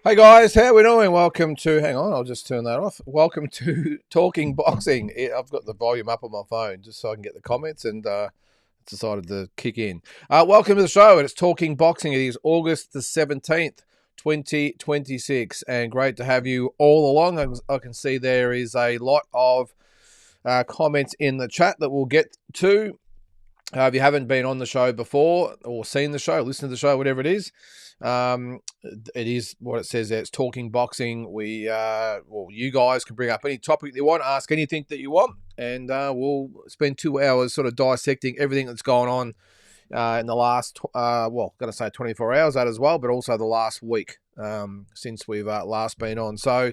Hey guys, how we doing? Welcome to, hang on, I'll just turn that off. Welcome to Talking Boxing. I've got the volume up on my phone just so I can get the comments and decided to kick in. Welcome to the show, and it's Talking Boxing. It is August the 17th, 2026, and great to have you all along. I can see there is a lot of comments in the chat that we'll get to. If you haven't been on the show before or seen the show, listen to the show, whatever it is what it says there. It's Talking Boxing. You guys can bring up any topic you want, ask anything that you want, and we'll spend 2 hours sort of dissecting everything that's gone on in the last, going to say 24 hours that as well, but also the last week since we've last been on. So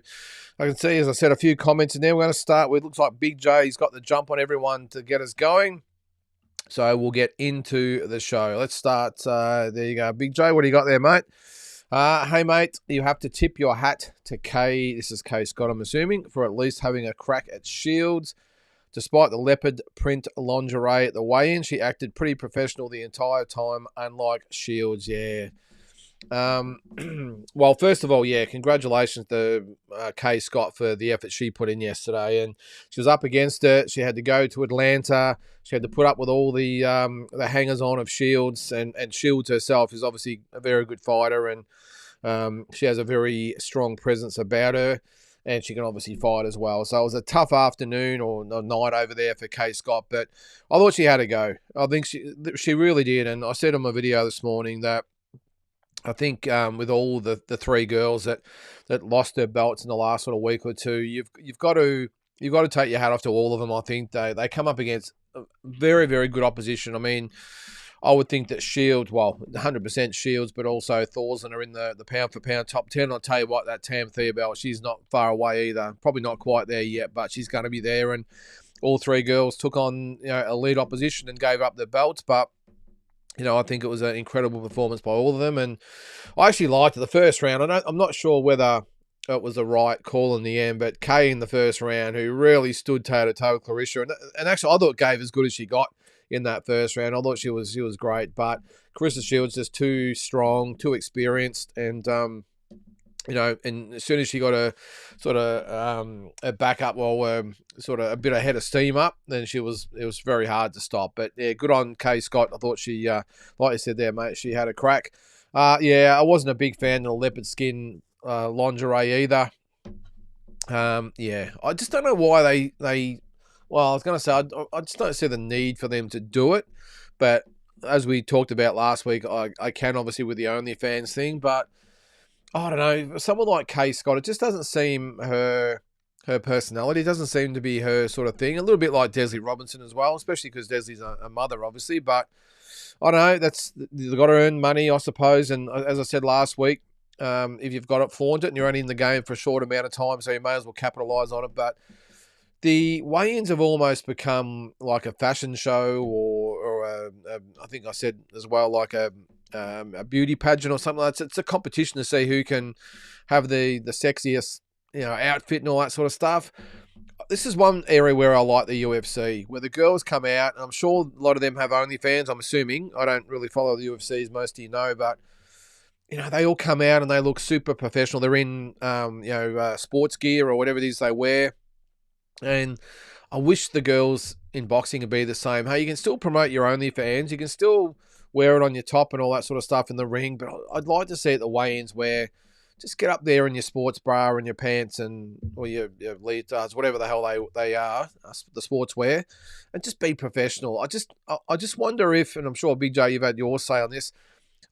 I can see, as I said, a few comments in there. We're going to start with, looks like Big J's got the jump on everyone to get us going. So we'll get into the show. Let's start. There you go. Big J, what do you got there, mate? Hey, mate, you have to tip your hat to Kay. This is Kay Scott, I'm assuming, for at least having a crack at Shields. Despite the leopard print lingerie at the weigh-in, she acted pretty professional the entire time, unlike Shields. Yeah. Well, first of all, yeah, congratulations to Kay Scott for the effort she put in yesterday. And she was up against it. She had to go to Atlanta. She had to put up with all the hangers-on of Shields. And Shields herself is obviously a very good fighter. And she has a very strong presence about her. And she can obviously fight as well. So it was a tough afternoon or night over there for Kay Scott. But I thought she had to go. I think she really did. And I said on my video this morning that I think with all the three girls that lost their belts in the last sort of week or two, you've got to take your hat off to all of them. I think they come up against very, very good opposition. I mean, I would think that Shields, 100% Shields, but also Thorson are in the pound for pound top 10. I'll tell you what, that Tam Theobald, she's not far away either. Probably not quite there yet, but she's going to be there. And all three girls took on elite opposition and gave up their belts, but I think it was an incredible performance by all of them. And I actually liked it. The first round, I'm not sure whether it was the right call in the end, but Kay in the first round, who really stood toe-to-toe with Clarissa. And actually, I thought gave as good as she got in that first round. I thought she was great. But Clarissa Shields just too strong, too experienced. And, and as soon as she got a sort of a backup, sort of a bit ahead of steam up, then it was very hard to stop. But yeah, good on Kay Scott. I thought she, like you said there, mate, she had a crack. I wasn't a big fan of the leopard skin lingerie either. I just don't know why they. Well, I was going to say I just don't see the need for them to do it, but as we talked about last week, I can obviously with the OnlyFans thing, but I don't know, someone like Kay Scott, it just doesn't seem her personality. It doesn't seem to be her sort of thing. A little bit like Desley Robinson as well, especially because Desley's a mother, obviously. But I don't know, they've got to earn money, I suppose. And as I said last week, if you've got it, flaunt it, and you're only in the game for a short amount of time, so you may as well capitalise on it. But the weigh-ins have almost become like a fashion show, or I think I said as well, like a beauty pageant or something like that. It's a competition to see who can have the sexiest, outfit and all that sort of stuff. This is one area where I like the UFC, where the girls come out. I'm sure a lot of them have OnlyFans, I'm assuming. I don't really follow the UFC, as most of you know, but they all come out and they look super professional. They're in, sports gear or whatever it is they wear. And I wish the girls in boxing would be the same. Hey, you can still promote your OnlyFans. You can still wear it on your top and all that sort of stuff in the ring. But I'd like to see at the weigh-ins where just get up there in your sports bra and your pants or your leotards, whatever the hell they are, the sportswear, and just be professional. I just wonder if, and I'm sure Big J, you've had your say on this,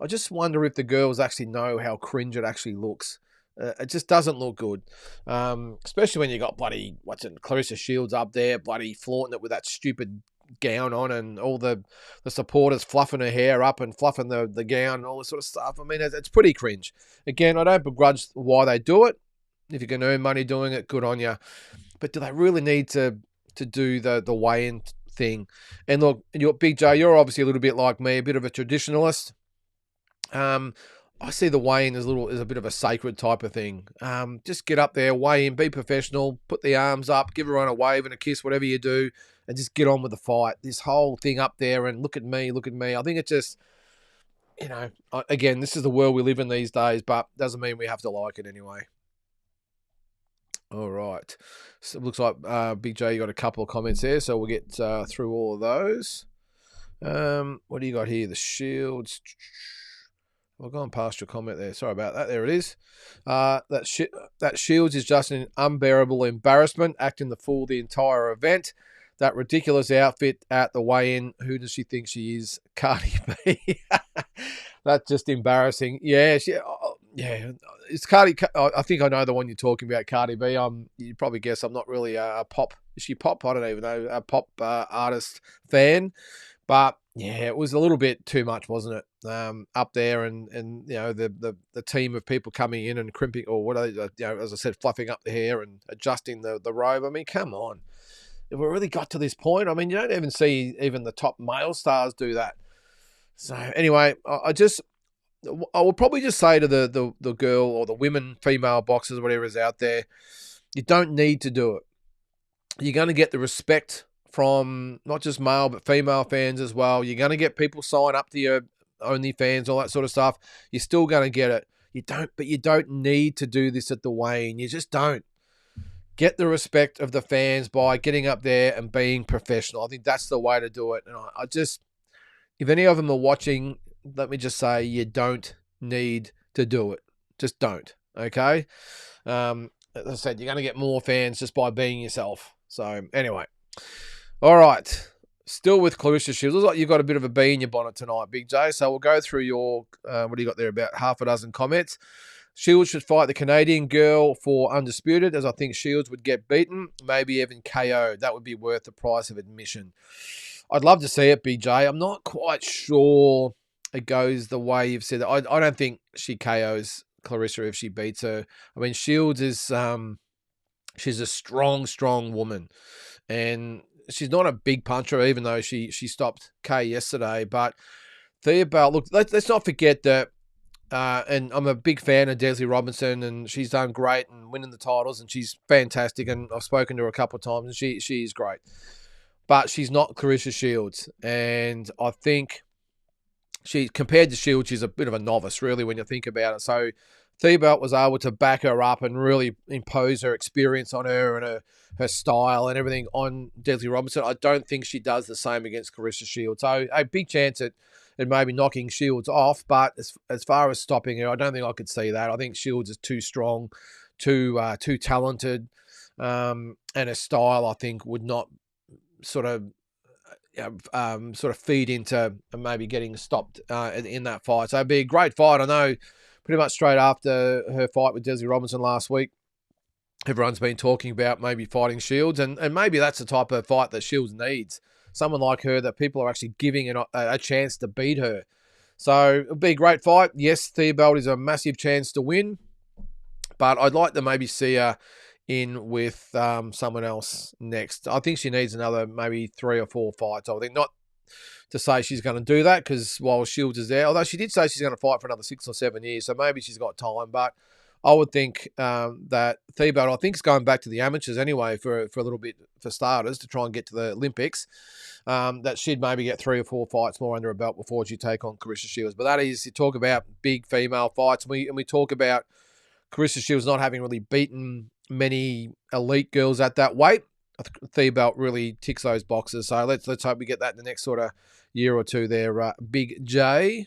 I just wonder if the girls actually know how cringe it actually looks. It just doesn't look good, especially when you got bloody Clarissa Shields up there, bloody flaunting it with that stupid gown on, and all the supporters fluffing her hair up and fluffing the gown and all this sort of stuff. I mean, it's pretty cringe. Again, I don't begrudge why they do it. If you can earn money doing it, good on you. But do they really need to do the weigh-in thing? And look, Big J, you're obviously a little bit like me, a bit of a traditionalist. I see the weigh-in as a bit of a sacred type of thing. Just get up there, weigh in, be professional, put the arms up, give everyone a wave and a kiss, whatever you do, and just get on with the fight. This whole thing up there and look at me. I think it just, again, this is the world we live in these days, but doesn't mean we have to like it anyway. All right. So it looks like Big J, you got a couple of comments there, so we'll get through all of those. What do you got here? The Shields. I've gone past your comment there. Sorry about that. There it is. That Shields is just an unbearable embarrassment, acting the fool the entire event. That ridiculous outfit at the weigh-in. Who does she think she is? Cardi B. That's just embarrassing. Yeah, it's Cardi. I think I know the one you're talking about, Cardi B. You probably guess I'm not really a pop. Is she pop? I don't even know. A pop artist fan. But yeah, it was a little bit too much, wasn't it? Up there, and the team of people coming in and crimping, or what are they, as I said, fluffing up the hair and adjusting the robe. I mean, come on. If we really got to this point, I mean, you don't even see even the top male stars do that. So anyway, I will probably just say to the girl or the women, female boxers, whatever is out there, you don't need to do it. You're going to get the respect from not just male but female fans as well. You're going to get people sign up to your OnlyFans, all that sort of stuff. You're still going to get it. You don't need to do this at the weigh-in. You just don't. Get the respect of the fans by getting up there and being professional. I think that's the way to do it. And I just, if any of them are watching, let me just say, you don't need to do it. Just don't. Okay? As I said, you're going to get more fans just by being yourself. So anyway. All right. Still with Claressa Shields. Looks like you've got a bit of a bee in your bonnet tonight, Big J. So we'll go through your, what do you got there, about half a dozen comments. Shields should fight the Canadian girl for undisputed, as I think Shields would get beaten, maybe even KO. That would be worth the price of admission. I'd love to see it, BJ. I'm not quite sure it goes the way you've said. I don't think she KOs Claressa if she beats her. I mean, Shields is she's a strong, strong woman, and she's not a big puncher, even though she stopped Kay yesterday. But Theobald, look, let's not forget that. And I'm a big fan of Desley Robinson, and she's done great and winning the titles, and she's fantastic. And I've spoken to her a couple of times, and she is great. But she's not Claressa Shields, and I think compared to Shields, she's a bit of a novice, really, when you think about it. So Theobald was able to back her up and really impose her experience on her and her style and everything on Desley Robinson. I don't think she does the same against Claressa Shields. So a big chance at maybe knocking Shields off, but as far as stopping her, I don't think I could see that. I think Shields is too strong, too talented, and her style, I think, would not sort of feed into maybe getting stopped in that fight. So it'd be a great fight. I know pretty much straight after her fight with Desley Robinson last week, everyone's been talking about maybe fighting Shields, and maybe that's the type of fight that Shields needs. Someone like her that people are actually giving a chance to beat her. So it'll be a great fight. Yes, Theobald is a massive chance to win, but I'd like to maybe see her in with someone else next. I think she needs another maybe 3 or 4 fights. I think, not to say she's going to do that, because while Shields is there, although she did say she's going to fight for another 6 or 7 years, so maybe she's got time. But I would think that Theobald, I think, is going back to the amateurs anyway for a little bit, for starters, to try and get to the Olympics. That she'd maybe get 3 or 4 fights more under her belt before she take on Claressa Shields. But that is, you talk about big female fights, and we talk about Claressa Shields not having really beaten many elite girls at that weight. Theobald really ticks those boxes. So let's hope we get that in the next sort of year or two there, Big J.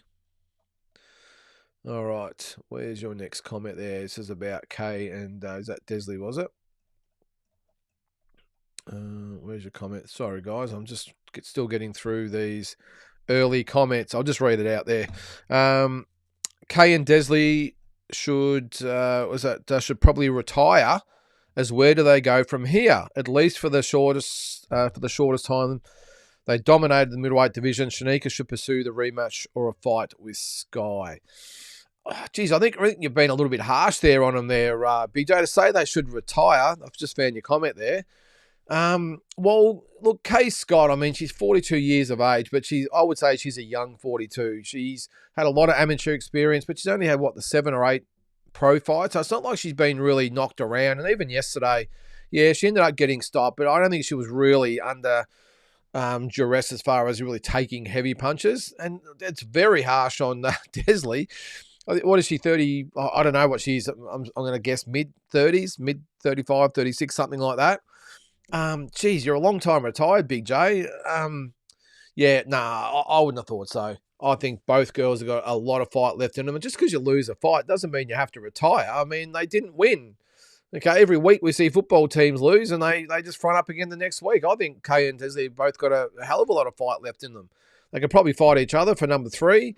All right, where's your next comment there? This is about Kay and is that Desley, was it? Where's your comment? Sorry, guys, I'm just still getting through these early comments. I'll just read it out there. Kay and Desley should probably retire, as where do they go from here? At least for the shortest time. They dominated the middleweight division. Shanika should pursue the rematch or a fight with Sky. Geez, I think you've been a little bit harsh there on them there, BJ, to say they should retire. I've just found your comment there. Well, look, Kay Scott, I mean, she's 42 years of age, but I would say she's a young 42. She's had a lot of amateur experience, but she's only had, the 7 or 8 pro fights. So it's not like she's been really knocked around. And even yesterday, yeah, she ended up getting stopped, but I don't think she was really under duress as far as really taking heavy punches, and it's very harsh on Desley. What is she, 30? I don't know what she's. I'm going to guess mid-30s, mid-35, 36, something like that. Geez, you're a long time retired, Big J. Yeah, nah, I wouldn't have thought so. I think both girls have got a lot of fight left in them. And just because you lose a fight doesn't mean you have to retire. I mean, they didn't win. Okay, every week we see football teams lose and they just front up again the next week. I think Kay and Desley both got a hell of a lot of fight left in them. They could probably fight each other for number 3.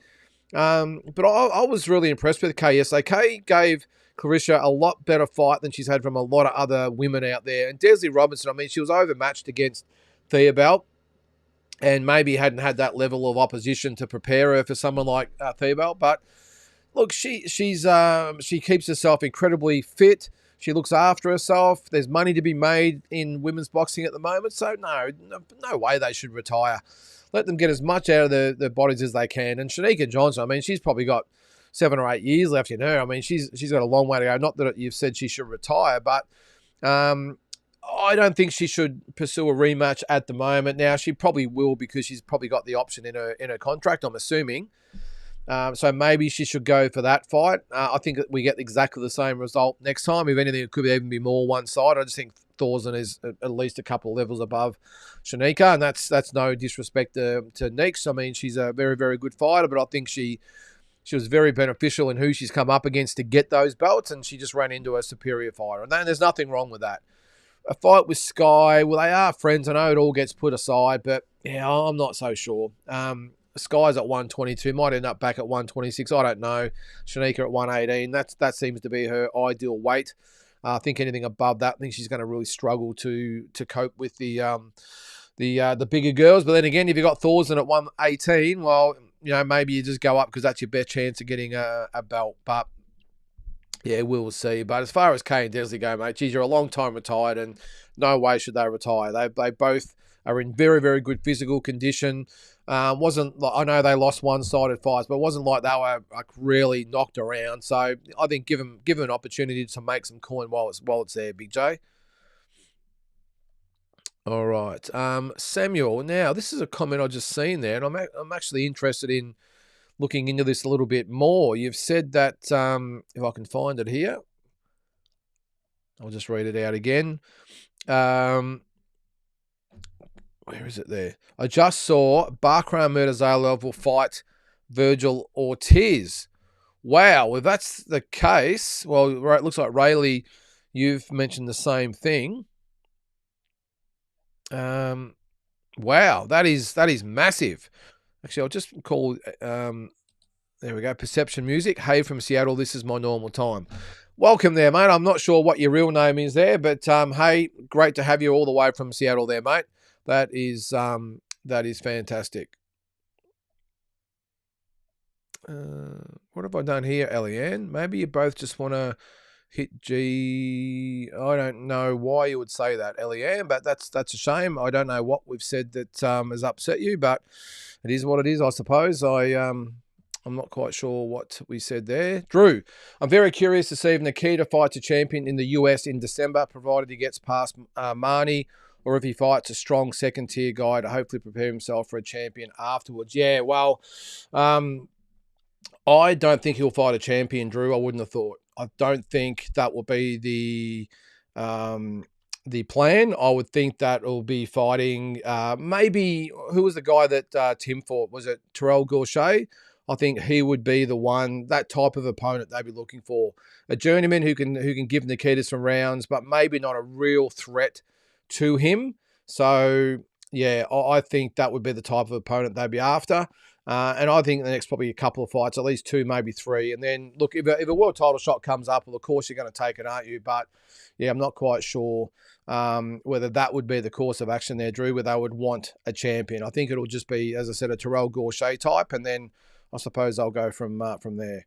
But I was really impressed with Kay yesterday. Kay gave Clarissa a lot better fight than she's had from a lot of other women out there. And Desley Robinson, I mean, she was overmatched against Theobald and maybe hadn't had that level of opposition to prepare her for someone like Theobald. But look, she keeps herself incredibly fit. She looks after herself. There's money to be made in women's boxing at the moment. So no way they should retire. Let them get as much out of their bodies as they can. And Shanika Johnson, I mean, she's probably got 7 or 8 years left in her. I mean, she's got a long way to go. Not that you've said she should retire, but I don't think she should pursue a rematch at the moment. Now, she probably will because she's probably got the option in her contract, I'm assuming. So maybe she should go for that fight. I think we get exactly the same result next time. If anything, it could even be more one-sided. I just think Thorson is at least a couple of levels above Shanika, and that's no disrespect to Neeks. I mean, she's a very, very good fighter, but I think she was very beneficial in who she's come up against to get those belts, and she just ran into a superior fighter. And there's nothing wrong with that. A fight with Sky, well, they are friends. I know it all gets put aside, but yeah, I'm not so sure. Sky's at 122, might end up back at 126. I don't know. Shanika at 118. That seems to be her ideal weight. I think anything above that, I think she's going to really struggle to cope with the bigger girls. But then again, if you got Thorson at 118, well, maybe you just go up because that's your best chance of getting a belt. But yeah, we'll see. But as far as Kay and Desley go, mate, geez, you're a long time retired, and no way should they retire. They both are in very, very good physical condition. Wasn't like, I know they lost one-sided fights, but it wasn't like they were like really knocked around. So I think give them an opportunity to make some coin while it's there, Big J. All right, Samuel. Now this is a comment I just seen there, and I'm actually interested in looking into this a little bit more. You've said that if I can find it here, I'll just read it out again. Where is it there? I just saw Bakram Murtazalov will fight Virgil Ortiz. Wow, if that's the case, well, it looks like Rayleigh, you've mentioned the same thing. Wow, that is massive. Actually, I'll just call, there we go, Perception Music. Hey, from Seattle, this is my normal time. Welcome there, mate. I'm not sure what your real name is there, but hey, great to have you all the way from Seattle there, mate. That is fantastic. What have I done here, Eliane? Maybe you both just want to hit G. I don't know why you would say that, Eliane, but that's a shame. I don't know what we've said that has upset you, but it is what it is, I suppose. I'm not quite sure what we said there. Drew, I'm very curious to see if Nikita fights a champion in the US in December, provided he gets past Marnie, or if he fights a strong second-tier guy to hopefully prepare himself for a champion afterwards. Yeah, well, I don't think he'll fight a champion, Drew. I wouldn't have thought. I don't think that will be the plan. I would think that will be fighting maybe, who was the guy that Tim fought? Was it Terrell Gaucher? I think he would be the one, that type of opponent they'd be looking for. A journeyman who can give Nikita some rounds, but maybe not a real threat to him. So, yeah, I think that would be the type of opponent they'd be after. And I think the next probably a couple of fights, at least 2, maybe 3. And then, look, if a world title shot comes up, well, of course you're going to take it, aren't you? But, yeah, I'm not quite sure whether that would be the course of action there, Drew, where they would want a champion. I think it'll just be, as I said, a Terrell Gaucher type, and then I suppose I'll go from there.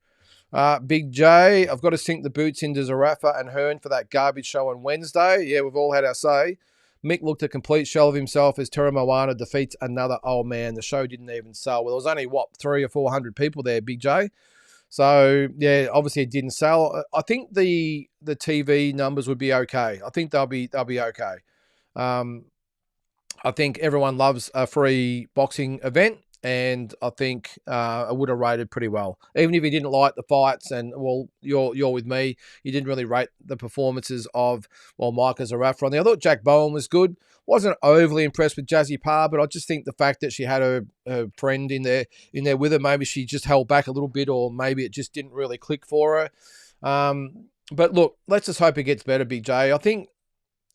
Big J, I've got to sink the boots into Zarafa and Hearn for that garbage show on Wednesday. Yeah, we've all had our say. Mick looked a complete shell of himself as Terra Moana defeats another old man. The show didn't even sell. Well, there was only, 300 or 400 people there, Big J. So, yeah, obviously it didn't sell. I think the TV numbers would be okay. I think they'll be okay. I think everyone loves a free boxing event, and I think I would have rated pretty well. Even if you didn't like the fights, and well, you're with me, you didn't really rate the performances of Micah Zarafa on there. I thought Jack Bowen was good. Wasn't overly impressed with Jazzy Parr, but I just think the fact that she had her friend in there with her, maybe she just held back a little bit, or maybe it just didn't really click for her. But look, let's just hope it gets better, Big J.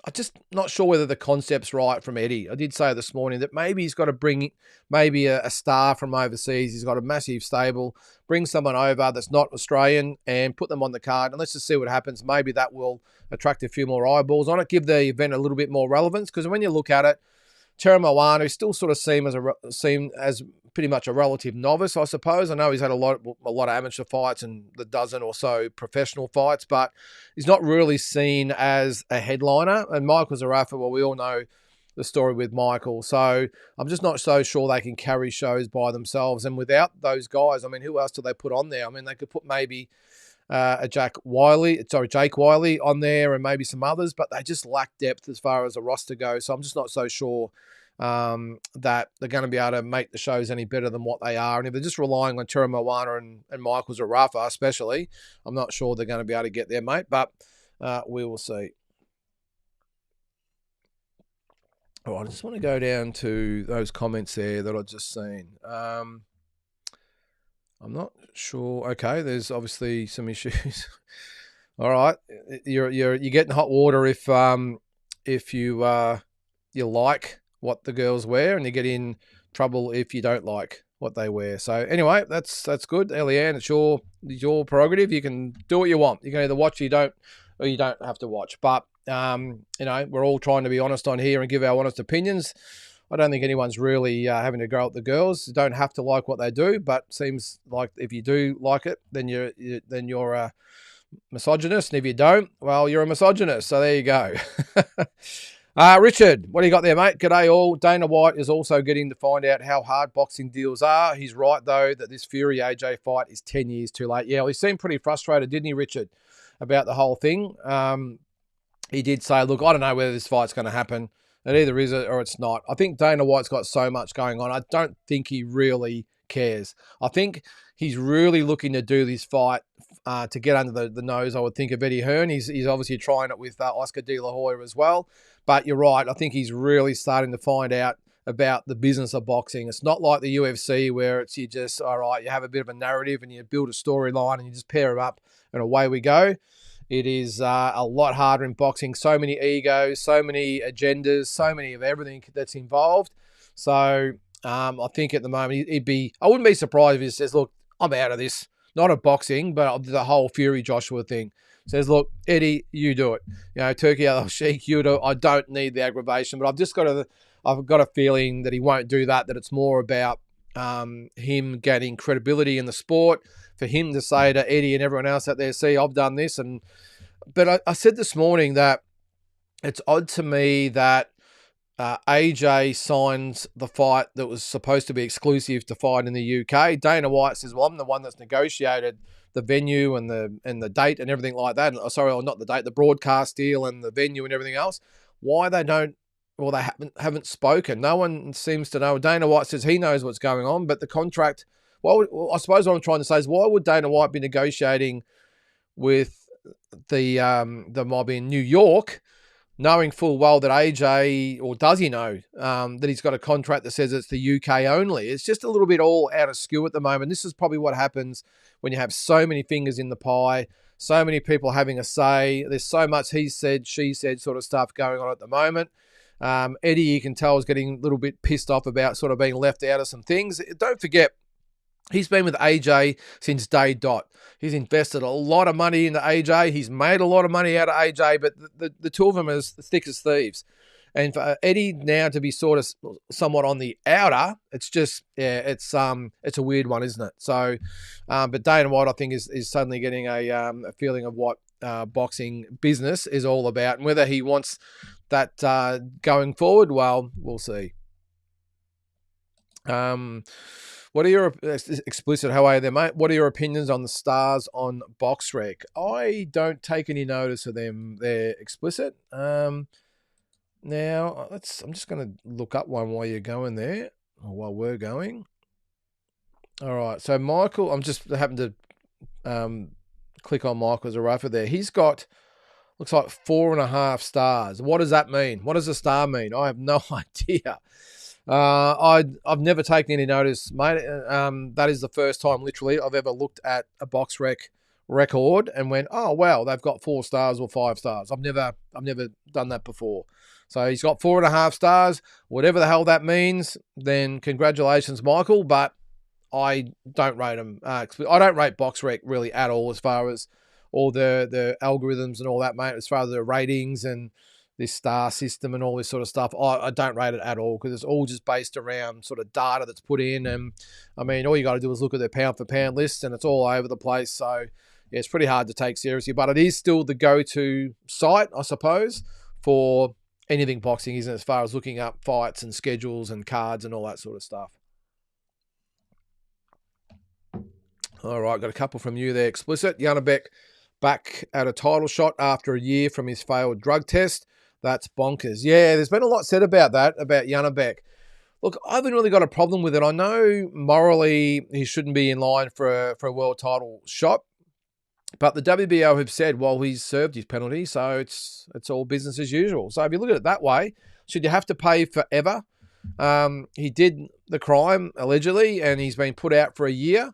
I'm just not sure whether the concept's right from Eddie. I did say this morning that maybe he's got to bring maybe a star from overseas. He's got a massive stable. Bring someone over that's not Australian and put them on the card. And let's just see what happens. Maybe that will attract a few more eyeballs on it, give the event a little bit more relevance. Because when you look at it, Terra Moana still sort of seem as pretty much a relative novice, I suppose. I know he's had a lot of amateur fights and the dozen or so professional fights, but he's not really seen as a headliner. And Michael Zarafa, well, we all know the story with Michael. So I'm just not so sure they can carry shows by themselves. And without those guys, I mean, who else do they put on there? I mean, they could put maybe Jake Wiley on there and maybe some others, but they just lack depth as far as a roster goes. So I'm just not so sure that they're going to be able to make the shows any better than what they are. And if they're just relying on Tura Moana and Michael Zarafa especially, I'm not sure they're going to be able to get there, mate, but we will see. All right, I just want to go down to those comments there that I've just seen. I'm not sure. Okay, there's obviously some issues. All right, you're getting hot water if you like what the girls wear, and you get in trouble if you don't like what they wear. So anyway, that's good, Eliane. It's your prerogative. You can do what you want. You can either watch, or you don't have to watch. But we're all trying to be honest on here and give our honest opinions. I don't think anyone's really having to go at the girls. You don't have to like what they do, but seems like if you do like it, then you're a misogynist, and if you don't, well, you're a misogynist. So there you go. Richard, what do you got there, mate? G'day all. Dana White is also getting to find out how hard boxing deals are. He's right, though, that this Fury-AJ fight is 10 years too late. Yeah, well, he seemed pretty frustrated, didn't he, Richard, about the whole thing? He did say, look, I don't know whether this fight's going to happen. It either is or it's not. I think Dana White's got so much going on. I don't think he really cares. I think he's really looking to do this fight to get under the nose, I would think, of Eddie Hearn. He's obviously trying it with Oscar De La Hoya as well. But you're right. I think he's really starting to find out about the business of boxing. It's not like the UFC where it's you just, all right, you have a bit of a narrative and you build a storyline and you just pair them up and away we go. It is a lot harder in boxing. So many egos, so many agendas, so many of everything that's involved. So I think at the moment I wouldn't be surprised if he says, look, I'm out of this. Not of boxing, but the whole Fury Joshua thing. Says, look, Eddie, you do it. Turkey al-Sheikh, you do it. I don't need the aggravation, but I've got a feeling that he won't do that. That it's more about him getting credibility in the sport, for him to say to Eddie and everyone else out there, see, I've done this. But I said this morning that it's odd to me that AJ signs the fight that was supposed to be exclusive to fight in the UK. Dana White says, well, I'm the one that's negotiated the venue and the date and everything like that. Sorry, not the date, the broadcast deal and the venue and everything else. Why they don't, well, they haven't spoken. No one seems to know. Dana White says he knows what's going on, but the contract, well, I suppose what I'm trying to say is, why would Dana White be negotiating with the mob in New York, knowing full well that AJ, or does he know, that he's got a contract that says it's the UK only? It's just a little bit all out of skew at the moment. This is probably what happens when you have so many fingers in the pie, so many people having a say. There's so much he said, she said sort of stuff going on at the moment. Eddie, you can tell, is getting a little bit pissed off about sort of being left out of some things. Don't forget, he's been with AJ since day dot. He's invested a lot of money into AJ. He's made a lot of money out of AJ, but the two of them are as thick as thieves. And for Eddie now to be sort of somewhat on the outer, it's just, yeah, it's a weird one, isn't it? So, but Dana White, I think, is suddenly getting a feeling of what boxing business is all about, and whether he wants that going forward, well, we'll see. What are your explicit? How are you there, mate? What are your opinions on the stars on BoxRec? I don't take any notice of them. They're explicit. Now, I'm just going to look up one while you're going there, or while we're going. All right, so Michael, I'm just happened to click on Michael as a rougher there. He's got, looks like 4.5 stars. What does that mean? What does a star mean? I have no idea. I've never taken any notice, mate. That is the first time, literally, I've ever looked at a box rec record and went, oh wow, they've got 4 stars or 5 stars. I've never done that before. So he's got 4.5 stars, whatever the hell that means. Then congratulations, Michael. But I don't rate them. I don't rate box rec really at all, as far as all the algorithms and all that, mate. As far as the ratings and this star system and all this sort of stuff, I don't rate it at all, because it's all just based around sort of data that's put in. And I mean, all you got to do is look at their pound for pound list, and it's all over the place. So yeah, it's pretty hard to take seriously, but it is still the go-to site, I suppose, for anything boxing, isn't it, as far as looking up fights and schedules and cards and all that sort of stuff. All right, got a couple from you there. Explicit. Janabek back at a title shot after a year from his failed drug test. That's bonkers. Yeah, there's been a lot said about that, about Janabek. Look, I haven't really got a problem with it. I know morally he shouldn't be in line for a world title shot, but the WBO have said, well, he's served his penalty, so it's all business as usual. So if you look at it that way, should you have to pay forever? He did the crime, allegedly, and he's been put out for a year,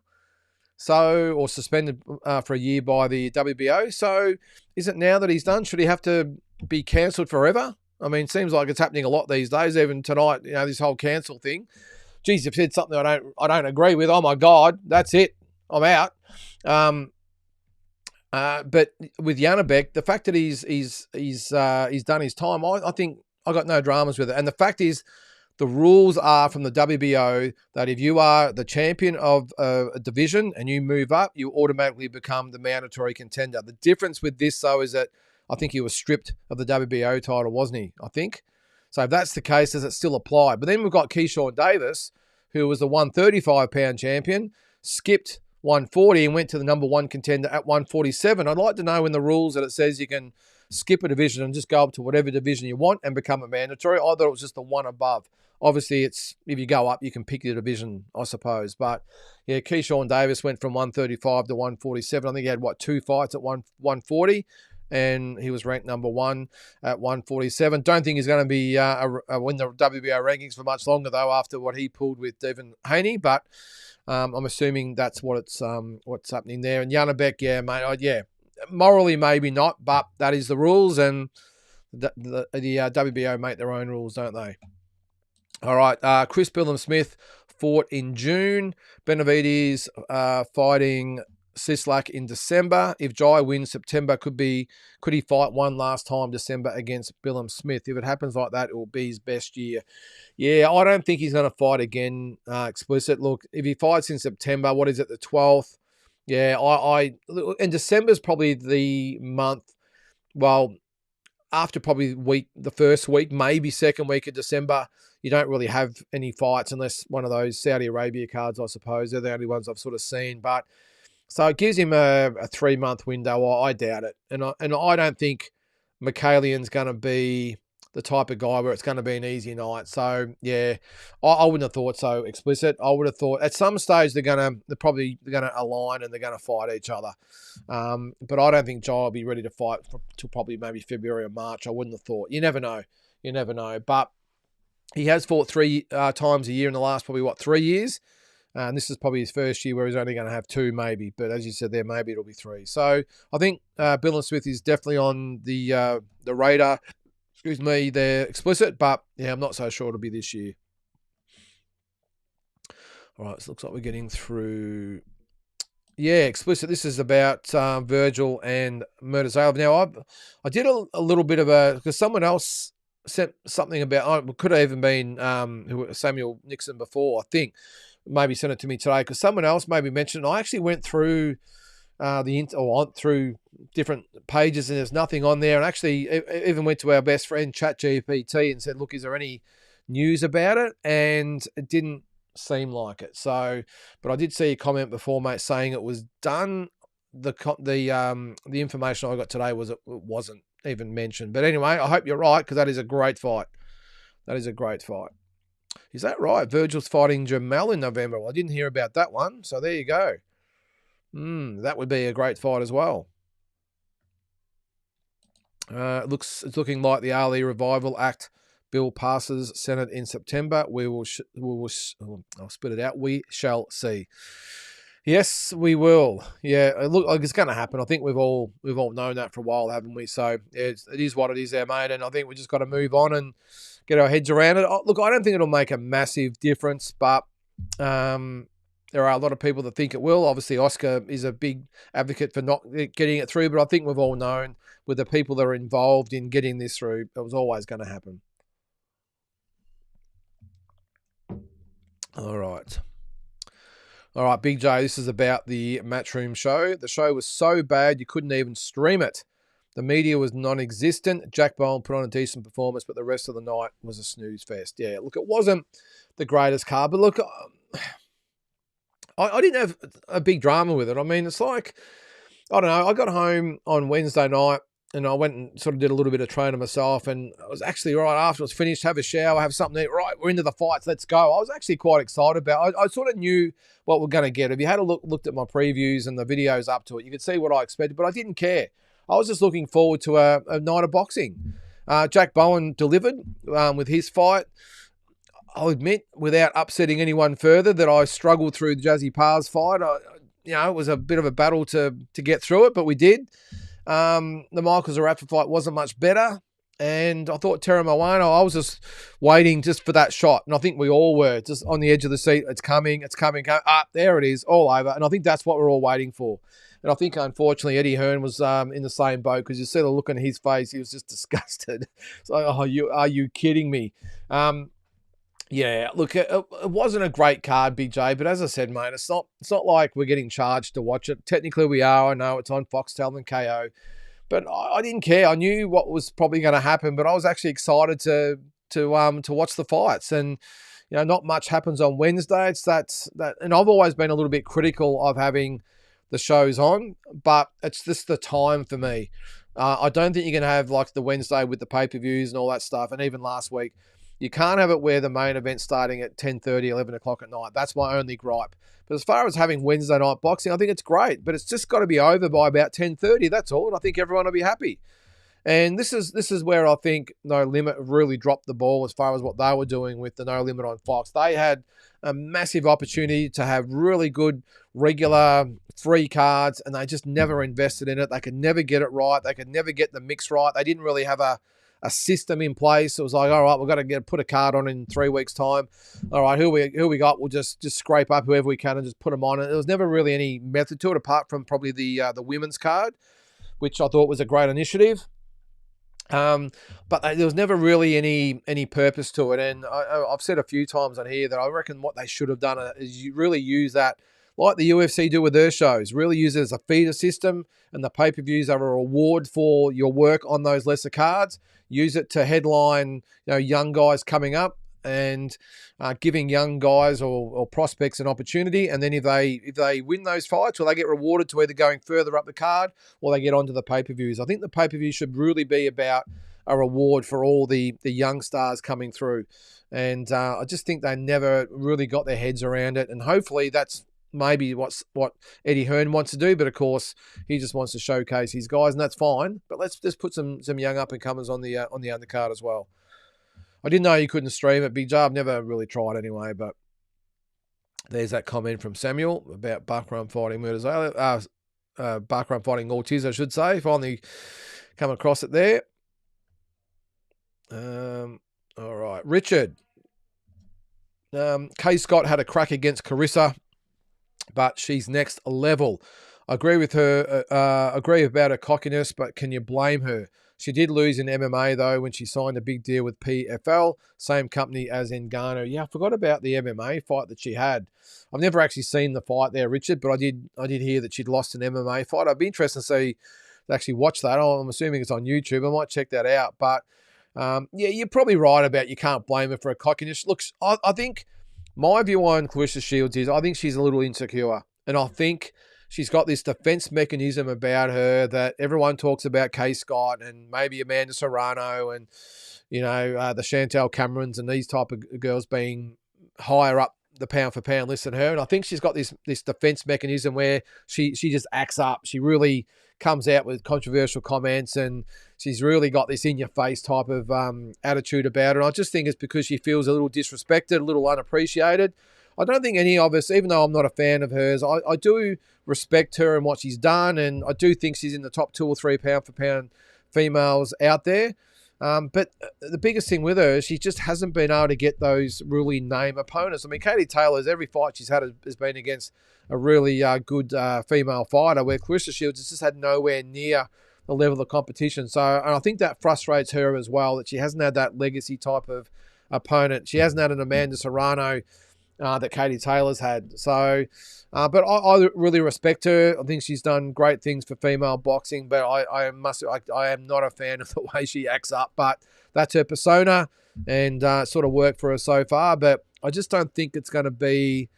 or suspended for a year by the WBO. So is it now that he's done, should he have to be cancelled forever? I mean, it seems like it's happening a lot these days. Even tonight, this whole cancel thing. Geez, you've said something I don't agree with. Oh my God, that's it. I'm out. But with Janabek, the fact that he's done his time, I think I got no dramas with it. And the fact is, the rules are from the WBO that if you are the champion of a division and you move up, you automatically become the mandatory contender. The difference with this, though, is that I think he was stripped of the WBO title, wasn't he? I think. So if that's the case, does it still apply? But then we've got Keyshawn Davis, who was the 135-pound champion, skipped 140 and went to the number one contender at 147. I'd like to know in the rules that it says you can skip a division and just go up to whatever division you want and become a mandatory. I thought it was just the one above. Obviously, it's if you go up, you can pick your division, I suppose. But yeah, Keyshawn Davis went from 135 to 147. I think he had, 2 fights at 140, and he was ranked number one at 147. Don't think he's going to be win the WBO rankings for much longer, though, after what he pulled with Devin Haney. But I'm assuming that's what's happening there. And Janabek, yeah, mate, morally maybe not, but that is the rules, and the WBO make their own rules, don't they? All right, Chris Billum-Smith fought in June. Benavides fighting Sislak in December. If Jai wins September, could he fight one last time December against Billum-Smith? If it happens like that, it will be his best year. Yeah, I don't think he's going to fight again, Explicit. Look, if he fights in September, what is it, the 12th? Yeah, and December's probably the month, well, after probably the first week, maybe second week of December, you don't really have any fights unless one of those Saudi Arabia cards, I suppose. They're the only ones I've sort of seen. But so it gives him a 3-month window. I doubt it. And I don't think Mikhailian's going to be the type of guy where it's going to be an easy night. So, yeah, I wouldn't have thought so, Explicit. I would have thought at some stage they're probably going to align and they're going to fight each other. But I don't think Jai will be ready to fight till probably maybe February or March. I wouldn't have thought. You never know. But he has fought 3 times a year in the last probably, 3 years? And this is probably his first year where he's only going to have 2 maybe. But as you said there, maybe it'll be 3. So I think Billum-Smith is definitely on the radar. Excuse me, they're Explicit. But, yeah, I'm not so sure it'll be this year. All right, so it looks like we're getting through. Yeah, Explicit. This is about Virgil and Murtazalov. Now, I did a little bit of because someone else sent something about, it could have even been Samuel Nixon before, I think. Maybe sent it to me today because someone else maybe mentioned. I actually went through through different pages and there's nothing on there. And actually, even went to our best friend ChatGPT and said, "Look, is there any news about it?" And it didn't seem like it. So, but I did see a comment before, mate, saying it was done. The information I got today was it wasn't. even mention. But anyway, I hope you're right, because that is a great fight. That is a great fight. Is that right? Virgil's fighting Jamel in November. Well, I didn't hear about that one, so there you go. That would be a great fight as well. It's looking like the Ali Revival Act bill passes Senate in September. I'll spit it out. We shall see. Yes, we will. Yeah, it looks like it's going to happen. I think we've all known that for a while, haven't we? So it is what it is there, mate. And I think we just got to move on and get our heads around it. Look, I don't think it'll make a massive difference, but there are a lot of people that think it will. Obviously, Oscar is a big advocate for not getting it through, but I think we've all known with the people that are involved in getting this through, it was always going to happen. All right, Big J, this is about the Matchroom show. The show was so bad you couldn't even stream it. The media was non-existent. Jack Bowen put on a decent performance, but the rest of the night was a snooze fest. Yeah, look, it wasn't the greatest card, but look, I didn't have a big drama with it. I mean, it's like, I don't know, I got home on Wednesday night and I went and sort of did a little bit of training myself, and I was actually right after I was finished, have a shower, have something to eat. Right, we're into the fights, let's go. I was actually quite excited about it. I sort of knew what we're going to get. If you had looked at my previews and the videos up to it, you could see what I expected, but I didn't care. I was just looking forward to a night of boxing. Jack Bowen delivered with his fight. I'll admit, without upsetting anyone further, that I struggled through the Jazzy Pars fight. It was a bit of a battle to get through it, but we did. The Michael Zaraffa fight wasn't much better, and I thought Terra Moana, I was just waiting just for that shot, and I think we all were just on the edge of the seat. It's coming. There it is, all over, and I think that's what we're all waiting for. And I think, unfortunately, Eddie Hearn was in the same boat, because you see the look on his face. He was just disgusted. It's like, are you kidding me? Yeah, look, it wasn't a great card, Big J, but as I said, mate, it's not like we're getting charged to watch it. Technically, we are. I know it's on Foxtel and KO, but I didn't care. I knew what was probably going to happen, but I was actually excited to watch the fights. And not much happens on Wednesday. It's that, and I've always been a little bit critical of having the shows on, but it's just the time for me. I don't think you can have like the Wednesday with the pay-per-views and all that stuff, and even last week. You can't have it where the main event's starting at 10:30, 11 o'clock at night. That's my only gripe. But as far as having Wednesday night boxing, I think it's great. But it's just got to be over by about 10:30. That's all. And I think everyone will be happy. And this is where I think No Limit really dropped the ball as far as what they were doing with the No Limit on Fox. They had a massive opportunity to have really good, regular, free cards, and they just never invested in it. They could never get it right. They could never get the mix right. They didn't really have a system in place. It was like, all right, we've got to put a card on in 3 weeks' time. All right, who we got? We'll just scrape up whoever we can and just put them on. And there was never really any method to it, apart from probably the women's card, which I thought was a great initiative. But there was never really any purpose to it. And I've said a few times on here that I reckon what they should have done is you really use that, like the UFC do with their shows, really use it as a feeder system, and the pay-per-views are a reward for your work on those lesser cards. Use it to headline, young guys coming up, and giving young guys or prospects an opportunity. And then if they win those fights, well, they get rewarded to either going further up the card or they get onto the pay-per-views. I think the pay-per-view should really be about a reward for all the young stars coming through. And I just think they never really got their heads around it. And hopefully that's maybe what Eddie Hearn wants to do, but of course he just wants to showcase his guys, and that's fine. But let's just put some young up and comers on the undercard as well. I didn't know you couldn't stream it, Big J. I've never really tried anyway, but there's that comment from Samuel about Buckram fighting Buckram fighting Ortiz, I should say. Finally come across it there. All right, Richard. Kay Scott had a crack against Carissa, but she's next level. I agree with her. Agree about her cockiness, but can you blame her? She did lose in MMA though when she signed a big deal with PFL, same company as Ngannou. Yeah, I forgot about the MMA fight that she had. I've never actually seen the fight there, Richard, but I did hear that she'd lost an MMA fight. I'd be interested to actually watch that. I'm assuming it's on YouTube. I might check that out. But yeah, you're probably right about you can't blame her for her cockiness. Look, I think my view on Clarissa Shields is I think she's a little insecure, and I think she's got this defense mechanism about her that everyone talks about. Kay Scott and maybe Amanda Serrano and the Chantel Camerons and these type of girls being higher up the pound for pound list than her. And I think she's got this defense mechanism where she just acts up. She really comes out with controversial comments, and she's really got this in your face type of attitude about her. And I just think it's because she feels a little disrespected, a little unappreciated. I don't think any of us, even though I'm not a fan of hers, I do respect her and what she's done, and I do think she's in the top 2 or 3 pound for pound females out there. But the biggest thing with her is she just hasn't been able to get those really name opponents. I mean, Katie Taylor's every fight she's had has been against a really good female fighter, where Clarissa Shields has just had nowhere near the level of competition. So, and I think that frustrates her as well, that she hasn't had that legacy type of opponent. She hasn't had an Amanda Serrano that Katie Taylor's had. So, but I really respect her. I think she's done great things for female boxing, but I am not a fan of the way she acts up. But that's her persona, and sort of worked for her so far. But I just don't think it's going to be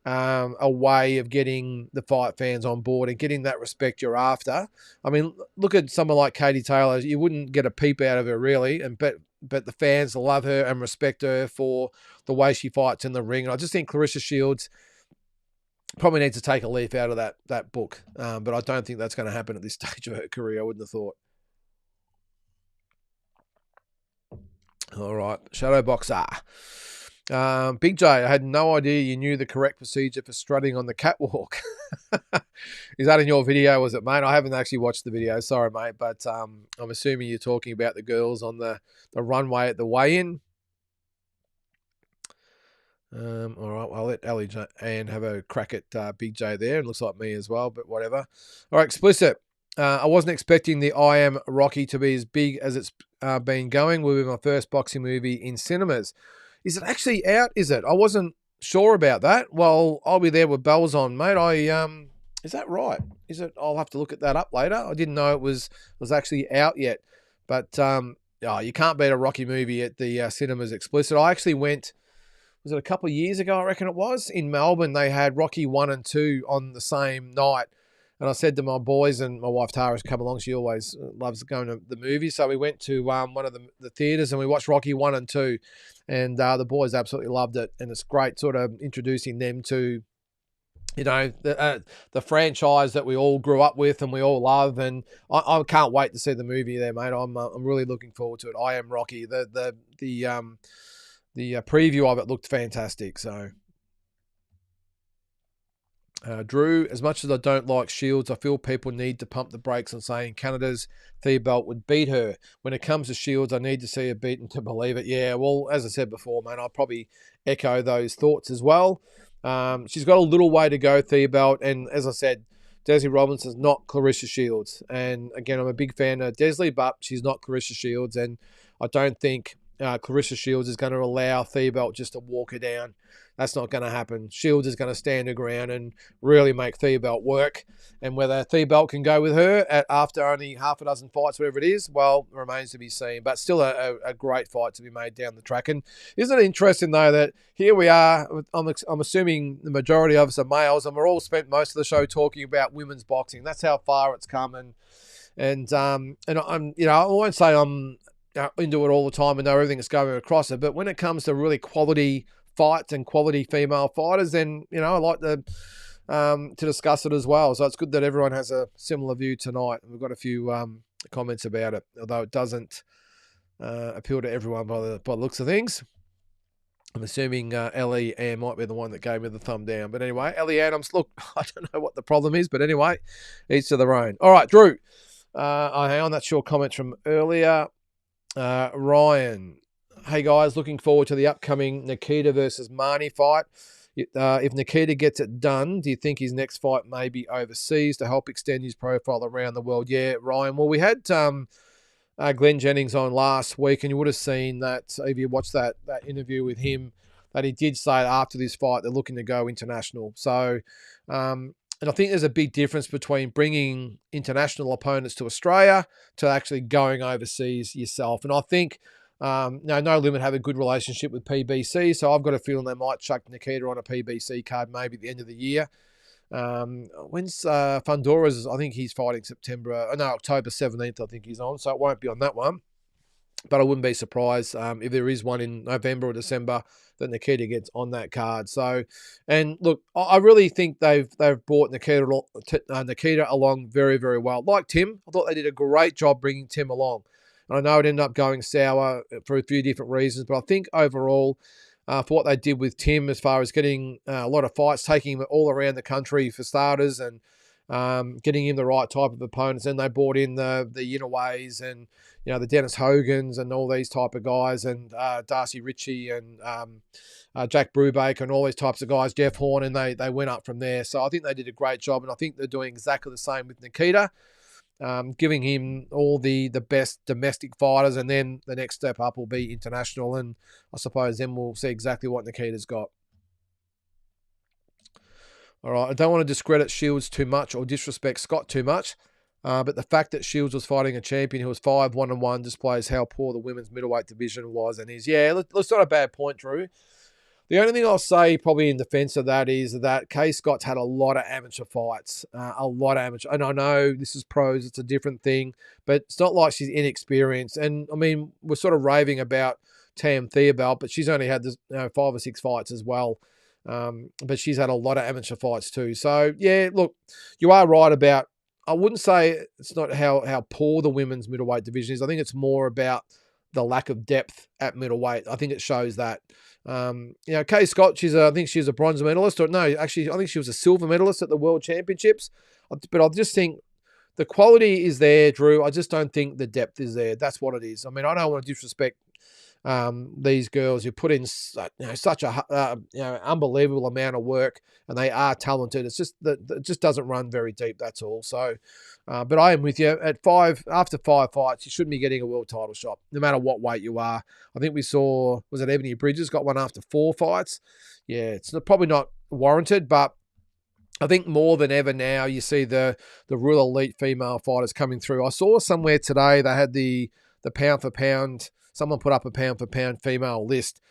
a way of getting the fight fans on board and getting that respect you're after. I mean, look at someone like Katie Taylor. You wouldn't get a peep out of her really, but the fans love her and respect her for the way she fights in the ring. And I just think Clarissa Shields probably needs to take a leaf out of that book. But I don't think that's going to happen at this stage of her career. I wouldn't have thought. All right, Shadow Boxer. Big J, I had no idea you knew the correct procedure for strutting on the catwalk. Is that in your video, was it, mate? I haven't actually watched the video. Sorry, mate. But I'm assuming you're talking about the girls on the runway at the weigh-in. All right, well, I'll let Ellie Ann have a crack at Big J there. It looks like me as well, but whatever. All right, Explicit. I wasn't expecting the I Am Rocky to be as big as it's been going. Will be my first boxing movie in cinemas. Is it actually out? Is it? I wasn't sure about that. Well, I'll be there with bells on, mate. Is that right? Is it? I'll have to look at that up later. I didn't know it was actually out yet. But you can't beat a Rocky movie at the cinemas. Explicit. I actually went. Was it a couple of years ago? I reckon it was. In Melbourne, they had Rocky 1 and 2 on the same night. And I said to my boys, and my wife Tara's come along. She always loves going to the movies. So we went to one of the theatres and we watched Rocky 1 and 2. And the boys absolutely loved it. And it's great sort of introducing them to, the franchise that we all grew up with and we all love. And I can't wait to see the movie there, mate. I'm really looking forward to it. I Am Rocky. The preview of it looked fantastic. So, Drew, as much as I don't like Shields, I feel people need to pump the brakes on saying Canada's Thea Belt would beat her. When it comes to Shields, I need to see her beaten to believe it. Yeah, well, as I said before, man, I'll probably echo those thoughts as well. She's got a little way to go, Thea Belt, and as I said, Desley Robinson's not Clarissa Shields. And again, I'm a big fan of Desley, but she's not Clarissa Shields, and I don't think Clarissa Shields is going to allow Thea Belt just to walk her down. That's not going to happen. Shields is going to stand her ground and really make Thea Belt work. And whether Thea Belt can go with her after only half a dozen fights, whatever it is, well, remains to be seen. But still a great fight to be made down the track. And isn't it interesting, though, that here we are, I'm assuming the majority of us are males, and we're all spent most of the show talking about women's boxing. That's how far it's come. And I'm, I won't say I'm into it all the time and know everything that's going across it, but when it comes to really quality fights and quality female fighters, then I like to discuss it as well. So it's good that everyone has a similar view tonight. We've got a few comments about it, although it doesn't appeal to everyone by the looks of things. I'm assuming Ellie Ann might be the one that gave me the thumb down. But anyway, Ellie Ann, look, I don't know what the problem is, but anyway, each to their own. All right, Drew. Hang on, that's your comments from earlier. Ryan, hey guys, looking forward to the upcoming Nikita versus Marnie fight. If Nikita gets it done, do you think his next fight may be overseas to help extend his profile around the world? Yeah, Ryan. Well, we had Glenn Jennings on last week, and you would have seen that if you watched that interview with him, that he did say after this fight they're looking to go international. So, and I think there's a big difference between bringing international opponents to Australia to actually going overseas yourself. And I think No Limit have a good relationship with PBC, so I've got a feeling they might chuck Nikita on a PBC card maybe at the end of the year. When's Fundora's? I think he's fighting October 17th. I think he's on, so it won't be on that one. But I wouldn't be surprised if there is one in November or December that Nikita gets on that card. So, and look, I really think they've brought Nikita along very, very well. Like Tim, I thought they did a great job bringing Tim along. And I know it ended up going sour for a few different reasons, but I think overall, for what they did with Tim as far as getting a lot of fights, taking him all around the country for starters, and getting him the right type of opponents. And they brought in the Inoways and the Dennis Hogans and all these type of guys, and Darcy Ritchie and Jack Brubaker and all these types of guys, Jeff Horn, and they went up from there. So I think they did a great job, and I think they're doing exactly the same with Nikita, giving him all the best domestic fighters, and then the next step up will be international, and I suppose then we'll see exactly what Nikita's got. All right, I don't want to discredit Shields too much or disrespect Scott too much, but the fact that Shields was fighting a champion who was 5-1-1 displays how poor the women's middleweight division was and is. Yeah, that's not a bad point, Drew. The only thing I'll say probably in defence of that is that Kay Scott's had a lot of amateur fights, and I know this is pros, it's a different thing, but it's not like she's inexperienced. And, I mean, we're sort of raving about Tam Theobald, but she's only had 5 or 6 fights as well. But she's had a lot of amateur fights too. So, yeah, look, you are right about, I wouldn't say it's not how poor the women's middleweight division is. I think it's more about the lack of depth at middleweight. I think it shows that. Kay Scott, I think she's a bronze medalist. Or no, actually, I think she was a silver medalist at the World Championships. But I just think the quality is there, Drew. I just don't think the depth is there. That's what it is. I mean, I don't want to disrespect these girls who put in such a unbelievable amount of work, and they are talented. It's just that it just doesn't run very deep. That's all. So, but I am with you. After 5 fights, you shouldn't be getting a world title shot, no matter what weight you are. I think we saw, was it Ebony Bridges got one after 4 fights? Yeah, it's probably not warranted, but I think more than ever now you see the real elite female fighters coming through. I saw somewhere today they had the pound for pound. Someone put up a pound for pound female list,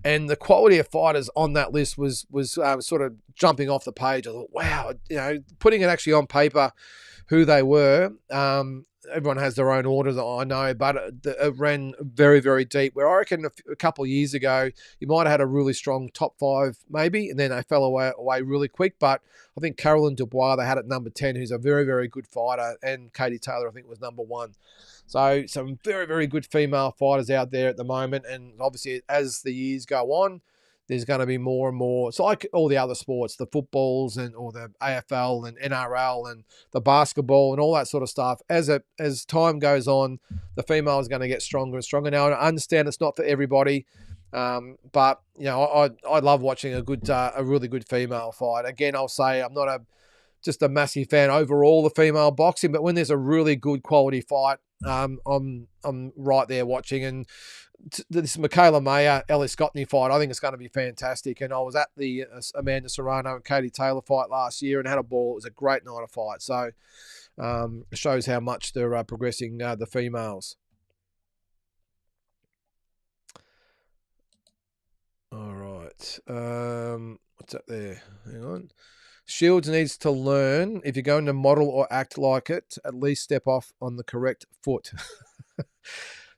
and the quality of fighters on that list was sort of jumping off the page. I thought, wow, putting it actually on paper, who they were. Everyone has their own orders, I know, but it ran very, very deep. Where I reckon a couple of years ago, you might have had a really strong top 5 maybe, and then they fell away really quick. But I think Caroline Dubois, they had at number 10, who's a very, very good fighter, and Katie Taylor, I think, was number 1. So some very, very good female fighters out there at the moment. And obviously, as the years go on, there's going to be more and more. It's like all the other sports, the footballs or the AFL and NRL and the basketball and all that sort of stuff. As time goes on, the female is going to get stronger and stronger. Now, I understand it's not for everybody, but I love watching a really good female fight. Again, I'll say I'm not just a massive fan overall of female boxing, but when there's a really good quality fight, I'm right there watching. And this Michaela Mayer, Ellie Scottney fight, I think it's going to be fantastic. And I was at the Amanda Serrano and Katie Taylor fight last year and had a ball. It was a great night of fight. So it shows how much they're progressing, the females. All right. What's that there? Hang on. Shields needs to learn, if you're going to model or act like it, at least step off on the correct foot.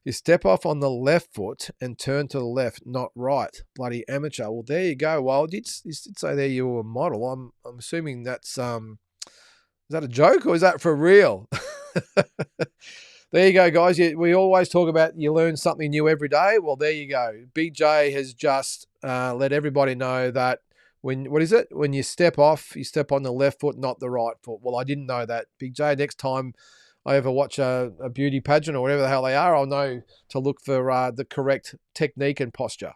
You step off on the left foot and turn to the left, not right. Bloody amateur. Well, there you go. Well, you did say there you were a model. I'm assuming that's is that a joke or is that for real? There you go, guys. We always talk about you learn something new every day. Well, there you go. BJ has just let everybody know that when you step off, you step on the left foot, not the right foot. Well, I didn't know that. Big J, next time I ever watch a beauty pageant or whatever the hell they are, I'll know to look for the correct technique and posture.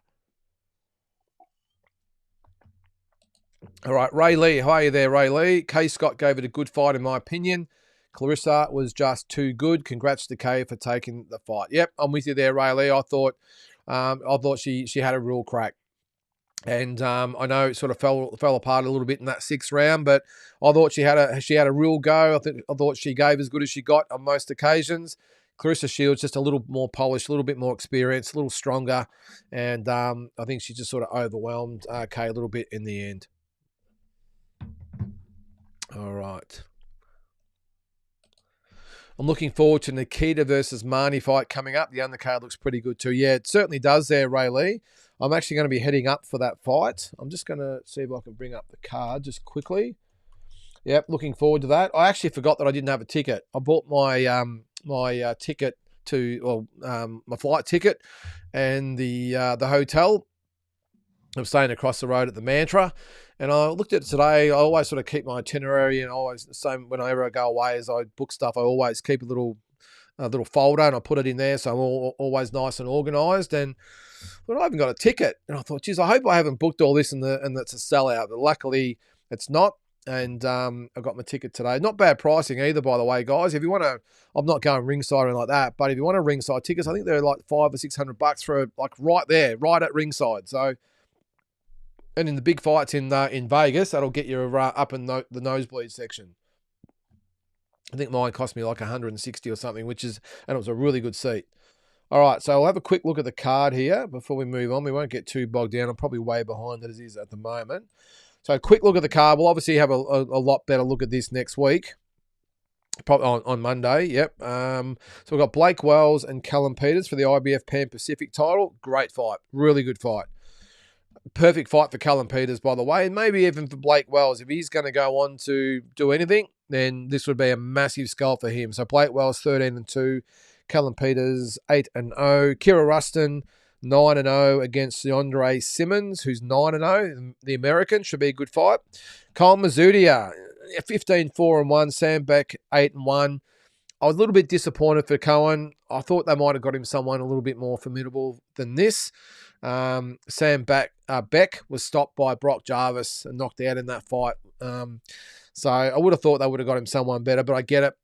All right, Ray Lee. How are you there, Ray Lee? Kay Scott gave it a good fight, in my opinion. Clarissa was just too good. Congrats to Kay for taking the fight. Yep, I'm with you there, Ray Lee. I thought she had a real crack. And I know it sort of fell apart a little bit in that 6th round, but I thought she had a real go. I thought she gave as good as she got on most occasions. Clarissa Shields just a little more polished, a little bit more experienced, a little stronger, and I think she just sort of overwhelmed Kay a little bit in the end. I'm looking forward to Nikita versus Marnie fight coming up. The undercard looks pretty good too. Yeah, it certainly does there, Ray Lee. I'm actually going to be heading up for that fight. I'm just going to see if I can bring up the card just quickly. Yep, looking forward to that. I actually forgot that I didn't have a ticket. I bought my ticket to, my flight ticket and the hotel. I'm staying across the road at the Mantra. And I looked at it today. I always sort of keep my itinerary, and always the same whenever I go away as I book stuff, I always keep a little folder and I put it in there. So I'm always nice and organised. And I haven't got a ticket. And I thought, geez, I hope I haven't booked all this and it's a sellout. But luckily it's not. And I got my ticket today. Not bad pricing either, by the way, guys. If you want to, I'm not going ringside or anything like that, but if you want a ringside tickets, I think they're like $500 or $600 for like right there, right at ringside. So, and in the big fights in Vegas, that'll get you up in the nosebleed section. I think mine cost me like $160 or something, and it was a really good seat. All right, so I'll have a quick look at the card here before we move on. We won't get too bogged down. I'm probably way behind as it is at the moment. So a quick look at the card. We'll obviously have a lot better look at this next week, probably on Monday. Yep. So we've got Blake Wells and Callum Peters for the IBF Pan Pacific title. Great fight. Really good fight. Perfect fight for Callum Peters, by the way, and maybe even for Blake Wells. If he's going to go on to do anything, then this would be a massive skull for him. So Blake Wells 13-2, Callum Peters 8-0, Kira Rustin 9-0 against Andre Simmons, who's 9-0. The American should be a good fight. Kyle Mazudia 15-4-1, Sam Beck 8-1. I was a little bit disappointed for Cohen. I thought they might have got him someone a little bit more formidable than this. Sam Beck was stopped by Brock Jarvis and knocked out in that fight. So I would have thought they would have got him someone better, but I get it.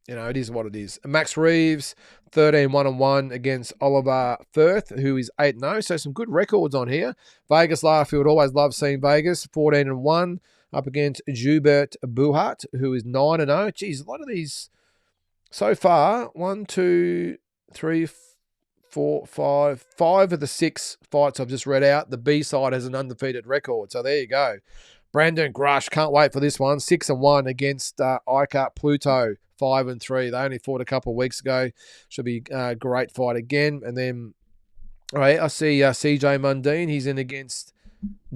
It is what it is. Max Reeves, 13-1-1 against Oliver Firth, who is 8-0. So some good records on here. Vegas Larfield, always love seeing Vegas, 14-1 up against Joubert Buhat, who is 9-0. Geez, a lot of these so far. 1, 2, 3, 4, 5. 5 of the 6 fights I've just read out. The B side has an undefeated record. So there you go. Brandon Grush, can't wait for this one. 6-1 against Icar Pluto, 5-3. They only fought a couple of weeks ago. Should be a great fight again. And then, all right, I see CJ Mundine. He's in against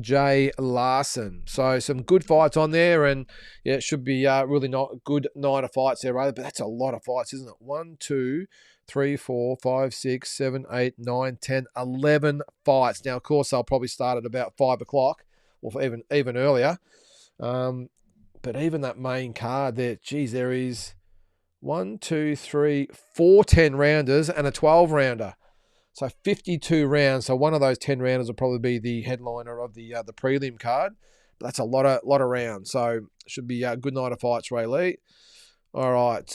Jay Larson. So some good fights on there. And, yeah, it should be really not a good night of fights there, rather. But that's a lot of fights, isn't it? 1, 2, 3, 4, 5, 6, 7, 8, 9, 10, 11 fights. Now, of course, I'll probably start at about 5 o'clock. Or even earlier. But even that main card there, geez, there is 1, 2, 3, 4 10-rounders and a 12-rounder. So 52 rounds. So one of those 10-rounders will probably be the headliner of the prelim card. But that's a lot of rounds. So should be a good night of fights, Ray Lee. All right.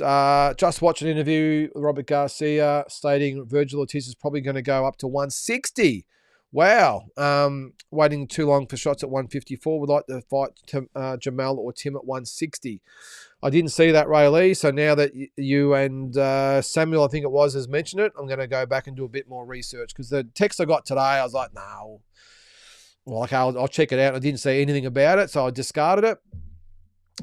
Just watched an interview with Robert Garcia stating Virgil Ortiz is probably going to go up to 160. Wow. Waiting too long for shots at 154. Would like to fight Jamal or Tim at 160. I didn't see that, Ray Lee. So now that you and Samuel, I think it was, has mentioned it, I'm going to go back and do a bit more research. Because the text I got today, I was like, no. Well, okay, I'll check it out. I didn't see anything about it, so I discarded it.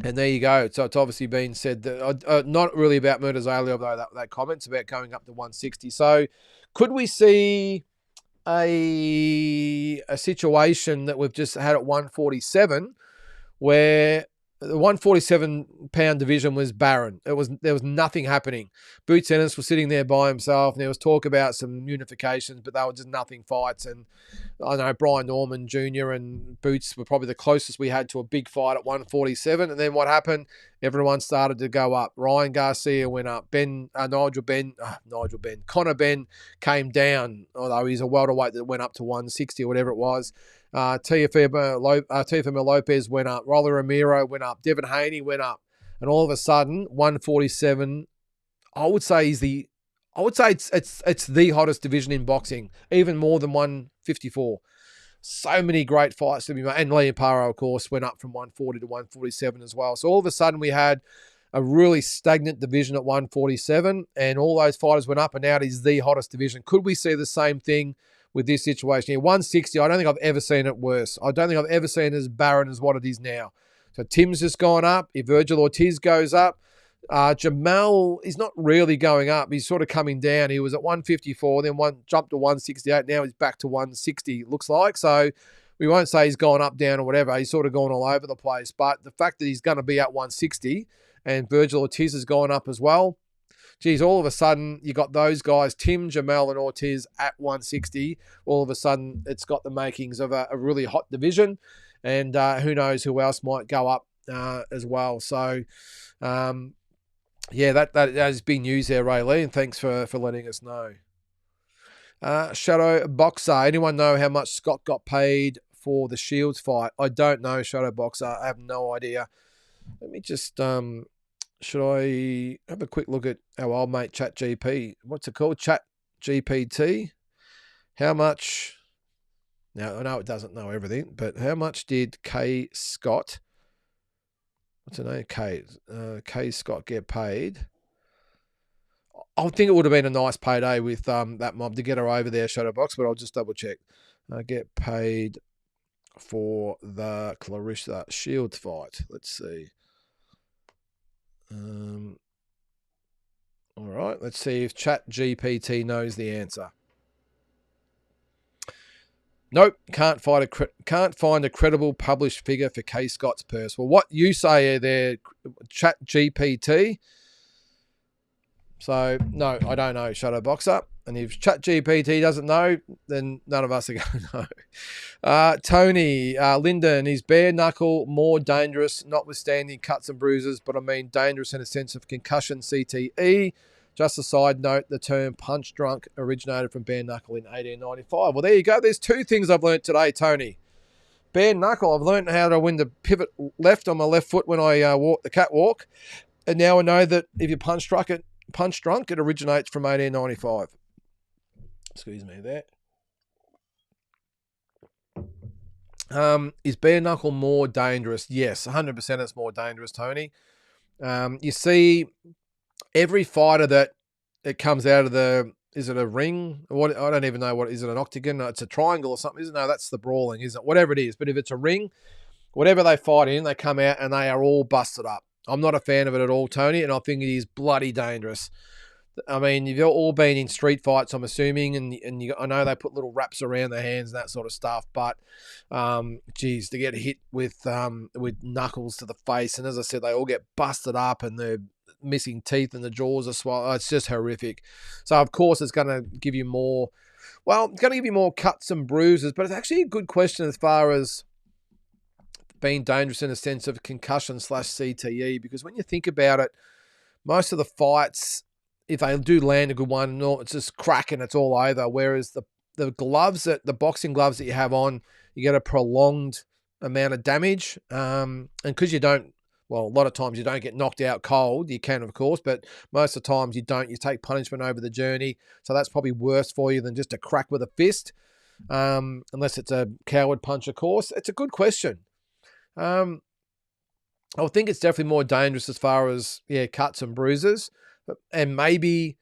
And there you go. So it's obviously been said that, not really about Murtazalia, although that comment's about going up to 160. So could we see a situation that we've just had at 147 where the 147-pound division was barren. There was nothing happening. Boots Ennis was sitting there by himself, and there was talk about some unifications, but they were just nothing fights. And I know Brian Norman Jr. and Boots were probably the closest we had to a big fight at 147. And then what happened? Everyone started to go up. Ryan Garcia went up. Conor Benn came down, although he's a welterweight that went up to 160 or whatever it was. Teofimo Lopez went up. Rolly Romero went up. Devin Haney went up. And all of a sudden, 147, I would say it's the hottest division in boxing, even more than 154. So many great fights to be made. And Liam Paro, of course, went up from 140 to 147 as well. So all of a sudden, we had a really stagnant division at 147, and all those fighters went up, and now it is the hottest division. Could we see the same thing with this situation here? 160, I don't think I've ever seen it worse. I don't think I've ever seen it as barren as what it is now. So Tim's just gone up. If Virgil Ortiz goes up, Jamal is not really going up. He's sort of coming down. He was at 154, then jumped to 168. Now he's back to 160, looks like. So we won't say he's gone up, down, or whatever. He's sort of gone all over the place. But the fact that he's going to be at 160 and Virgil Ortiz has gone up as well, geez, all of a sudden you got those guys, Tim, Jamal, and Ortiz at 160. All of a sudden it's got the makings of a really hot division. And who knows who else might go up as well. So, yeah, that has been news there, Ray Lee, and thanks for letting us know. Shadow Boxer, anyone know how much Scott got paid for the Shields fight? I don't know, Shadow Boxer. I have no idea. Let me just, should I have a quick look at our old mate ChatGP? What's it called? ChatGPT? How much? Now, I know it doesn't know everything, but how much did K. Scott... What's her name? K. Scott get paid? I think it would have been a nice payday with that mob to get her over there, Shadowbox, but I'll just double check. Get paid for the Clarissa Shields fight. Let's see. All right, let's see if ChatGPT knows the answer. Nope, can't find a credible published figure for K. Scott's purse. Well, what you say there, ChatGPT. So, no, I don't know, Shadowboxer. And if ChatGPT doesn't know, then none of us are going to know. Tony Lynden, is bare knuckle more dangerous, notwithstanding cuts and bruises, but I mean dangerous in a sense of concussion, CTE. Just a side note, the term punch drunk originated from bare knuckle in 1895. Well, there you go. There's two things I've learned today, Tony. Bare knuckle, I've learned how to win the pivot left on my left foot when I walk the catwalk. And now I know that if you punch drunk, it originates from 1895. Excuse me there. Is bare knuckle more dangerous? Yes, 100% it's more dangerous, Tony. You see... Every fighter that it comes out of is it a ring? What, I don't even know what, is it an octagon? No, it's a triangle or something, isn't it? No, that's the brawling, isn't it? Whatever it is. But if it's a ring, whatever they fight in, they come out and they are all busted up. I'm not a fan of it at all, Tony, and I think it is bloody dangerous. I mean, you've all been in street fights, I'm assuming, and I know they put little wraps around their hands and that sort of stuff, but, geez, to get hit with knuckles to the face, and as I said, they all get busted up and they're missing teeth and the jaws are swollen. It's just horrific. So, of course, it's going to give you more, well, it's going to give you more cuts and bruises, but it's actually a good question as far as being dangerous in a sense of concussion / CTE, because when you think about it, most of the fights, if they do land a good one, it's just crack and it's all over. Whereas the gloves, the boxing gloves that you have on, you get a prolonged amount of damage. And because you don't, well, a lot of times you don't get knocked out cold. You can, of course, but most of the times you don't. You take punishment over the journey. So that's probably worse for you than just a crack with a fist. Unless it's a coward punch, of course. It's a good question. I would think it's definitely more dangerous as far as, cuts and bruises. And maybe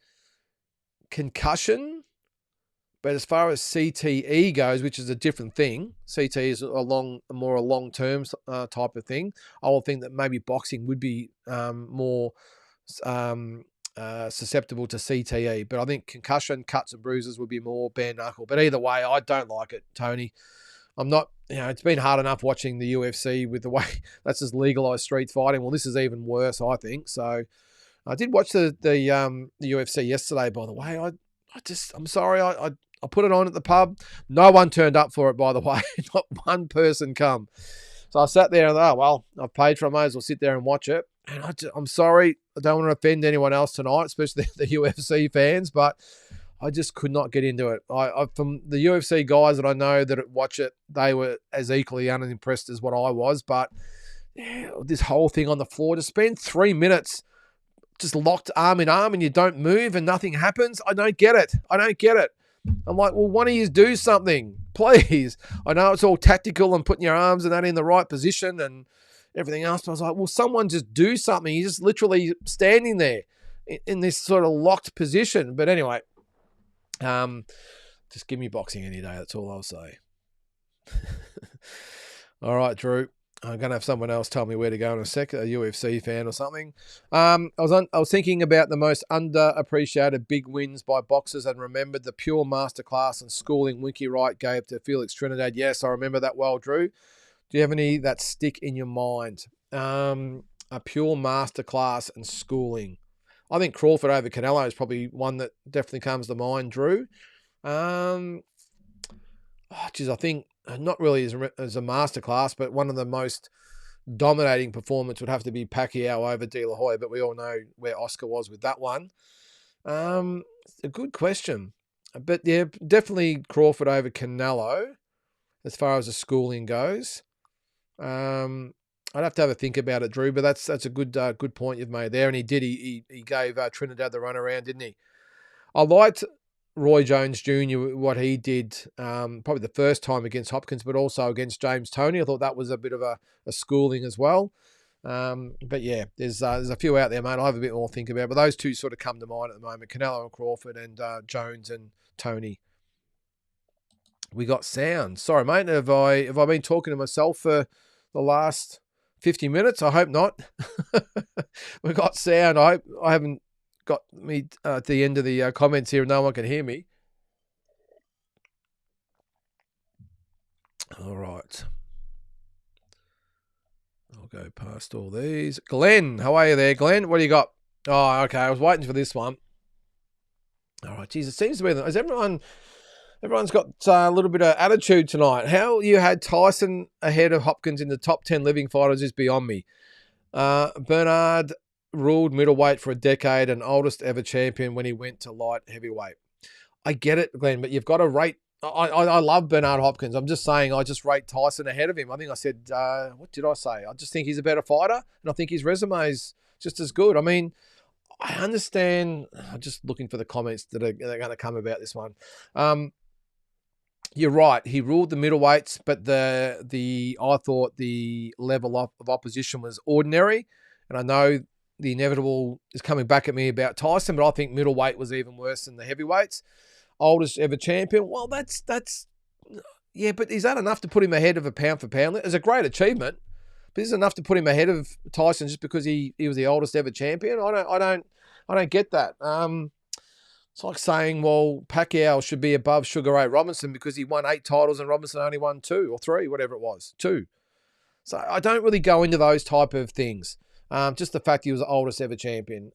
concussion, but as far as CTE goes, which is a different thing, CTE is more a long-term type of thing. I would think that maybe boxing would be more susceptible to CTE, but I think concussion, cuts and bruises would be more bare knuckle. But either way, I don't like it, Tony. I'm not, it's been hard enough watching the UFC with the way that's just legalized street fighting. Well, this is even worse, I think. So I did watch the UFC yesterday, by the way. I'm sorry, I put it on at the pub. No one turned up for it, by the way. Not one person come. So I sat there and I've paid for it, I may as well sit there and watch it. And I'm sorry, I don't want to offend anyone else tonight, especially the UFC fans, but I just could not get into it. From the UFC guys that I know that watch it, they were as equally unimpressed as what I was. But this whole thing on the floor, to spend 3 minutes just locked arm in arm and you don't move and nothing happens. I don't get it. I'm like, well, why don't you do something, please? I know it's all tactical and putting your arms and that in the right position and everything else. But I was like, well, someone just do something. You're just literally standing there in this sort of locked position. But anyway, just give me boxing any day. That's all I'll say. All right, Drew. I'm gonna have someone else tell me where to go in a sec, a UFC fan or something. I was thinking about the most underappreciated big wins by boxers and remembered the pure masterclass and schooling Winky Wright gave to Felix Trinidad. Yes, I remember that well, Drew. Do you have any that stick in your mind? A pure masterclass and schooling. I think Crawford over Canelo is probably one that definitely comes to mind, Drew. I think not really as a masterclass, but one of the most dominating performance would have to be Pacquiao over De La Hoya, but we all know where Oscar was with that one. A good question. But yeah, definitely Crawford over Canelo as far as the schooling goes. I'd have to have a think about it, Drew, but that's a good point you've made there. And he did. He gave Trinidad the runaround, didn't he? I liked Roy Jones Jr., what he did probably the first time against Hopkins, but also against James Toney. I thought that was a bit of a schooling as well. But yeah, there's a few out there, mate. I'll have a bit more to think about. But those two sort of come to mind at the moment, Canelo and Crawford and Jones and Toney. We got sound. Sorry, mate. Have I been talking to myself for the last 50 minutes? I hope not. We got sound. I haven't got me at the end of the comments here. No one can hear me. All right. I'll go past all these. Glenn, how are you there, Glenn? What do you got? Oh, okay. I was waiting for this one. All right. Geez, it seems to be. Has everyone's got a little bit of attitude tonight. How you had Tyson ahead of Hopkins in the top 10 living fighters is beyond me. Bernard ruled middleweight for a decade and oldest ever champion when he went to light heavyweight. I get it, Glenn, but you've got to rate. I love Bernard Hopkins. I'm just saying I just rate Tyson ahead of him. I think I said, what did I say? I just think he's a better fighter, and I think his resume is just as good. I mean, I understand. I'm just looking for the comments that are going to come about this one. You're right. He ruled the middleweights, but I thought the level of opposition was ordinary, and I know the inevitable is coming back at me about Tyson, but I think middleweight was even worse than the heavyweights. Oldest ever champion. Well, that's yeah, but is that enough to put him ahead of a pound for pound? It's a great achievement, but is it enough to put him ahead of Tyson just because he was the oldest ever champion? I don't get that. It's like saying, well, Pacquiao should be above Sugar Ray Robinson because he won 8 titles and Robinson only won 2 or 3, whatever it was, 2. So I don't really go into those type of things. Just the fact he was the oldest ever champion.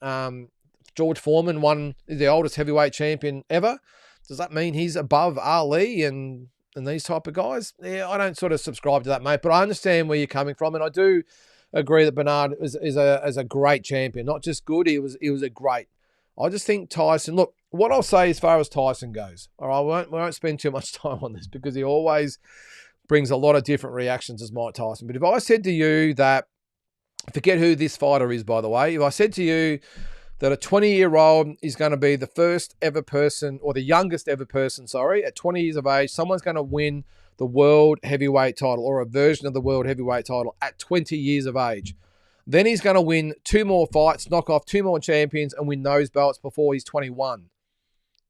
George Foreman won the oldest heavyweight champion ever. Does that mean he's above Ali and these type of guys? Yeah, I don't sort of subscribe to that, mate, but I understand where you're coming from, and I do agree that Bernard is a great champion. Not just good, he was a great. I just think Tyson, look, what I'll say as far as Tyson goes, all right, we won't spend too much time on this because he always brings a lot of different reactions as Mike Tyson. But if I said to you that, forget who this fighter is, by the way, if I said to you that a 20-year-old is going to be the first ever person, or the youngest ever person, at 20 years of age, someone's going to win the world heavyweight title or a version of the world heavyweight title at 20 years of age. Then he's going to win 2 more fights, knock off 2 more champions, and win those belts before he's 21.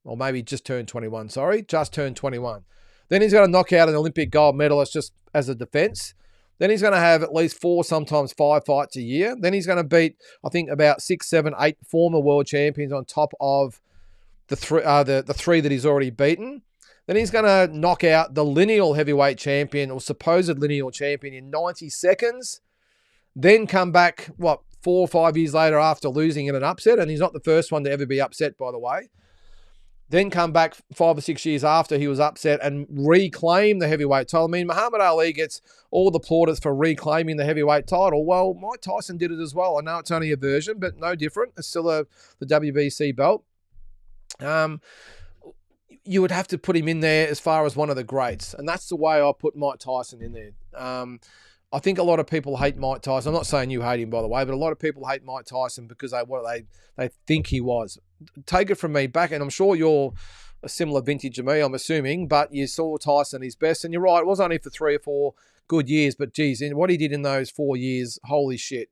Or maybe just turned 21, just turned 21. Then he's going to knock out an Olympic gold medalist just as a defense. Then he's going to have at least 4, sometimes 5 fights a year. Then he's going to beat, I think, about 6, 7, 8 former world champions on top of the 3 that he's already beaten. Then he's going to knock out the lineal heavyweight champion or supposed lineal champion in 90 seconds. Then come back, 4 or 5 years later after losing in an upset, and he's not the first one to ever be upset, by the way. Then come back 5 or 6 years after he was upset and reclaim the heavyweight title. I mean, Muhammad Ali gets all the plaudits for reclaiming the heavyweight title. Well, Mike Tyson did it as well. I know it's only a version, but no different. It's still the WBC belt. You would have to put him in there as far as one of the greats, and that's the way I put Mike Tyson in there. I think a lot of people hate Mike Tyson. I'm not saying you hate him, by the way, but a lot of people hate Mike Tyson because they think he was. Take it from me back, and I'm sure you're a similar vintage to me, I'm assuming, but you saw Tyson his best, and you're right, it was only for 3 or 4 good years, but geez, what he did in those 4 years, holy shit,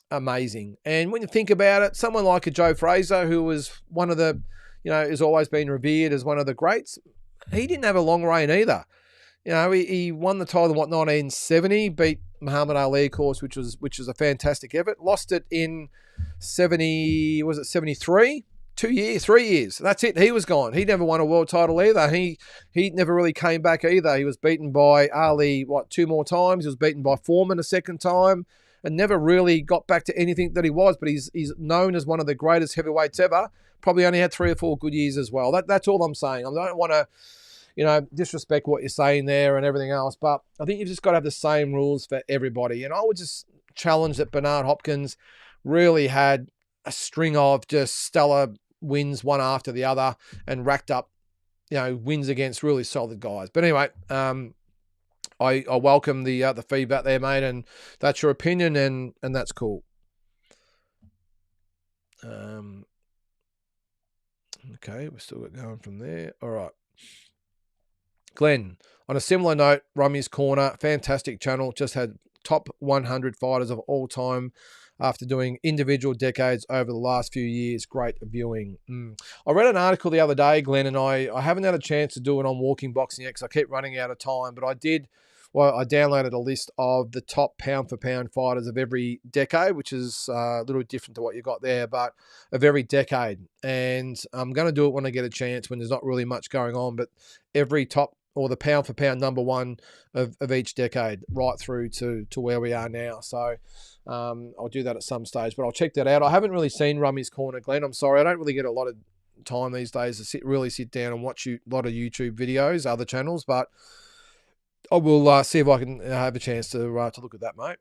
amazing. And when you think about it, someone like a Joe Fraser, who was one of the, has always been revered as one of the greats, he didn't have a long reign either. he won the title in 1970, beat Muhammad Ali, of course, which was a fantastic effort. Lost it in 73? 2 years, 3 years. That's it. He was gone. He never won a world title either. He never really came back either. He was beaten by Ali, two more times. He was beaten by Foreman a second time and never really got back to anything that he was. But he's known as one of the greatest heavyweights ever. Probably only had 3 or 4 good years as well. That's all I'm saying. I don't want to, disrespect what you're saying there and everything else. But I think you've just got to have the same rules for everybody. And I would just challenge that Bernard Hopkins really had a string of just stellar wins one after the other and racked up, wins against really solid guys. But anyway, I welcome the feedback there, mate, and that's your opinion, and that's cool. Okay, we're still going from there. All right. Glenn, on a similar note, Rummy's Corner, fantastic channel, just had top 100 fighters of all time after doing individual decades over the last few years. Great viewing. I read an article the other day, Glenn, and I haven't had a chance to do it on Walking Boxing yet because I keep running out of time, but I downloaded a list of the top pound-for-pound fighters of every decade, which is a little different to what you got there, but of every decade. And I'm going to do it when I get a chance, when there's not really much going on, but every top, or the pound-for-pound number one of each decade, right through to where we are now. So I'll do that at some stage, but I'll check that out. I haven't really seen Rummy's Corner, Glenn. I'm sorry. I don't really get a lot of time these days to sit down and watch a lot of YouTube videos, other channels, but I will see if I can have a chance to look at that, mate.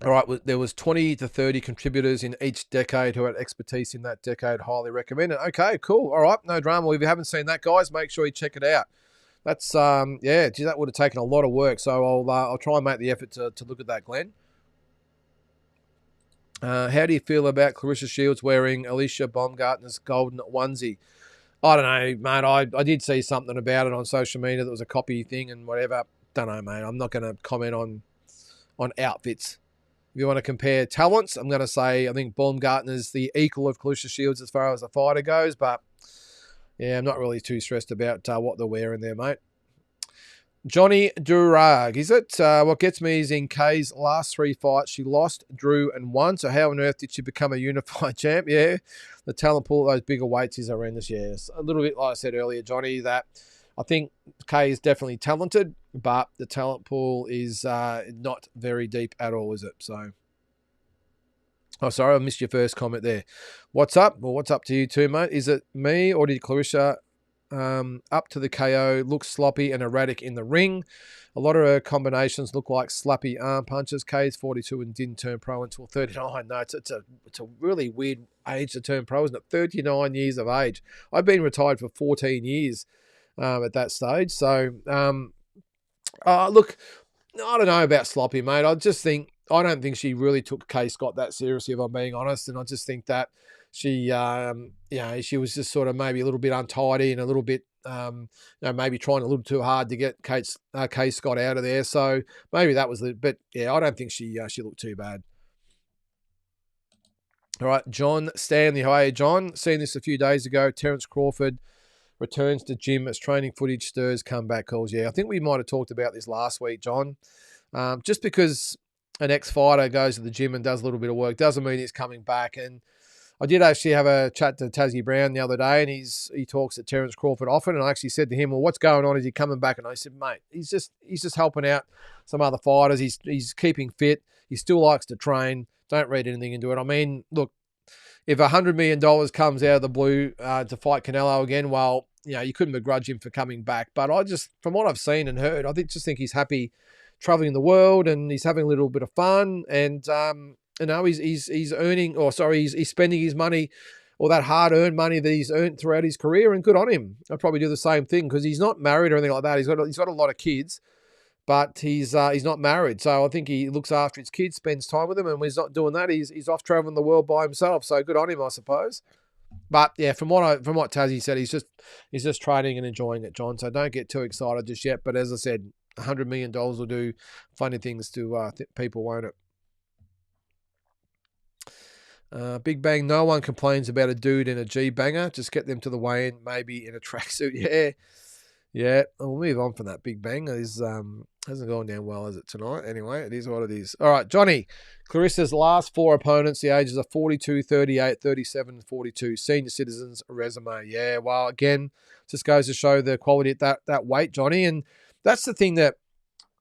All right, there was 20 to 30 contributors in each decade who had expertise in that decade. Highly recommend it. Okay, cool. All right, no drama. Well, if you haven't seen that, guys, make sure you check it out. That's that would have taken a lot of work. So I'll try and make the effort to look at that, Glenn. How do you feel about Clarissa Shields wearing Alicia Baumgartner's golden onesie? I don't know, mate. I did see something about it on social media that was a copy thing and whatever. Don't know, mate. I'm not going to comment on outfits. If you want to compare talents, I'm going to say I think Baumgartner's the equal of Clarissa Shields as far as the fighter goes. But, yeah, I'm not really too stressed about what they're wearing there, mate. Johnny Durag, is it? What gets me is in Kay's last 3 fights, she lost, drew, and won. So how on earth did she become a unified champ? Yeah, the talent pool of those bigger weights is horrendous. Yes, a little bit like I said earlier, Johnny, that I think Kay is definitely talented, but the talent pool is not very deep at all, is it? So, oh, sorry, I missed your first comment there. What's up? Well, what's up to you too, mate? Is it me or did Clarissa up to the KO, looks sloppy and erratic in the ring? A lot of her combinations look like slappy arm punches. Kay's 42 and didn't turn pro until 39. No, it's a really weird age to turn pro, isn't it? 39 years of age. I've been retired for 14 years at that stage. So, look, I don't know about sloppy, mate. I don't think she really took Kay Scott that seriously, if I'm being honest. And I just think that she, she was just sort of maybe a little bit untidy and a little bit, maybe trying a little too hard to get Kay Scott out of there. So maybe that was but yeah, I don't think she looked too bad. All right, John Stanley. Hi, John. Seen this a few days ago. Terence Crawford returns to gym as training footage stirs comeback calls. Yeah, I think we might have talked about this last week, John. Just because an ex-fighter goes to the gym and does a little bit of work doesn't mean he's coming back. And I did actually have a chat to Tassie Brown the other day, and he talks to Terence Crawford often. And I actually said to him, "Well, what's going on? Is he coming back?" And I said, "Mate, he's just helping out some other fighters. He's keeping fit. He still likes to train. Don't read anything into it. I mean, look, if $100 million comes out of the blue to fight Canelo again, well, you couldn't begrudge him for coming back. But I just, from what I've seen and heard, I just think he's happy traveling the world and he's having a little bit of fun and." He's earning, he's spending his money, or that hard-earned money that he's earned throughout his career, and good on him. I'd probably do the same thing because he's not married or anything like that. He's got a lot of kids, but he's not married. So I think he looks after his kids, spends time with them, and when he's not doing that, he's off traveling the world by himself. So good on him, I suppose. But yeah, from what Tassie said, he's just training and enjoying it, John. So don't get too excited just yet. But as I said, $100 million will do funny things to people, won't it? Big Bang, no one complains about a dude in a G-banger. Just get them to the weigh-in, maybe in a tracksuit. Yeah. Yeah, we'll move on from that. Big Bang. It hasn't gone down well, is it, tonight? Anyway, it is what it is. All right, Johnny. Clarissa's last 4 opponents, the ages are 42, 38, 37, and 42. Senior citizens resume. Yeah, well, again, just goes to show the quality at that weight, Johnny. And that's the thing that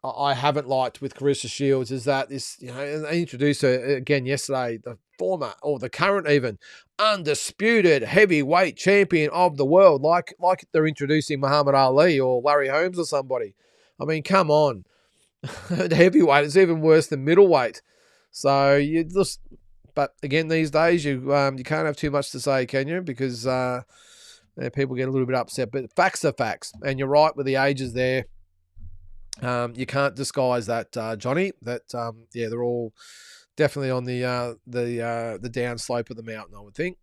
I haven't liked with Clarissa Shields is that this, I introduced her again yesterday, the former or the current even undisputed heavyweight champion of the world, like they're introducing Muhammad Ali or Larry Holmes or somebody. I mean, come on. The heavyweight is even worse than middleweight. So you just, but again, these days you can't have too much to say, can you? Because people get a little bit upset. But facts are facts, and you're right with the ages there. You can't disguise that, Johnny. That they're all definitely on the down slope of the mountain, I would think.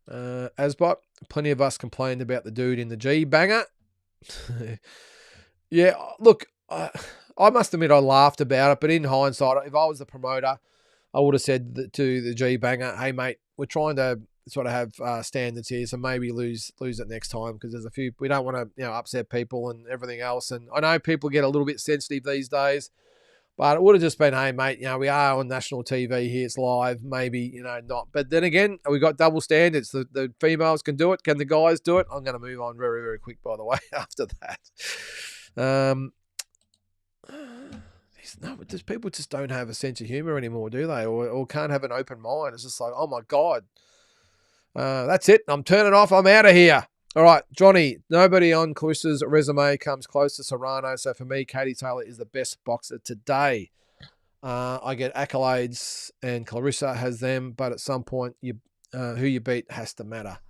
Asbot, plenty of us complained about the dude in the G-banger. Yeah, look, I must admit I laughed about it, but in hindsight, if I was the promoter, I would have said to the G-banger, hey, mate, we're trying to sort of have standards here, so maybe lose it next time, because there's a few, we don't want to upset people and everything else. And I know people get a little bit sensitive these days, but it would have just been, hey, mate, we are on national TV here, it's live, maybe, not. But then again, we got double standards. The females can do it. Can the guys do it? I'm going to move on very, very quick, by the way, after that. No, people just don't have a sense of humour anymore, do they? Or can't have an open mind. It's just like, oh, my God. That's it. I'm turning off. I'm out of here. All right, Johnny, nobody on Clarissa's resume comes close to Serrano. So for me, Katie Taylor is the best boxer today. I get accolades and Clarissa has them, but at some point, who you beat has to matter.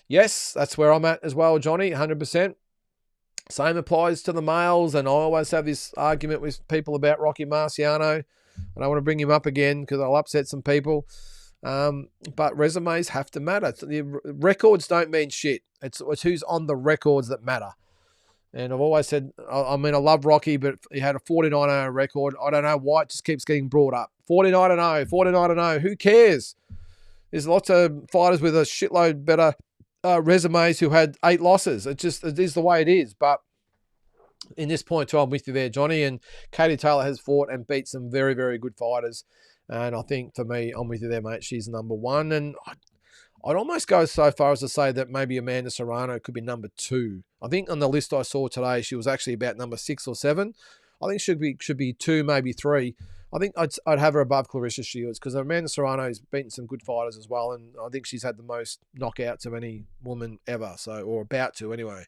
Yes, that's where I'm at as well, Johnny, 100%. Same applies to the males, and I always have this argument with people about Rocky Marciano. I don't want to bring him up again because I'll upset some people. But resumes have to matter. The records don't mean shit. It's who's on the records that matter. And I've always said, I love Rocky, but he had a 49-0 record. I don't know why it just keeps getting brought up. 49-0, 49-0. Who cares? There's lots of fighters with a shitload better resumes who had 8 losses. It is the way it is. But in this point, too, I'm with you there, Johnny. And Katie Taylor has fought and beat some very, very good fighters. And I think for me, I'm with you there, mate. She's number 1. And I'd almost go so far as to say that maybe Amanda Serrano could be number 2. I think on the list I saw today, she was actually about number 6 or 7. I think should be 2, maybe 3. I think I'd have her above Clarissa Shields because Amanda Serrano's beaten some good fighters as well, and I think she's had the most knockouts of any woman ever, or about to anyway.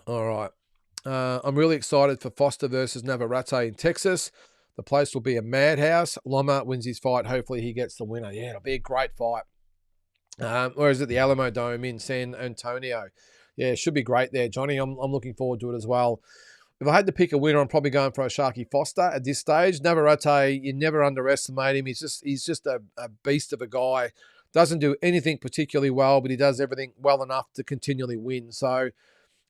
All right. I'm really excited for Foster versus Navarrete in Texas. The place will be a madhouse. Loma wins his fight. Hopefully he gets the winner. Yeah, it'll be a great fight. Whereas at the Alamo Dome in San Antonio. Yeah, it should be great there, Johnny. I'm looking forward to it as well. If I had to pick a winner, I'm probably going for Sharky Foster at this stage. Navarrete, you never underestimate him. He's just a beast of a guy. Doesn't do anything particularly well, but he does everything well enough to continually win. So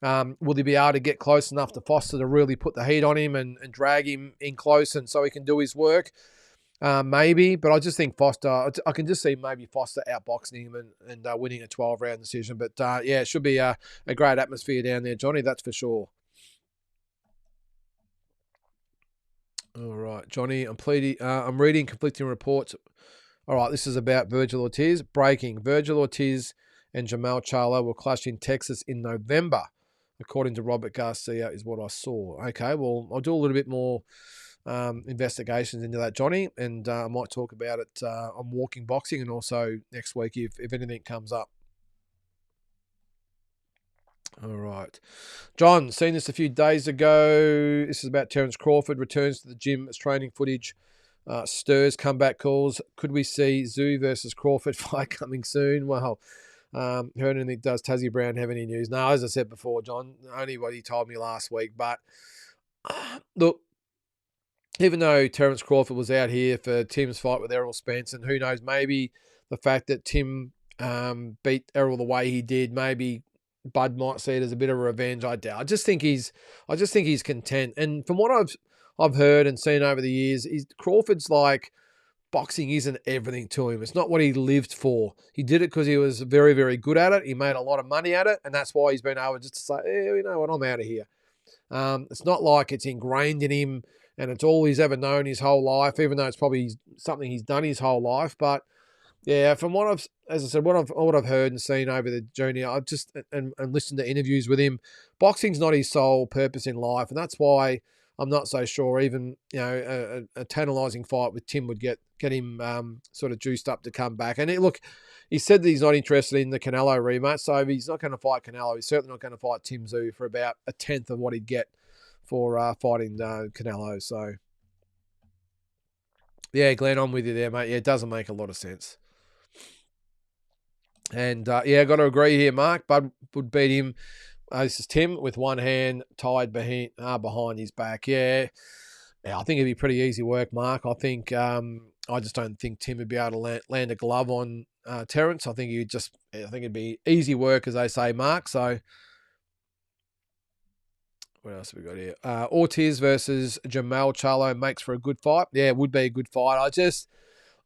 will he be able to get close enough to Foster to really put the heat on him and drag him in close and so he can do his work? Maybe, but I just think Foster, I can just see maybe Foster outboxing him and winning a 12-round decision. But yeah, it should be a great atmosphere down there, Johnny, that's for sure. All right, Johnny, I'm reading conflicting reports. All right, this is about Virgil Ortiz. Breaking. Virgil Ortiz and Jamal Charlo will clash in Texas in November, according to Robert Garcia, is what I saw. Okay, well, I'll do a little bit more investigations into that, Johnny, and I might talk about it on Walking Boxing and also next week if anything comes up. All right. John, seen this a few days ago. This is about Terence Crawford returns to the gym as training footage stirs comeback calls. Could we see Zoo versus Crawford fight coming soon? Well, heard anything, does Tassie Brown have any news? No, as I said before, John, only what he told me last week. But look, even though Terence Crawford was out here for Tim's fight with Errol Spence, and who knows, maybe the fact that Tim beat Errol the way he did, maybe Bud might see it as a bit of a revenge. I doubt. I just think he's content. And from what I've heard and seen over the years, Crawford's like, boxing isn't everything to him. It's not what he lived for. He did it because he was very, very good at it. He made a lot of money at it, and that's why he's been able just to say, you know what, I'm out of here. It's not like it's ingrained in him and it's all he's ever known his whole life, even though it's probably something he's done his whole life. But yeah, from what as I said, what I've heard and seen over the journey, I've just and listened to interviews with him. Boxing's not his sole purpose in life, and that's why I'm not so sure. Even a tantalising fight with Tim would get him sort of juiced up to come back. And look, he said that he's not interested in the Canelo rematch, so if he's not going to fight Canelo, he's certainly not going to fight Tim Tszyu for about a tenth of what he'd get for fighting Canelo. So yeah, Glenn, I'm with you there, mate. Yeah, it doesn't make a lot of sense. And yeah, I got to agree here, Mark. Bud would beat him. This is Tim with one hand tied behind his back. Yeah, I think it'd be pretty easy work, Mark. I think I just don't think Tim would be able to land a glove on Terence. I think it'd be easy work, as they say, Mark. So what else have we got here? Ortiz versus Jamal Charlo makes for a good fight. Yeah, it would be a good fight.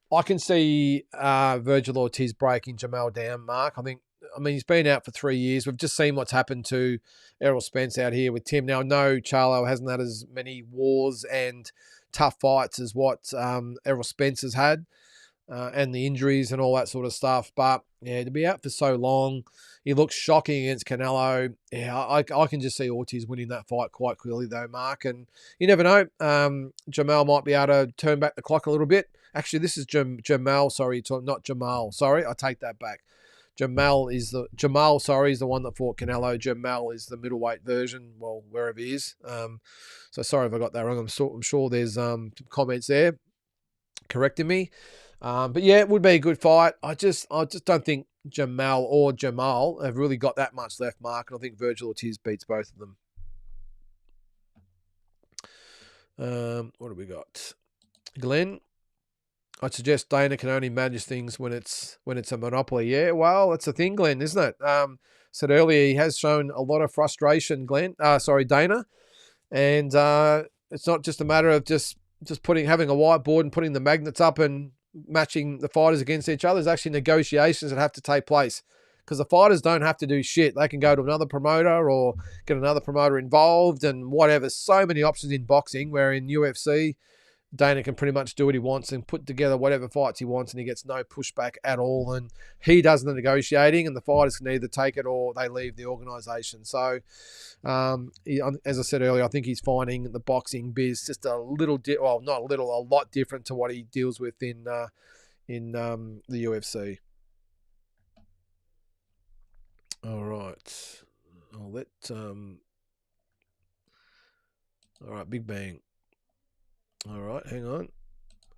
I can see Virgil Ortiz breaking Jamal down, Mark. I mean, he's been out for 3 years. We've just seen what's happened to Errol Spence out here with Tim. Now, no, Charlo hasn't had as many wars and tough fights as what Errol Spence has had, and the injuries and all that sort of stuff. But, yeah, to be out for so long, he looks shocking against Canelo. Yeah, I can just see Ortiz winning that fight quite clearly, though, Mark. And you never know. Jamal might be able to turn back the clock a little bit. Actually, this is Jamal. Sorry, not Jamal. Sorry, I take that back. Jamal, is the one that fought Canelo. Jamal is the middleweight version, well, wherever he is. So sorry if I got that wrong. I'm sure there's comments there correcting me. But yeah, it would be a good fight. I just don't think Jamal or Jamal have really got that much left, Mark. And I think Virgil Ortiz beats both of them. What have we got? Glenn, I'd suggest Dana can only manage things when it's a monopoly. Yeah, well, that's the thing, Glenn, isn't it? Said earlier he has shown a lot of frustration, Dana, and it's not just a matter of just having a whiteboard and putting the magnets up and matching the fighters against each other. There's actually negotiations that have to take place because the fighters don't have to do shit. They can go to another promoter or get another promoter involved and whatever. So many options in boxing, where in UFC, Dana can pretty much do what he wants and put together whatever fights he wants, and he gets no pushback at all. And he does the negotiating, and the fighters can either take it or they leave the organisation. So, as I said earlier, I think he's finding the boxing biz just a little, not a little, a lot different to what he deals with in the UFC. All right, I'll let. All right, Big Bang. All right, hang on.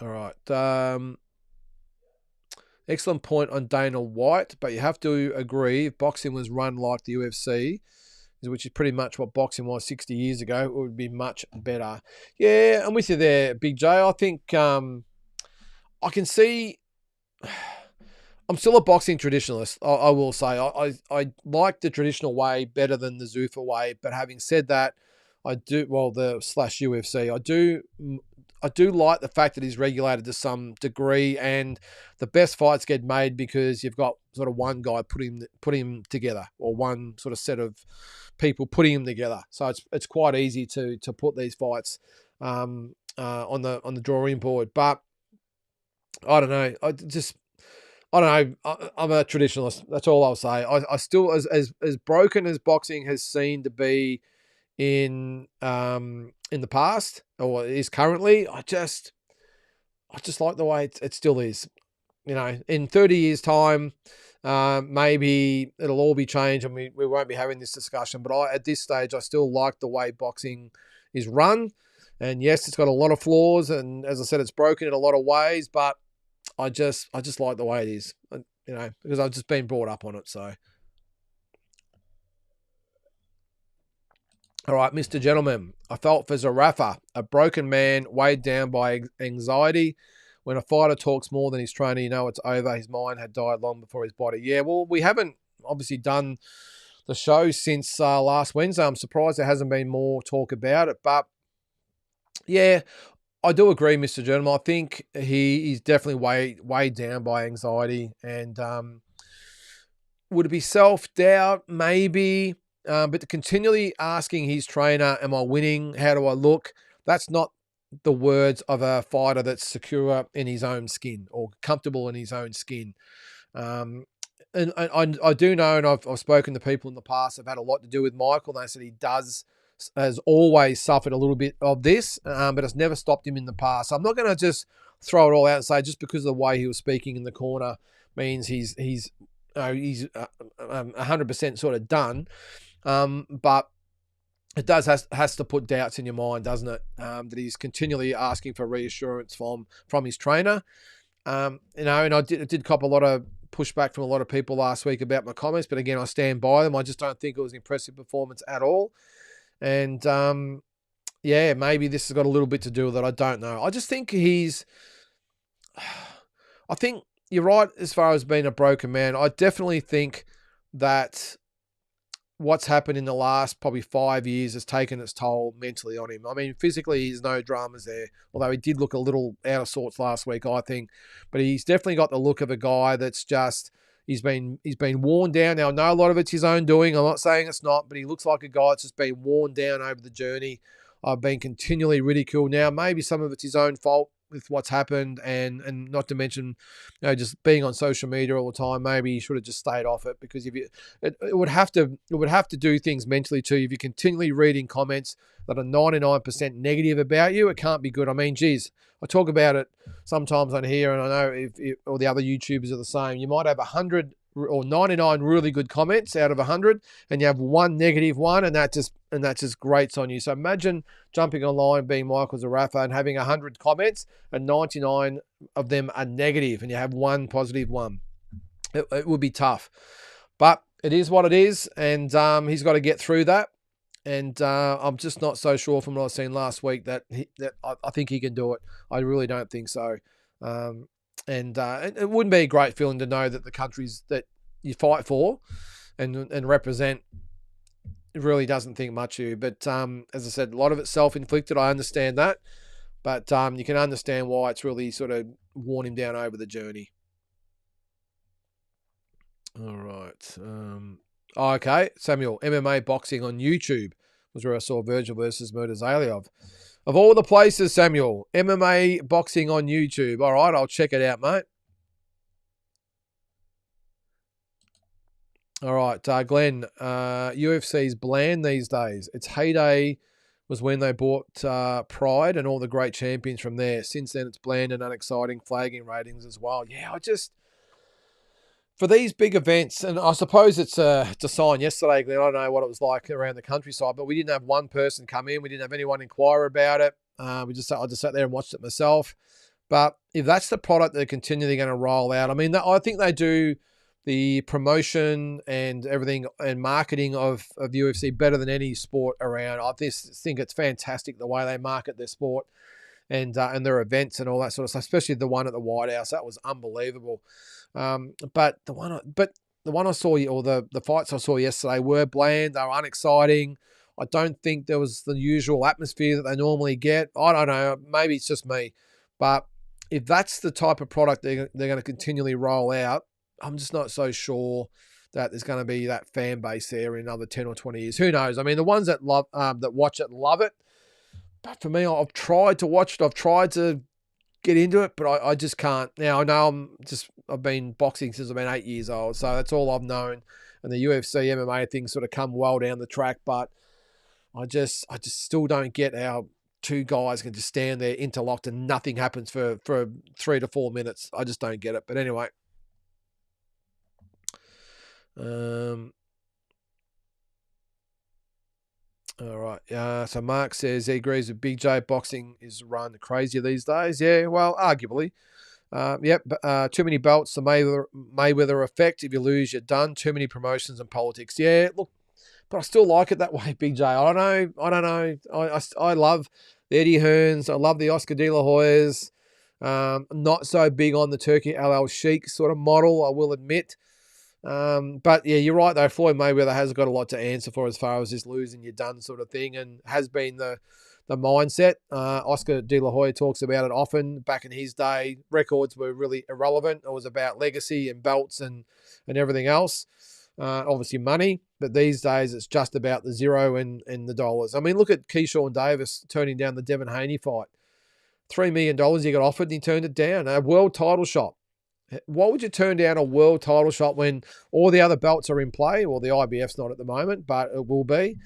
All right. Excellent point on Dana White, but you have to agree if boxing was run like the UFC, which is pretty much what boxing was 60 years ago, it would be much better. Yeah, I'm with you there, Big J. I think I can see... I'm still a boxing traditionalist, I will say. I like the traditional way better than the Zuffa way, but having said that, I do, well, the /UFC, I do like the fact that he's regulated to some degree, and the best fights get made because you've got sort of one guy putting him together, or one sort of set of people putting him together. So it's quite easy to put these fights on the drawing board. But I don't know. I don't know. I'm a traditionalist. That's all I'll say. I still, as broken as boxing has seen to be in the past, or is currently, I just like the way it still is. You know, in 30 years' time, maybe it'll all be changed and we won't be having this discussion. But at this stage, I still like the way boxing is run. And yes, it's got a lot of flaws, and as I said, it's broken in a lot of ways. But I just like the way it is. You know, because I've just been brought up on it. So. All right, Mr. Gentleman, I felt for Zarafa, a broken man weighed down by anxiety. When a fighter talks more than his trainer, you know it's over. His mind had died long before his body. Yeah, well, we haven't obviously done the show since last Wednesday. I'm surprised there hasn't been more talk about it. But yeah, I do agree, Mr. Gentleman. I think he's definitely weighed down by anxiety. And would it be self-doubt? Maybe. But continually asking his trainer, am I winning? How do I look? That's not the words of a fighter that's secure in his own skin or comfortable in his own skin. And I do know, and I've spoken to people in the past that have had a lot to do with Michael, and they said he has always suffered a little bit of this, but it's never stopped him in the past. So I'm not going to just throw it all out and say just because of the way he was speaking in the corner means he's 100% sort of done. But it has to put doubts in your mind, doesn't it? That he's continually asking for reassurance from his trainer. And I did cop a lot of pushback from a lot of people last week about my comments, but again, I stand by them. I just don't think it was an impressive performance at all. And maybe this has got a little bit to do with it. I don't know. I just think I think you're right as far as being a broken man. I definitely think that what's happened in the last probably 5 years has taken its toll mentally on him. I mean, physically, there's no dramas there, although he did look a little out of sorts last week, I think. But he's definitely got the look of a guy that's just, he's been worn down. Now, I know a lot of it's his own doing. I'm not saying it's not, but he looks like a guy that's just been worn down over the journey. I've been continually ridiculed. Now, maybe some of it's his own fault with what's happened, and not to mention, just being on social media all the time. Maybe you should have just stayed off it, because if it would have to do things mentally too. If you're continually reading comments that are 99% negative about you, it can't be good. I mean, geez, I talk about it sometimes on here, and I know if all the other YouTubers are the same. You might have 100 or 99 really good comments out of 100, and you have one negative one, and that just grates on you. So imagine jumping online, being Michael Zarafa, and having 100 comments, and 99 of them are negative, and you have one positive one. It would be tough, but it is what it is, and he's got to get through that. And I'm just not so sure from what I've seen last week that I think he can do it. I really don't think so. And it wouldn't be a great feeling to know that the countries that you fight for and represent really doesn't think much of you. But as I said, a lot of it's self-inflicted. I understand that. But you can understand why it's really sort of worn him down over the journey. All right. Okay, Samuel, MMA boxing on YouTube was where I saw Virgil versus Murtazalia. Of all the places, Samuel, MMA boxing on YouTube. All right, I'll check it out, mate. All right, Glenn, UFC's bland these days. Its heyday was when they bought Pride and all the great champions from there. Since then, it's bland and unexciting, flagging ratings as well. Yeah, for these big events, and I suppose it's a sign yesterday, Glenn. I don't know what it was like around the countryside, but we didn't have one person come in. We didn't have anyone inquire about it. I just sat there and watched it myself. But if that's the product they're continually going to roll out, I mean, I think they do the promotion and everything and marketing of UFC better than any sport around. I just think it's fantastic the way they market their sport and their events and all that sort of stuff, especially the one at the White House. That was unbelievable. But the one I saw, or the fights I saw yesterday, were bland. They were unexciting. I don't think there was the usual atmosphere that they normally get. I don't know. Maybe it's just me. But if that's the type of product they're going to continually roll out, I'm just not so sure that there's going to be that fan base there in another 10 or 20 years. Who knows? I mean, the ones that love that watch it love it. But for me, I've tried to watch it. I've tried to get into it, but I just can't. Now, I know I've been boxing since I've been 8 years old, so that's all I've known. And the UFC MMA things sort of come well down the track, but I just still don't get how two guys can just stand there interlocked and nothing happens for 3 to 4 minutes. I just don't get it. But anyway. All right. So Mark says he agrees with Big J. Boxing is run crazy these days. Yeah, well, arguably. Yep. Too many belts. The Mayweather effect. If you lose, you're done. Too many promotions and politics. Yeah, look, but I still like it that way, Big J. I don't know. I love the Eddie Hearns. I love the Oscar De La Hoyas. Not so big on the Turkey LL Sheik sort of model, I will admit. But yeah, you're right though. Floyd Mayweather has got a lot to answer for as far as this losing you're done sort of thing, and has been the mindset. Oscar De La Hoya talks about it often. Back in his day, records were really irrelevant. It was about legacy and belts and everything else. Obviously money, but these days it's just about the zero and the dollars. I mean, look at Keyshawn Davis turning down the Devin Haney fight. $3 million he got offered and he turned it down. A world title shot. Why would you turn down a world title shot when all the other belts are in play? Well, the IBF's not at the moment, but it will be.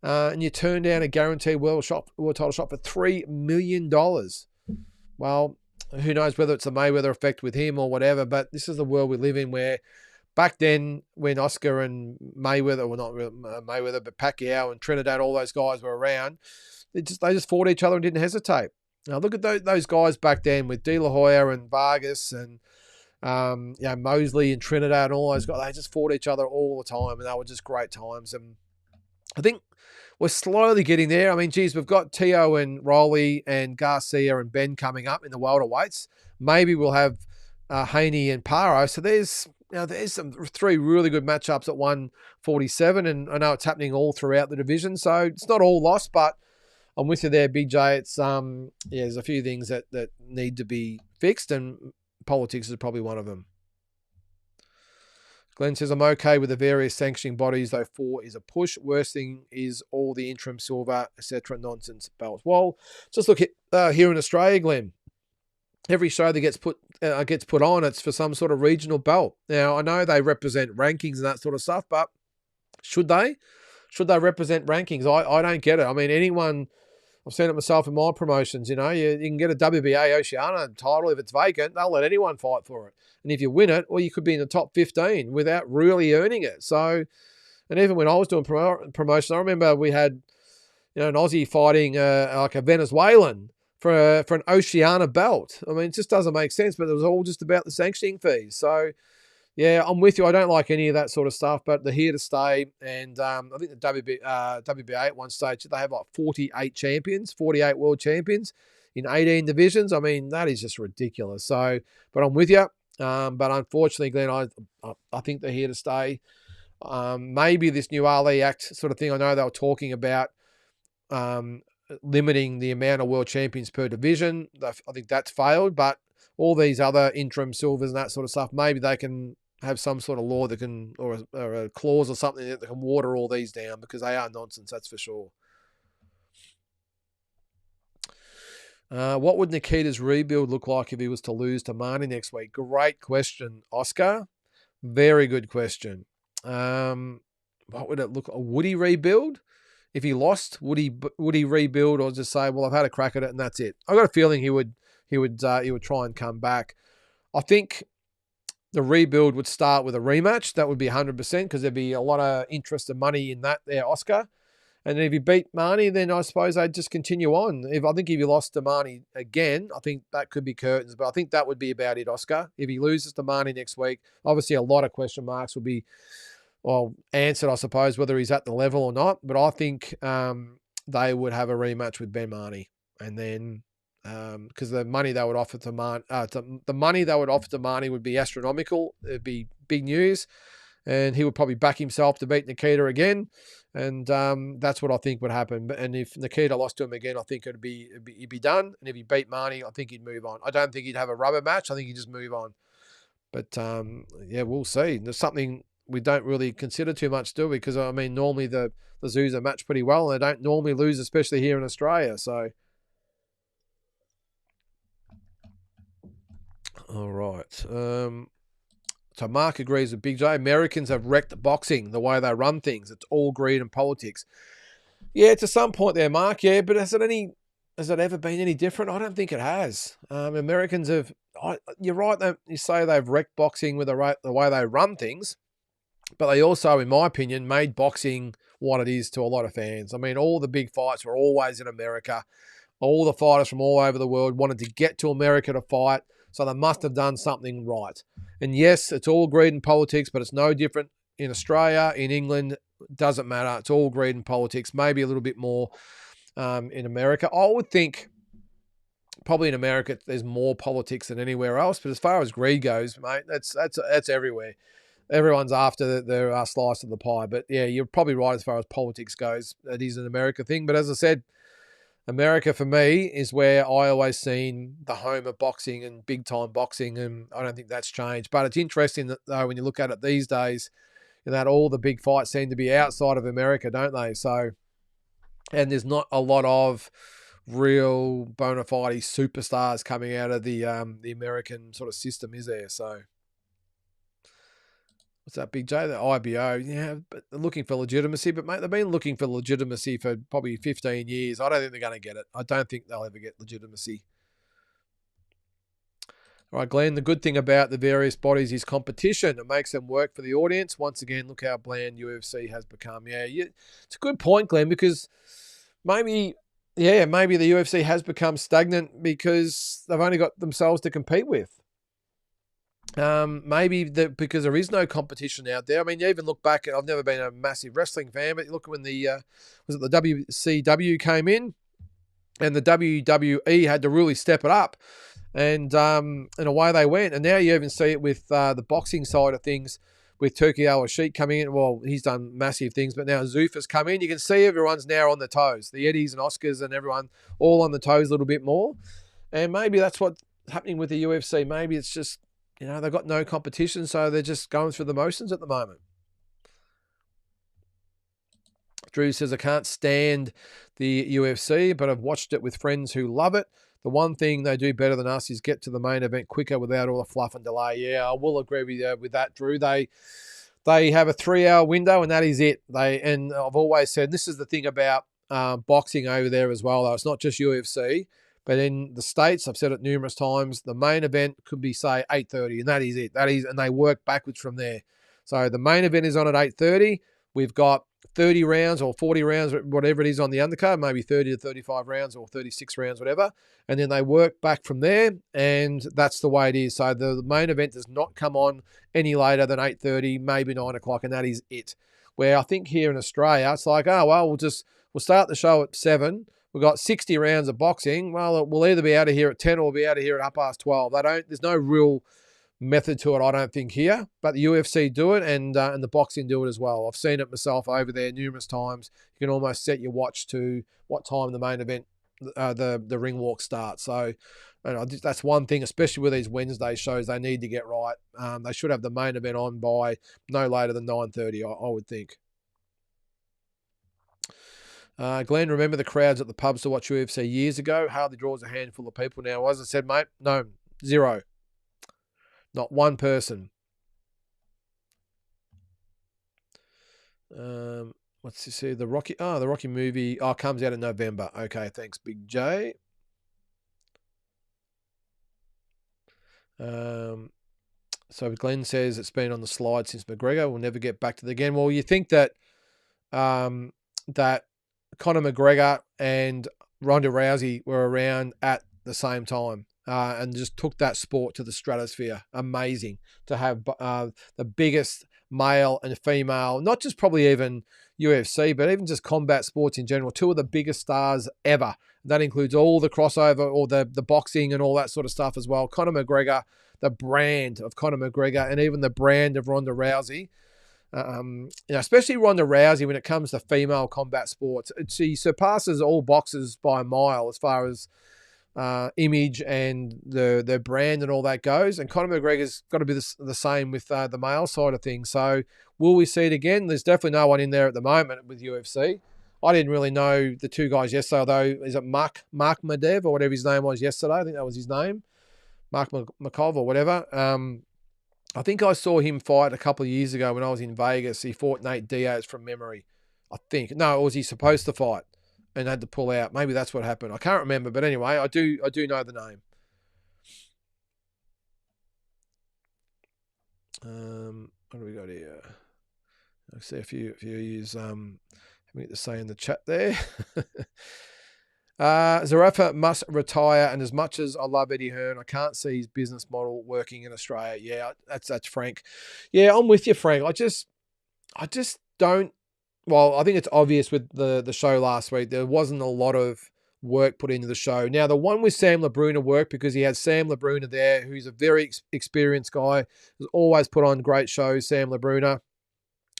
And you turn down a guaranteed world title shot for $3 million. Well, who knows whether it's a Mayweather effect with him or whatever, but this is the world we live in where back then when Oscar and Mayweather, well not Mayweather, but Pacquiao and Trinidad, all those guys were around, they just fought each other and didn't hesitate. Now look at those guys back then with De La Hoya and Vargas and Mosley and Trinidad and all those guys. They just fought each other all the time, and they were just great times. And I think we're slowly getting there. I mean, geez, we've got Tio and Rolly and Garcia and Ben coming up in the welterweights. Maybe we'll have Haney and Paro. So there's some three really good matchups at 147, and I know it's happening all throughout the division. So it's not all lost, but I'm with you there, Big J. It's there's a few things that need to be fixed, and politics is probably one of them. Glenn says, I'm okay with the various sanctioning bodies, though 4 is a push. Worst thing is all the interim silver, etc. nonsense belts. Well, just look at here in Australia, Glenn. Every show that gets put on, it's for some sort of regional belt. Now, I know they represent rankings and that sort of stuff, but should they? Should they represent rankings? I don't get it. I mean, anyone... I've seen it myself in my promotions, you can get a WBA Oceania title if it's vacant. They'll let anyone fight for it. And if you win it, well, you could be in the top 15 without really earning it. So, and even when I was doing promotion, I remember we had, an Aussie fighting like a Venezuelan for an Oceania belt. I mean, it just doesn't make sense, but it was all just about the sanctioning fees. So, yeah, I'm with you. I don't like any of that sort of stuff, but they're here to stay. And I think the WBA at one stage, they have like 48 champions, 48 world champions in 18 divisions. I mean, that is just ridiculous. So, but I'm with you. But unfortunately, Glenn, I think they're here to stay. Maybe this new Ali Act sort of thing, I know they were talking about limiting the amount of world champions per division. I think that's failed, but all these other interim silvers and that sort of stuff, maybe they can have some sort of law that can, or a clause or something that can water all these down, because they are nonsense, that's for sure. What would Nikita's rebuild look like if he was to lose to Marnie next week? Great question, Oscar. Very good question. What would it look like? Would he rebuild? If he lost, would he rebuild, or just say, well, I've had a crack at it and that's it? I've got a feeling he would try and come back. I think the rebuild would start with a rematch. That would be 100%, because there'd be a lot of interest and money in that there, Oscar. And if you beat Marnie, then I suppose they'd just continue on. I think if you lost to Marnie again, I think that could be curtains. But I think that would be about it, Oscar. If he loses to Marnie next week, obviously a lot of question marks will be answered, I suppose, whether he's at the level or not. But I think they would have a rematch with Ben Marnie, and then because the money they would offer to Marnie would be astronomical. It'd be big news, and he would probably back himself to beat Nikita again, and that's what I think would happen. And if Nikita lost to him again, I think he'd be done. And if he beat Marnie, I think he'd move on. I don't think he'd have a rubber match. I think he'd just move on. But we'll see. There's something we don't really consider too much, do we? Because I mean, normally the Zoos are matched pretty well, and they don't normally lose, especially here in Australia. So. All right. So Mark agrees with Big J. Americans have wrecked boxing, the way they run things. It's all greed and politics. Yeah, to some point there, Mark. Yeah, but has it ever been any different? I don't think it has. Americans have. You're right. You say they've wrecked boxing with the way they run things, but they also, in my opinion, made boxing what it is to a lot of fans. I mean, all the big fights were always in America. All the fighters from all over the world wanted to get to America to fight. So they must have done something right. And yes, it's all greed and politics, but it's no different in Australia, in England. Doesn't matter. It's all greed and politics. Maybe a little bit more in America. I would think probably in America there's more politics than anywhere else. But as far as greed goes, mate, that's everywhere. everyone's after their slice of the pie. But yeah, you're probably right as far as politics goes. It is an America thing. But as I said, America for me is where I always seen the home of boxing and big time boxing, and I don't think that's changed. But it's interesting that though when you look at it these days, that all the big fights seem to be outside of America, don't they? So, and there's not a lot of real bona fide superstars coming out of the American sort of system, is there? So. What's that, Big J? The IBO, yeah, but they're looking for legitimacy. But, mate, they've been looking for legitimacy for probably 15 years. I don't think they're going to get it. I don't think they'll ever get legitimacy. All right, Glenn, the good thing about the various bodies is competition. It makes them work for the audience. Once again, look how bland UFC has become. Yeah, it's a good point, Glenn, because maybe the UFC has become stagnant because they've only got themselves to compete with. Because there is no competition out there. I mean, you even look back, I've never been a massive wrestling fan, but you look when the WCW came in and the WWE had to really step it up, and away they went. And now you even see it with the boxing side of things with Turki Al-Rashid coming in. Well, he's done massive things, but now Zuffa's come in. You can see everyone's now on the toes. The Eddies and Oscars and everyone all on the toes a little bit more. And maybe that's what's happening with the UFC. Maybe it's just, they've got no competition, so they're just going through the motions at the moment. Drew says, I can't stand the UFC, but I've watched it with friends who love it. The one thing they do better than us is get to the main event quicker without all the fluff and delay. Yeah, I will agree with that, Drew. They have a 3-hour window, and that is it. And I've always said, this is the thing about boxing over there as well, though. It's not just UFC. But in the States, I've said it numerous times, the main event could be, say, 8:30, and that is it. And they work backwards from there. So the main event is on at 8:30. We've got 30 rounds or 40 rounds, whatever it is on the undercard, maybe 30 to 35 rounds or 36 rounds, whatever. And then they work back from there, and that's the way it is. So the main event does not come on any later than 8:30, maybe 9 o'clock, and that is it. Where I think here in Australia, it's like, we'll start the show at 7. We've got 60 rounds of boxing. Well, we'll either be out of here at 10 or we'll be out of here at 12:30. There's no real method to it, I don't think, here. But the UFC do it, and the boxing do it as well. I've seen it myself over there numerous times. You can almost set your watch to what time the main event, the ring walk starts. So that's one thing, especially with these Wednesday shows, they need to get right. They should have the main event on by no later than 9:30, I would think. Glenn, remember the crowds at the pubs to watch UFC years ago? Hardly draws a handful of people now. As I said, mate, no, zero. Not one person. What's this here? The Rocky movie comes out in November. Okay, thanks, Big J. So Glenn says it's been on the slide since McGregor. We'll never get back to it again. Well, you think that that Conor McGregor and Ronda Rousey were around at the same time and just took that sport to the stratosphere. Amazing to have the biggest male and female, not just probably even UFC, but even just combat sports in general, two of the biggest stars ever. That includes all the crossover or the boxing and all that sort of stuff as well. Conor McGregor, the brand of Conor McGregor, and even the brand of Ronda Rousey. Especially Ronda Rousey when it comes to female combat sports. She surpasses all boxers by a mile as far as image and their brand and all that goes. And Conor McGregor's got to be the same with the male side of things. So will we see it again? There's definitely no one in there at the moment with UFC. I didn't really know the two guys yesterday, although is it Mark Madev or whatever his name was yesterday? I think that was his name. Mark Makov or whatever. I think I saw him fight a couple of years ago when I was in Vegas. He fought Nate Diaz from memory, I think. No, or was he supposed to fight and had to pull out? Maybe that's what happened. I can't remember, but anyway, I do know the name. What do we got here? I see a few use having to say in the chat there. Zarafa must retire, and as much as I love Eddie Hearn, I can't see his business model working in Australia. Yeah, that's Frank. Yeah, I'm with you, Frank. I just don't. Well, I think it's obvious with the show last week. There wasn't a lot of work put into the show. Now, the one with Sam Labruna worked because he had Sam Labruna there, who's a very experienced guy, has always put on great shows, Sam Labruna.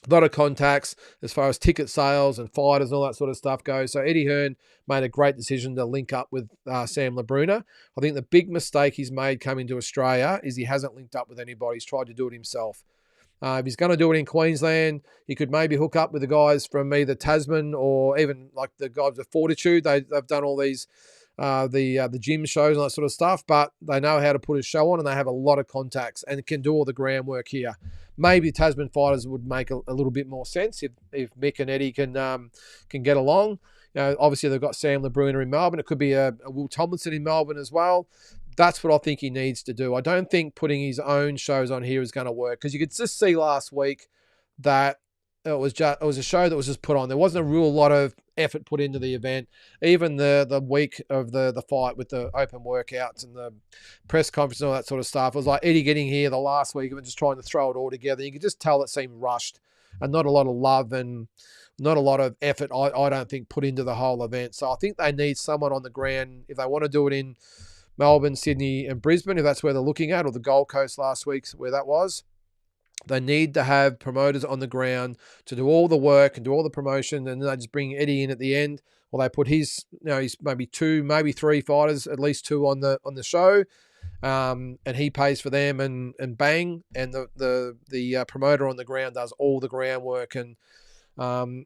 A lot of contacts as far as ticket sales and fighters and all that sort of stuff goes. So Eddie Hearn made a great decision to link up with Sam Labruna. I think the big mistake he's made coming to Australia is he hasn't linked up with anybody. He's tried to do it himself. If he's going to do it in Queensland, he could maybe hook up with the guys from either Tasman or even like the guys at Fortitude. They've done all these the gym shows and that sort of stuff, but they know how to put a show on and they have a lot of contacts and can do all the groundwork here. Maybe Tasman fighters would make a little bit more sense if Mick and Eddie can get along. Obviously they've got Sam Labruna in Melbourne. It could be a Will Tomlinson in Melbourne as well. That's what I think he needs to do. I don't think putting his own shows on here is going to work because you could just see last week that it was a show that was just put on. There wasn't a real lot of effort put into the event. Even the week of the fight with the open workouts and the press conference and all that sort of stuff, it was like Eddie getting here the last week and just trying to throw it all together. You could just tell it seemed rushed and not a lot of love and not a lot of effort, I don't think, put into the whole event. So I think they need someone on the ground if they want to do it in Melbourne, Sydney and Brisbane, if that's where they're looking at, or the Gold Coast last week where that was. They need to have promoters on the ground to do all the work and do all the promotion, and then they just bring Eddie in at the end, or they put his maybe 2, maybe 3 fighters, at least 2 on the show, and he pays for them, and bang, and the promoter on the ground does all the groundwork, and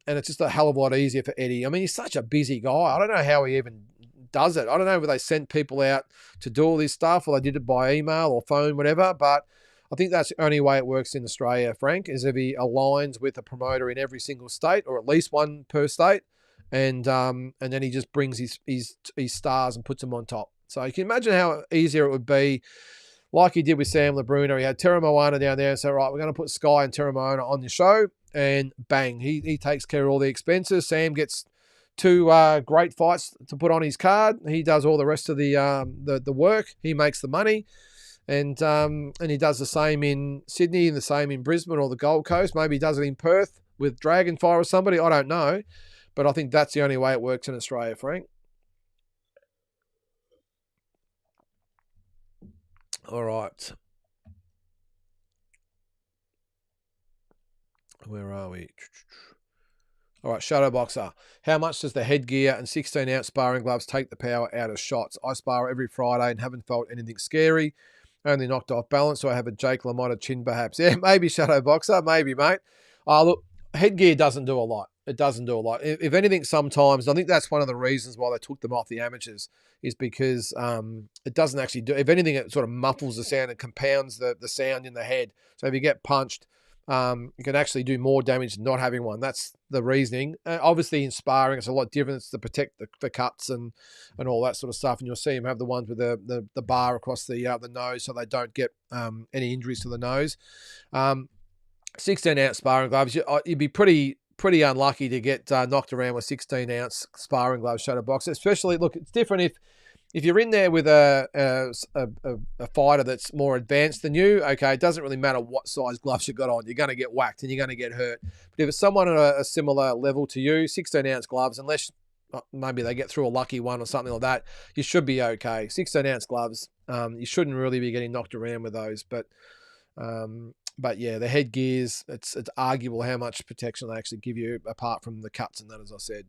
it's just a hell of a lot easier for Eddie. I mean, he's such a busy guy. I don't know how he even does it. I don't know whether they sent people out to do all this stuff or they did it by email or phone, whatever, but I think that's the only way it works in Australia, Frank, is if he aligns with a promoter in every single state, or at least one per state, and then he just brings his stars and puts them on top. So you can imagine how easier it would be, like he did with Sam Labruna. He had Terra Moana down there and said, right, we're going to put Sky and Terra Moana on the show, and bang, he takes care of all the expenses. Sam gets 2 great fights to put on his card. He does all the rest of the work. He makes the money. And he does the same in Sydney and the same in Brisbane or the Gold Coast. Maybe he does it in Perth with Dragonfire or somebody. I don't know. But I think that's the only way it works in Australia, Frank. All right. Where are we? All right, Shadow Boxer. How much does the headgear and 16-ounce sparring gloves take the power out of shots? I spar every Friday and haven't felt anything scary. Only knocked off balance, so I have a Jake LaMotta chin perhaps. Yeah, maybe Shadow Boxer, maybe, mate. Look, headgear doesn't do a lot. It doesn't do a lot. If anything, sometimes, I think that's one of the reasons why they took them off the amateurs, is because it doesn't actually do, if anything, it sort of muffles the sound and compounds the sound in the head. So if you get punched, you can actually do more damage than not having one. That's the reasoning. Obviously, in sparring, it's a lot different. It's to protect the cuts and all that sort of stuff. And you'll see them have the ones with the bar across the nose, so they don't get any injuries to the nose. 16-ounce sparring gloves, you'd be pretty unlucky to get knocked around with 16-ounce sparring gloves, Shadow Boxer. Especially, look, it's different if you're in there with a fighter that's more advanced than you. Okay, it doesn't really matter what size gloves you've got on. You're going to get whacked and you're going to get hurt. But if it's someone at a similar level to you, 16-ounce gloves, unless maybe they get through a lucky one or something like that, you should be okay. 16-ounce gloves, you shouldn't really be getting knocked around with those. But yeah, the headgears, it's arguable how much protection they actually give you apart from the cuts and that, as I said.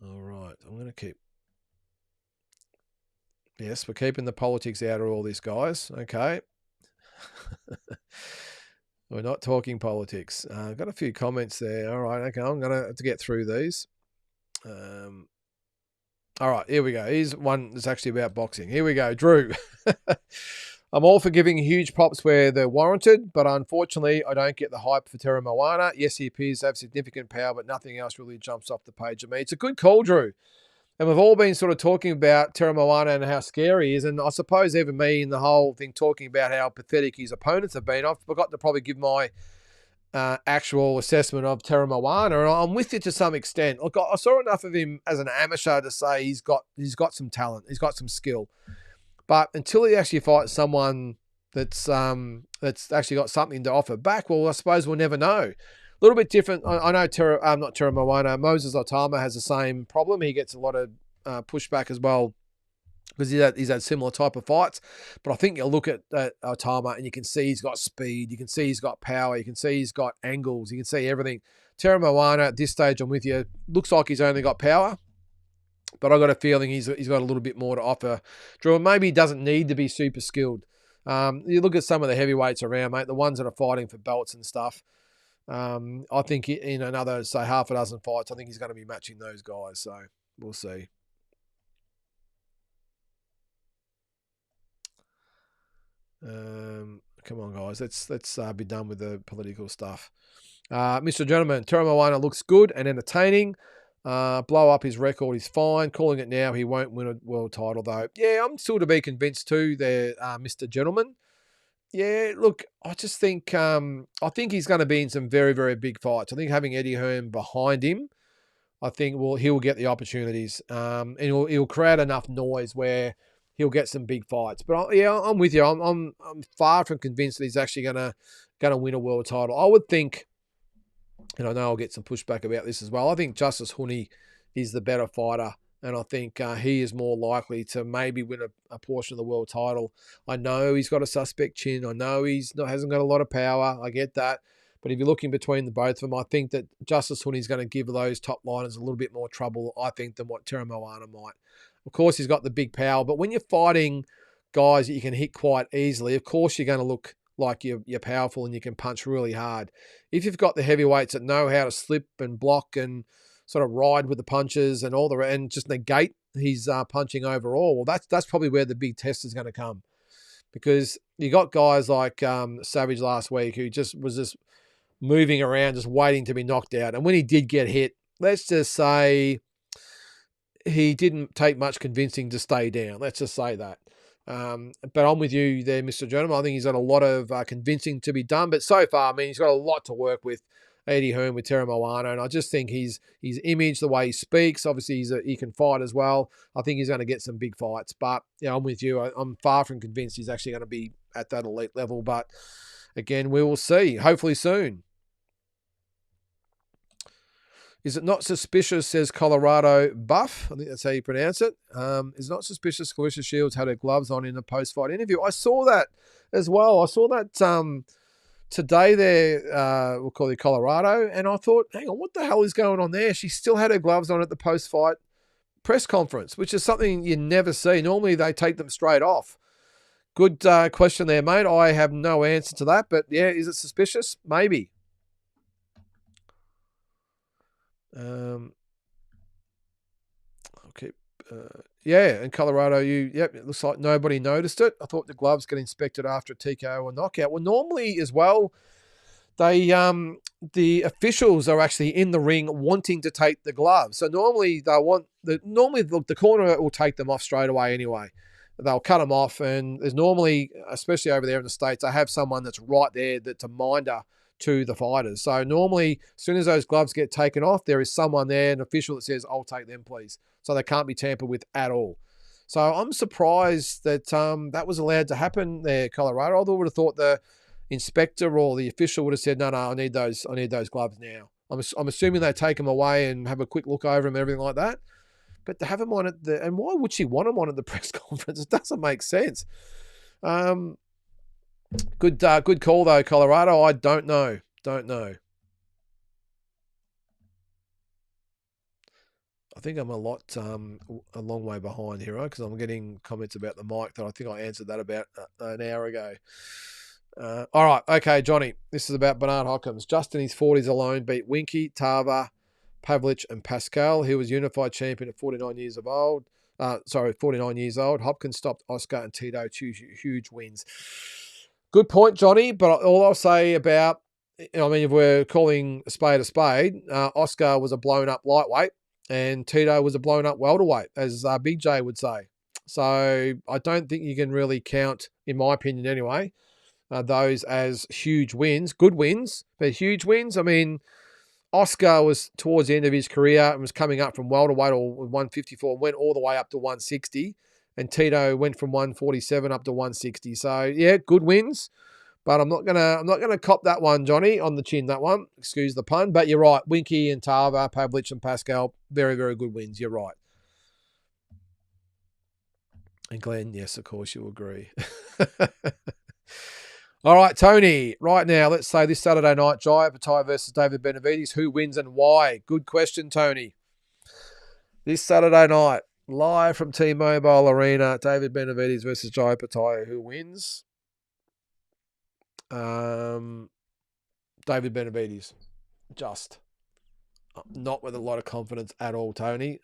All right, I'm going to keep... Yes, we're keeping the politics out of all this, guys. Okay. We're not talking politics. I've got a few comments there. All right, okay, I'm going to have to get through these. All right, here we go. Here's one that's actually about boxing. Here we go, Drew. I'm all for giving huge props where they're warranted, but unfortunately, I don't get the hype for Terra Moana. Yes, he appears to have significant power, but nothing else really jumps off the page of me. It's a good call, Drew. And we've all been sort of talking about Terra Moana and how scary he is, and I suppose even me in the whole thing talking about how pathetic his opponents have been. I've forgot to probably give my actual assessment of Terra Moana, and I'm with you to some extent. Look, I saw enough of him as an amateur to say he's got some talent, he's got some skill. But until he actually fights someone that's actually got something to offer back, well, I suppose we'll never know. little bit different. I know not Terra Moana. Moses Otama has the same problem. He gets a lot of pushback as well because he's had similar type of fights. But I think you look at Otama and you can see he's got speed. You can see he's got power. You can see he's got angles. You can see everything. Terra Moana, at this stage, I'm with you. Looks like he's only got power. But I've got a feeling he's got a little bit more to offer. Drew, maybe he doesn't need to be super skilled. You look at some of the heavyweights around, mate, the ones that are fighting for belts and stuff. I think in another, say, half a dozen fights, I think he's going to be matching those guys. So we'll see. Come on, guys. Let's be done with the political stuff. Mr. Gentleman, Terra Moana looks good and entertaining. Blow up his record is fine. Calling it now, he won't win a world title, though. Yeah, I'm still to be convinced too there, Mr. Gentleman. Yeah, look, I just think I think he's going to be in some very, very big fights. I think having Eddie Hearn behind him, I think he'll get the opportunities, and he'll create enough noise where he'll get some big fights. But I'm with you. I'm far from convinced that he's actually going to win a world title. I would think, and I know I'll get some pushback about this as well, I think Justice Huni is the better fighter, and I think he is more likely to maybe win a portion of the world title. I know he's got a suspect chin. I know hasn't got a lot of power. I get that. But if you're looking between the both of them, I think that Justice Huni is going to give those top liners a little bit more trouble, I think, than what Terra Moana might. Of course, he's got the big power, but when you're fighting guys that you can hit quite easily, of course you're going to look like you're powerful and you can punch really hard. If you've got the heavyweights that know how to slip and block and sort of ride with the punches and just negate his punching overall, well, that's probably where the big test is going to come. Because you got guys like Savage last week who was just moving around, just waiting to be knocked out. And when he did get hit, let's just say he didn't take much convincing to stay down. Let's just say that. But I'm with you there, Mr. Gentleman. I think he's got a lot of convincing to be done. But so far, I mean, he's got a lot to work with, Eddie Hearn with Terra Moana. And I just think his image, the way he speaks, obviously he can fight as well. I think he's going to get some big fights. But, yeah, I'm with you. I'm far from convinced he's actually going to be at that elite level. But, again, we will see. Hopefully soon. Is it not suspicious, says Colorado Buff? I think that's how you pronounce it. Is it not suspicious Clarissa Shields had her gloves on in a post-fight interview? I saw that as well. I saw that today there, we'll call it Colorado, and I thought, hang on, what the hell is going on there? She still had her gloves on at the post-fight press conference, which is something you never see. Normally they take them straight off. Good question there, mate. I have no answer to that, but yeah, is it suspicious? Maybe. Okay. Yeah, in Colorado, it looks like nobody noticed it. I thought the gloves get inspected after a TKO or knockout. Well, normally as well, they the officials are actually in the ring wanting to take the gloves. So normally the corner will take them off straight away anyway. They'll cut them off, and there's normally, especially over there in the States, they have someone that's right there that's a minder to the fighters. So normally, as soon as those gloves get taken off, there is someone there, an official that says, I'll take them, please. So they can't be tampered with at all. So I'm surprised that that was allowed to happen there, Colorado. I would have thought the inspector or the official would have said, no, I need those gloves now. I'm assuming they take them away and have a quick look over them and everything like that. But to have them on and why would she want them on at the press conference? It doesn't make sense. Good call though, Colorado. I don't know. I think I'm a long way behind here, right? Because I'm getting comments about the mic that I think I answered that about an hour ago. All right, okay, Johnny. This is about Bernard Hopkins. Just in his 40s alone, beat Winky, Tava, Pavlich, and Pascal. He was unified champion at 49 years old. Hopkins stopped Oscar and Tito, huge wins. Good point, Johnny. But all I'll say about, if we're calling a spade, Oscar was a blown up lightweight and Tito was a blown up welterweight, as Big J would say. So I don't think you can really count, in my opinion anyway, those as huge wins. Good wins, but huge wins. I mean, Oscar was towards the end of his career and was coming up from welterweight or 154, went all the way up to 160. And Tito went from 147 up to 160. So, yeah, good wins. But I'm not gonna cop that one, Johnny, on the chin. That one, excuse the pun, but you're right. Winky and Tava, Pavlich and Pascal, very, very good wins. You're right. And Glenn, yes, of course you agree. All right, Tony. Right now, let's say this Saturday night, Jai Patai versus David Benavides. Who wins and why? Good question, Tony. This Saturday night, live from T-Mobile Arena, David Benavides versus Jai Patai. Who wins? David Benavides. Just. Not with a lot of confidence at all, Tony.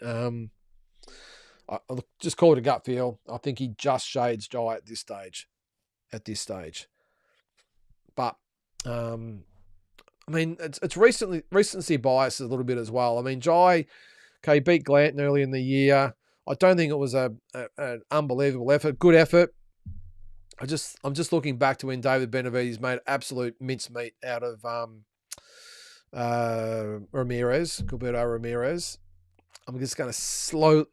I'll just call it a gut feel. I think he just shades Jai at this stage. But, I mean, it's recency bias a little bit as well. I mean, Jai, okay, beat Glanton early in the year. I don't think it was an unbelievable effort. Good effort. I'm just looking back to when David Benavides made absolute mincemeat out of Ramirez, Gilberto Ramirez. I'm just going to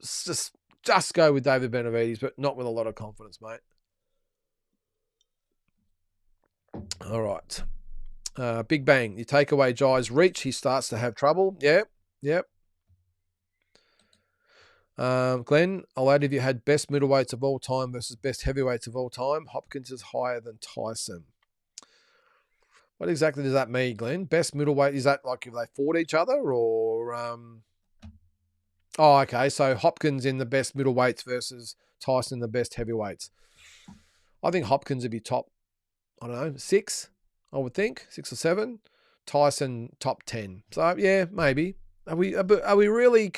just go with David Benavides, but not with a lot of confidence, mate. All right. Big Bang. You take away Jai's reach, he starts to have trouble. Yep. Glenn, I'll add if you had best middleweights of all time versus best heavyweights of all time, Hopkins is higher than Tyson. What exactly does that mean, Glenn? Best middleweight, is that like if they fought each other or... Oh, okay. So Hopkins in the best middleweights versus Tyson in the best heavyweights. I think Hopkins would be top, I don't know, 6, I would think, 6 or 7. Tyson top 10. So yeah, maybe. Are we really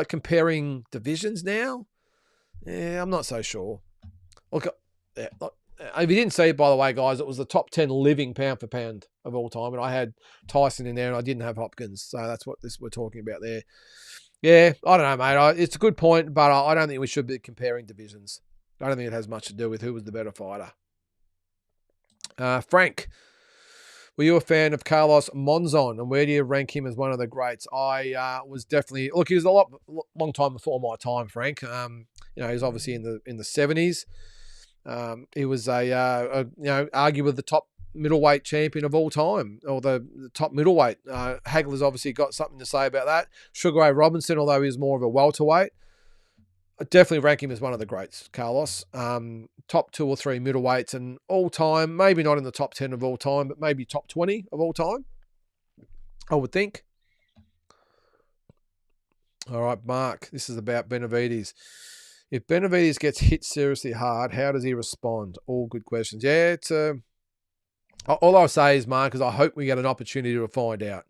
comparing divisions now? Yeah, I'm not so sure. Look, yeah, if you didn't see it, by the way, guys, it was the top 10 living pound for pound of all time, and I had Tyson in there, and I didn't have Hopkins. So that's what we're talking about there. Yeah, I don't know, mate. It's a good point, but I don't think we should be comparing divisions. I don't think it has much to do with who was the better fighter. Frank, were you a fan of Carlos Monzon, and where do you rank him as one of the greats? I was definitely... Look, he was long time before my time, Frank. He's obviously in the 70s. He was arguably the top middleweight champion of all time, or the top middleweight. Hagler's obviously got something to say about that. Sugar Ray Robinson, although he was more of a welterweight, I definitely rank him as one of the greats, Carlos. Top 2 or 3 middleweights and all time, maybe not in the top 10 of all time, but maybe top 20 of all time, I would think. All right, Mark, this is about Benavides. If Benavides gets hit seriously hard, how does he respond? All good questions. Yeah, it's all I'll say is, Mark, is I hope we get an opportunity to find out.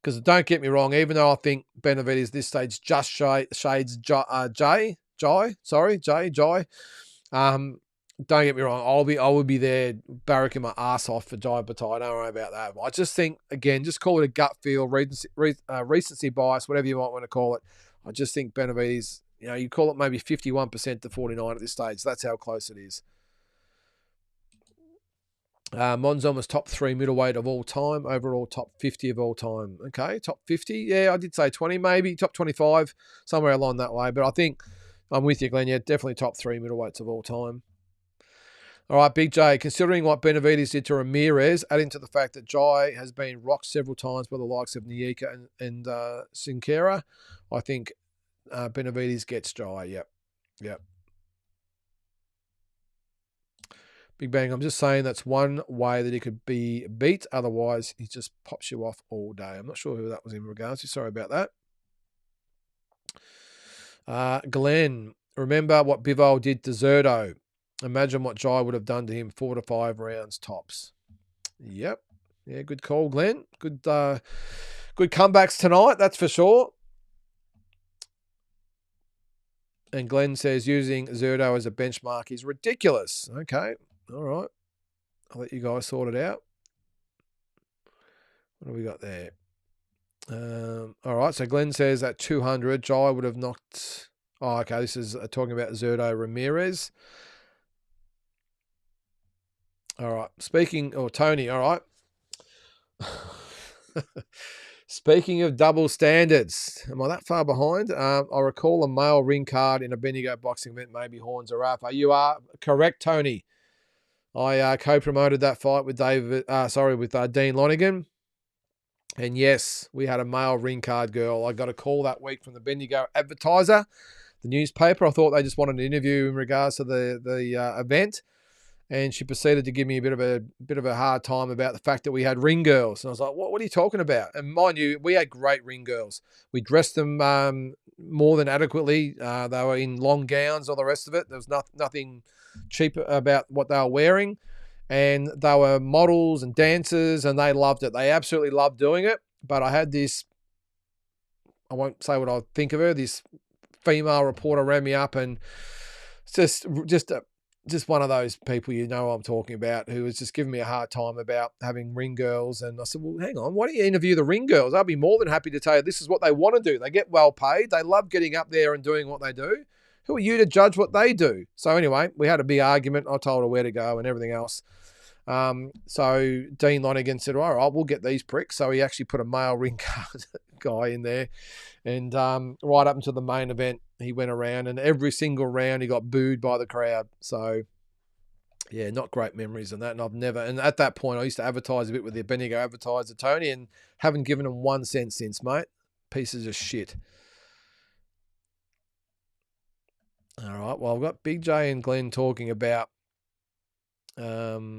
Because don't get me wrong, even though I think Benavides this stage just shades Jai. Don't get me wrong, I would be there barracking my ass off for Jai Patai. Don't worry about that. I just think, again, just call it a gut feel, recency bias, whatever you might want to call it. I just think Benavides, you call it maybe 51% to 49 at this stage. That's how close it is. Monzon was top 3 middleweight of all time, overall top 50 of all time. Okay, top 50. Yeah, I did say 20, maybe top 25, somewhere along that way. But I think I'm with you, Glenn. Yeah, definitely top 3 middleweights of all time. All right, Big J, considering what Benavides did to Ramirez, adding to the fact that Jai has been rocked several times by the likes of Nyika and Sinkera, I think Benavides gets Jai. Yep. Big Bang, I'm just saying that's one way that he could be beat. Otherwise, he just pops you off all day. I'm not sure who that was in regards to. Sorry about that. Glenn, remember what Bivol did to Zerdo. Imagine what Jai would have done to him, 4 to 5 rounds tops. Yep. Yeah, good call, Glenn. Good comebacks tonight, that's for sure. And Glenn says using Zerdo as a benchmark is ridiculous. Okay. All right. I'll let you guys sort it out. What do we got there? All right. So Glenn says at 200, Jai would have knocked... Oh, okay. This is talking about Zerdo Ramirez. All right. Tony, all right. Speaking of double standards, am I that far behind? I recall a male ring card in a Bendigo boxing event, maybe Horns or Rafa. You are correct, Tony. I co-promoted that fight with Dean Lonigan. And yes, we had a male ring card girl. I got a call that week from the Bendigo Advertiser, the newspaper. I thought they just wanted an interview in regards to the event, and she proceeded to give me a bit of a hard time about the fact that we had ring girls. And I was like, "What are you talking about?" And mind you, we had great ring girls. We dressed them more than adequately. They were in long gowns, all the rest of it. There was nothing cheap about what they were wearing. And they were models and dancers, and they loved it. They absolutely loved doing it. But I had this, I won't say what I think of her, this female reporter ran me up, and it's just one of those people, you know what I'm talking about, who was just giving me a hard time about having ring girls. And I said, well, hang on, why don't you interview the ring girls? I'll be more than happy to tell you this is what they want to do. They get well paid. They love getting up there and doing what they do. Who are you to judge what they do? So anyway, we had a big argument. I told her where to go and everything else. So Dean Lonigan said, all right, we'll get these pricks. So he actually put a male ring card guy in there. And right up until the main event, he went around, and every single round he got booed by the crowd. So, yeah, not great memories on that. And at that point, I used to advertise a bit with the Bendigo Advertiser, Tony, and haven't given him 1 cent since, mate. Pieces of shit. All right, well, I've got Big J and Glenn talking about Zerto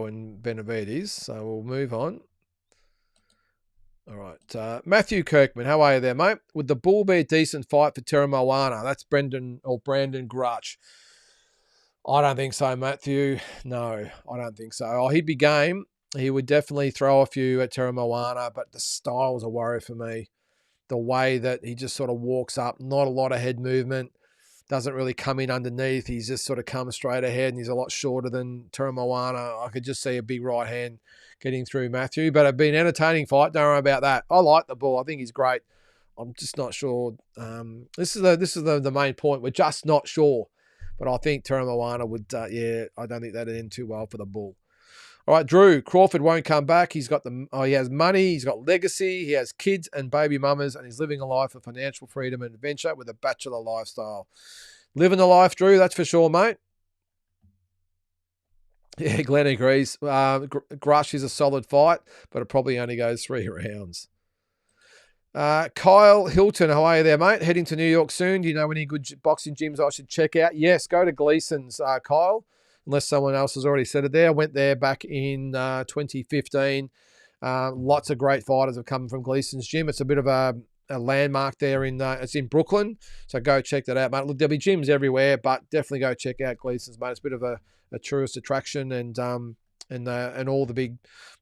and Benavides, so we'll move on. All right, Matthew Kirkman, how are you there, mate? Would the Bull be a decent fight for Terra Moana? That's Brandon Grutch. I don't think so, Matthew. No, I don't think so. Oh, he'd be game. He would definitely throw a few at Terra Moana, but the style's a worry for me. The way that he just sort of walks up, not a lot of head movement, doesn't really come in underneath. He's just sort of comes straight ahead, and he's a lot shorter than Terra Moana. I could just see a big right hand getting through Matthew, but it'd be an entertaining fight. Don't worry about that. I like the Bull. I think he's great. I'm just not sure. This is the main point. We're just not sure. But I think Terra Moana would, I don't think that'd end too well for the Bull. All right, Drew, Crawford won't come back. He has money, he's got legacy, he has kids and baby mamas, and he's living a life of financial freedom and adventure with a bachelor lifestyle. Living the life, Drew, that's for sure, mate. Yeah, Glenn agrees. Grush is a solid fight, but it probably only goes 3 rounds. Kyle Hilton, how are you there, mate? Heading to New York soon. Do you know any good boxing gyms I should check out? Yes, go to Gleason's, Kyle, unless someone else has already said it there. I went there back in 2015. Lots of great fighters have come from Gleason's gym. It's a bit of a landmark there it's in Brooklyn. So go check that out, mate. Look, there'll be gyms everywhere, but definitely go check out Gleason's, mate. It's a bit of a tourist attraction, and all the big,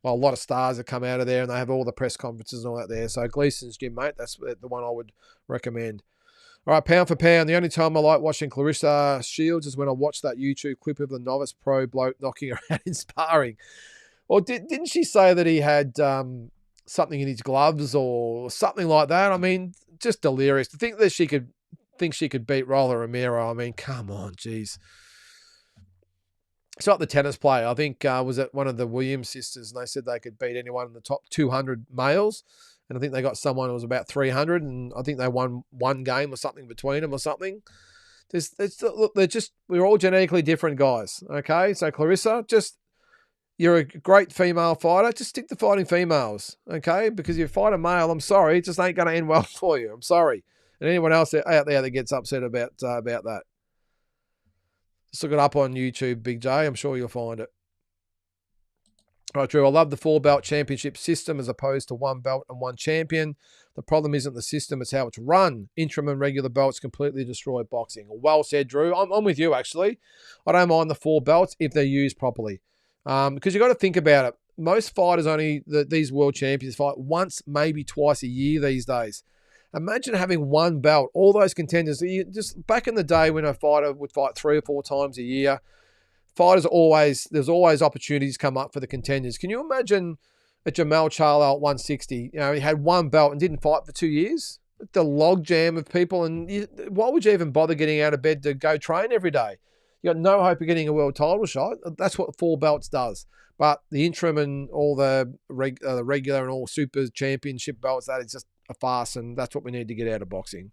a lot of stars that come out of there, and they have all the press conferences and all that there. So Gleason's gym, mate, that's the one I would recommend. All right, pound for pound, the only time I like watching Clarissa Shields is when I watch that YouTube clip of the novice pro bloke knocking around in sparring. Or didn't she say that he had something in his gloves or something like that? I mean, just delirious. To think that she could beat Rolla Romero, I mean, come on, geez. It's not the tennis player. I think was it one of the Williams sisters, and they said they could beat anyone in the top 200 males. And I think they got someone who was about 300, and I think they won one game or something between them or something. Look, we're all genetically different guys, okay? So Clarissa, you're a great female fighter. Just stick to fighting females, okay? Because if you fight a male, I'm sorry, it just ain't going to end well for you. I'm sorry. And anyone else out there that gets upset about that. Just look it up on YouTube, Big J. I'm sure you'll find it. All right, Drew, I love the 4-belt championship system as opposed to 1 belt and 1 champion. The problem isn't the system, it's how it's run. Interim and regular belts completely destroy boxing. Well said, Drew. I'm with you, actually. I don't mind the 4 belts if they're used properly. Because you've got to think about it. Most fighters these world champions fight once, maybe twice a year these days. Imagine having 1 belt, all those contenders. Just back in the day when a fighter would fight 3 or 4 times a year, there's always opportunities come up for the contenders. Can you imagine a Jamel Charlo at 160? He had 1 belt and didn't fight for 2 years. The log jam of people, and why would you even bother getting out of bed to go train every day? You got no hope of getting a world title shot. That's what 4 belts does. But the interim and all the regular and all super championship belts, that is just a farce, and that's what we need to get out of boxing.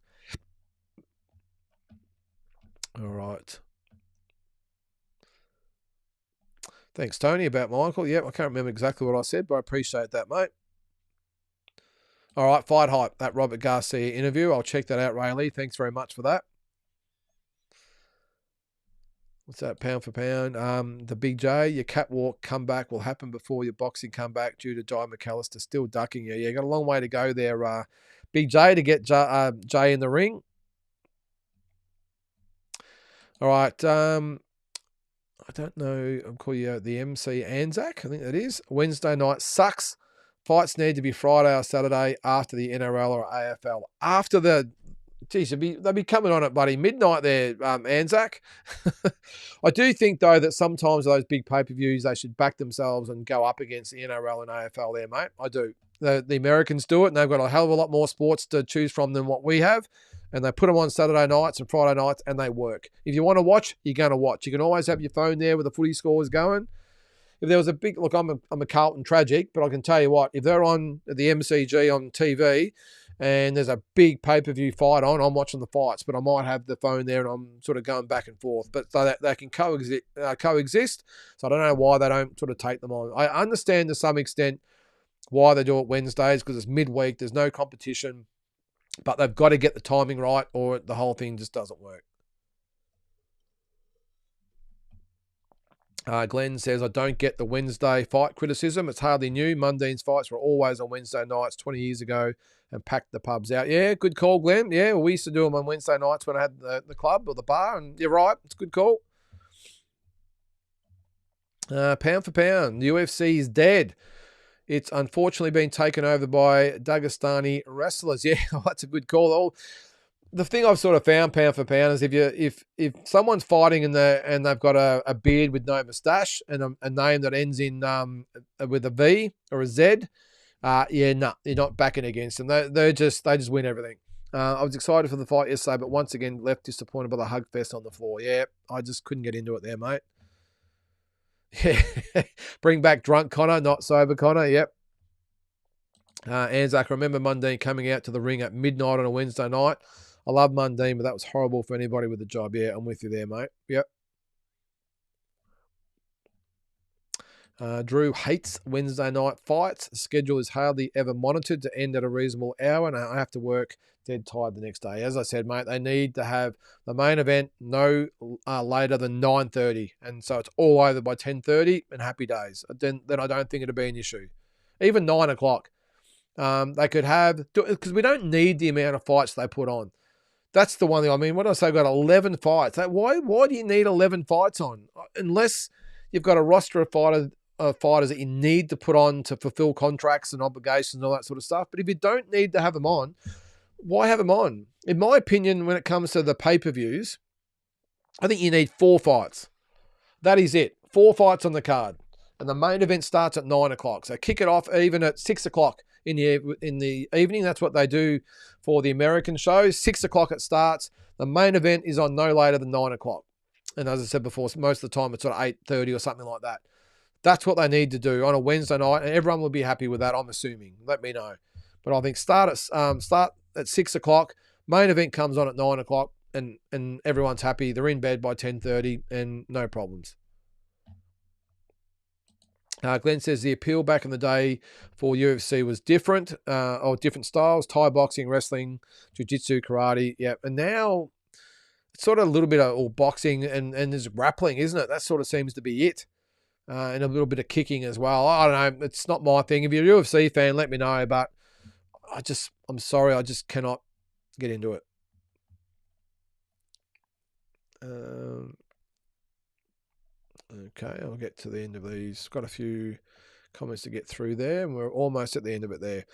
All right. Thanks, Tony, about Michael. Yep, I can't remember exactly what I said, but I appreciate that, mate. All right, Fight Hype, that Robert Garcia interview. I'll check that out, Rayleigh. Thanks very much for that. What's that, pound for pound? The Big J, your catwalk comeback will happen before your boxing comeback due to Jai McAllister still ducking you. Yeah, you got a long way to go there, Big J, to get Jay in the ring. All right, I don't know. I'm calling you the MC Anzac. I think that is. Wednesday night sucks. Fights need to be Friday or Saturday after the NRL or AFL. After the, geez, they'll be coming on at bloody midnight there, Anzac. I do think, though, that sometimes those big pay-per-views, they should back themselves and go up against the NRL and AFL there, mate. I do. The Americans do it, and they've got a hell of a lot more sports to choose from than what we have. And they put them on Saturday nights and Friday nights, and they work. If you want to watch, you're going to watch. You can always have your phone there with the footy scores going. If there was a big, look, I'm a Carlton tragic, but I can tell you what, if they're on the MCG on TV and there's a big pay-per-view fight on, I'm watching the fights, but I might have the phone there and I'm sort of going back and forth. But so that they can coexist. So I don't know why they don't sort of take them on. I understand to some extent why they do it Wednesdays, because it's midweek, there's no competition. But they've got to get the timing right or the whole thing just doesn't work. Glenn says, I don't get the Wednesday fight criticism. It's hardly new. Mundines fights were always on Wednesday nights 20 years ago and packed the pubs out. Yeah, good call, Glenn. Yeah, well, we used to do them on Wednesday nights when I had the club or the bar, and you're right. It's a good call. Pound for pound, the UFC is dead. It's unfortunately been taken over by Dagestani wrestlers. Yeah, that's a good call. The thing I've sort of found, pound for pound, is if someone's fighting and they've got a beard with no moustache and a name that ends in with a V or a Z, you're not backing against them. They just win everything. I was excited for the fight yesterday, but once again left disappointed by the hug fest on the floor. Yeah, I just couldn't get into it there, mate. Yeah. Bring back drunk Connor, not sober Connor. Yep. Anzac, I remember Mundine coming out to the ring at midnight on a Wednesday night. I love Mundine, but that was horrible for anybody with a job. Yeah, I'm with you there, mate. Yep. Drew hates Wednesday night fights. The schedule is hardly ever monitored to end at a reasonable hour, and I have to work dead tired the next day. As I said, mate, they need to have the main event no later than 9:30, and so it's all over by 10:30, and happy days. Then I don't think it'll be an issue. Even 9 o'clock, they could have, because we don't need the amount of fights they put on. That's the one thing. I mean, what did I say? I've got 11 fights. Why do you need 11 fights on? Unless you've got a roster of fighters that you need to put on to fulfill contracts and obligations and all that sort of stuff. But if you don't need to have them on, why have them on? In my opinion, when it comes to the pay-per-views, I think you need 4 fights. That is it. 4 fights on the card. And the main event starts at 9 o'clock. So kick it off even at 6 o'clock in the evening. That's what they do for the American shows. 6 o'clock it starts. The main event is on no later than 9 o'clock. And as I said before, most of the time it's sort of 8:30 or something like that. That's what they need to do on a Wednesday night, and everyone will be happy with that, I'm assuming. Let me know. But I think start at 6 o'clock. Main event comes on at 9 o'clock, and everyone's happy. They're in bed by 10:30, and no problems. Glenn says the appeal back in the day for UFC was different, or different styles: Thai boxing, wrestling, jiu-jitsu, karate. Yeah, and now it's sort of a little bit of all boxing and there's grappling, isn't it? That sort of seems to be it. And a little bit of kicking as well. I don't know. It's not my thing. If you're a UFC fan, let me know. But I'm sorry. I just cannot get into it. Okay, I'll get to the end of these. Got a few comments to get through there, and we're almost at the end of it there.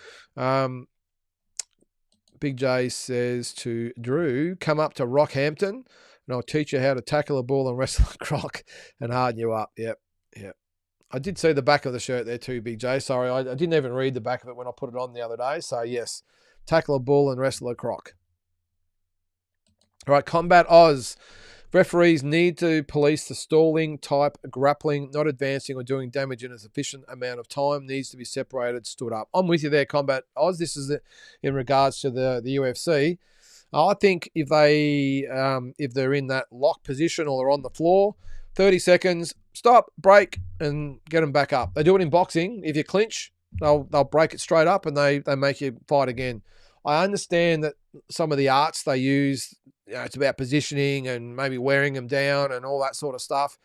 Big J says to Drew, come up to Rockhampton, and I'll teach you how to tackle a ball and wrestle a croc and harden you up. Yep. Yeah, I did see the back of the shirt there too, Big J. Sorry, I didn't even read the back of it when I put it on the other day. So, yes, tackle a bull and wrestle a croc. All right, Combat Oz. Referees need to police the stalling type grappling, not advancing or doing damage in a sufficient amount of time. Needs to be separated, stood up. I'm with you there, Combat Oz. This is in regards to the UFC. I think if they're in that lock position or they're on the floor, 30 seconds, stop, break, and get them back up. They do it in boxing. If you clinch, they'll break it straight up and they make you fight again. I understand that some of the arts they use, it's about positioning and maybe wearing them down and all that sort of stuff.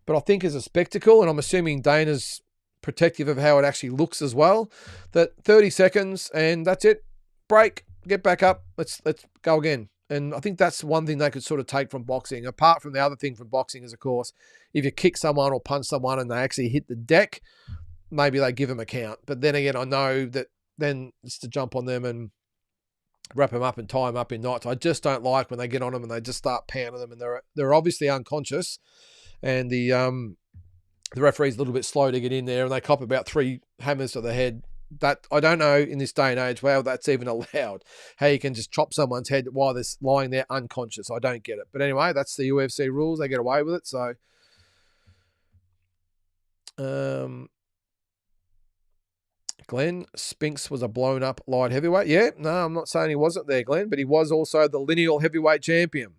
But I think as a spectacle, and I'm assuming Dana's protective of how it actually looks as well, that 30 seconds and that's it. Break, get back up, let's go again. And I think that's one thing they could sort of take from boxing. Apart from the other thing from boxing is, of course, if you kick someone or punch someone and they actually hit the deck, maybe they give them a count. But then again, I know that then it's to jump on them and wrap them up and tie them up in knots. I just don't like when they get on them and they just start pounding them and they're obviously unconscious. And the referee's a little bit slow to get in there and they cop about 3 hammers to the head. That I don't know in this day and age, wow, that's even allowed. How you can just chop someone's head while they're lying there unconscious. I don't get it. But anyway, that's the UFC rules. They get away with it. So, Glenn, Spinks was a blown up light heavyweight. Yeah, no, I'm not saying he wasn't there, Glenn, but he was also the lineal heavyweight champion.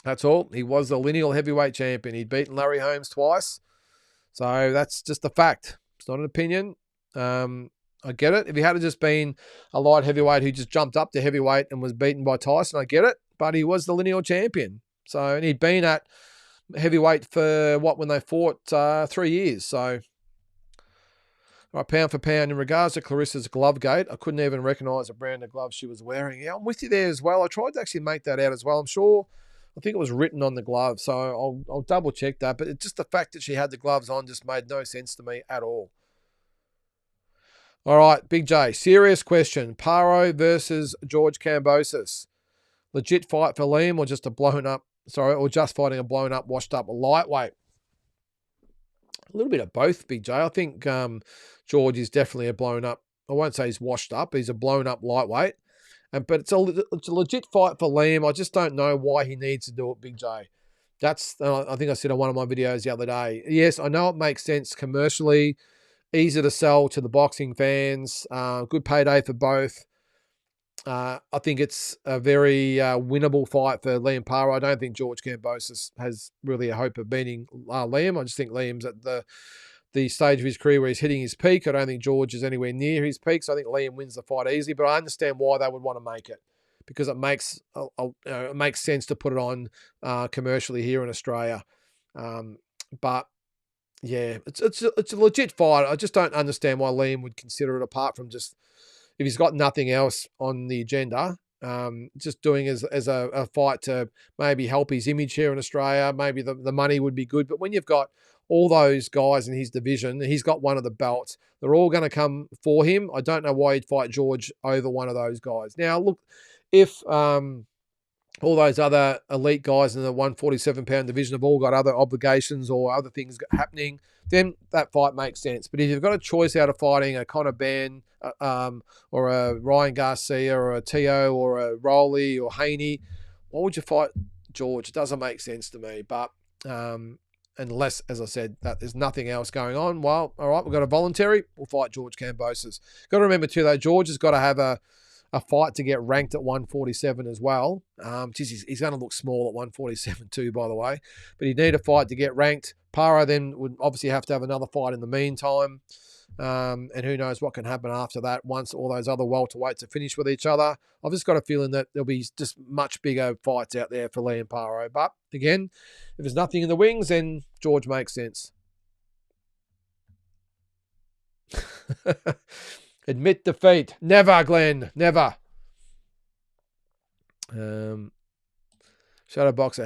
That's all. He was the lineal heavyweight champion. He'd beaten Larry Holmes twice. So that's just a fact. It's not an opinion. I get it. If he had just been a light heavyweight who just jumped up to heavyweight and was beaten by Tyson, I get it. But he was the lineal champion. So, and he'd been at heavyweight for when they fought 3 years. So, right, pound for pound. In regards to Clarissa's glove gate, I couldn't even recognise the brand of gloves she was wearing. Yeah, I'm with you there as well. I tried to actually make that out as well. I think it was written on the glove, so I'll double check that. But it's just the fact that she had the gloves on just made no sense to me at all. All right, Big J, serious question. Paro versus George Kambosos. Legit fight for Liam or just fighting a blown up, washed up lightweight? A little bit of both, Big J. I think George is definitely a blown up. I won't say he's washed up. He's a blown up lightweight. But it's a legit fight for Liam. I just don't know why he needs to do it, Big J. That's, I think I said on one of my videos the other day. Yes, I know it makes sense commercially, easy to sell to the boxing fans, good payday for both. I think it's a very winnable fight for Liam Paro. I don't think George Kambosos has really a hope of beating Liam. I just think Liam's at the stage of his career where he's hitting his peak. I don't think George is anywhere near his peak, so I think Liam wins the fight easily. But I understand why they would want to make it, because it makes sense to put it on commercially here in Australia. But yeah, it's a legit fight. I just don't understand why Liam would consider it, apart from just if he's got nothing else on the agenda. Just doing as a fight to maybe help his image here in Australia. Maybe the money would be good. But when you've got all those guys in his division, he's got one of the belts, they're all going to come for him. I don't know why he'd fight George over one of those guys. Now, look, if all those other elite guys in the 147-pound division have all got other obligations or other things happening, then that fight makes sense. But if you've got a choice out of fighting a Conor Benn or a Ryan Garcia or a Teo or a Rowley or Haney, why would you fight George? It doesn't make sense to me. But unless, as I said, that there's nothing else going on, well, all right, we've got a voluntary, we'll fight George Kambosos. Got to remember too, though, George has got to have a fight to get ranked at 147 as well. He's going to look small at 147 too, by the way. But he'd need a fight to get ranked. Paro then would obviously have to have another fight in the meantime. And who knows what can happen after that once all those other welterweights are finished with each other. I've just got a feeling that there'll be just much bigger fights out there for Liam Paro. But again, if there's nothing in the wings, then George makes sense. Admit defeat. Never, Glenn. Never. Shadowboxer,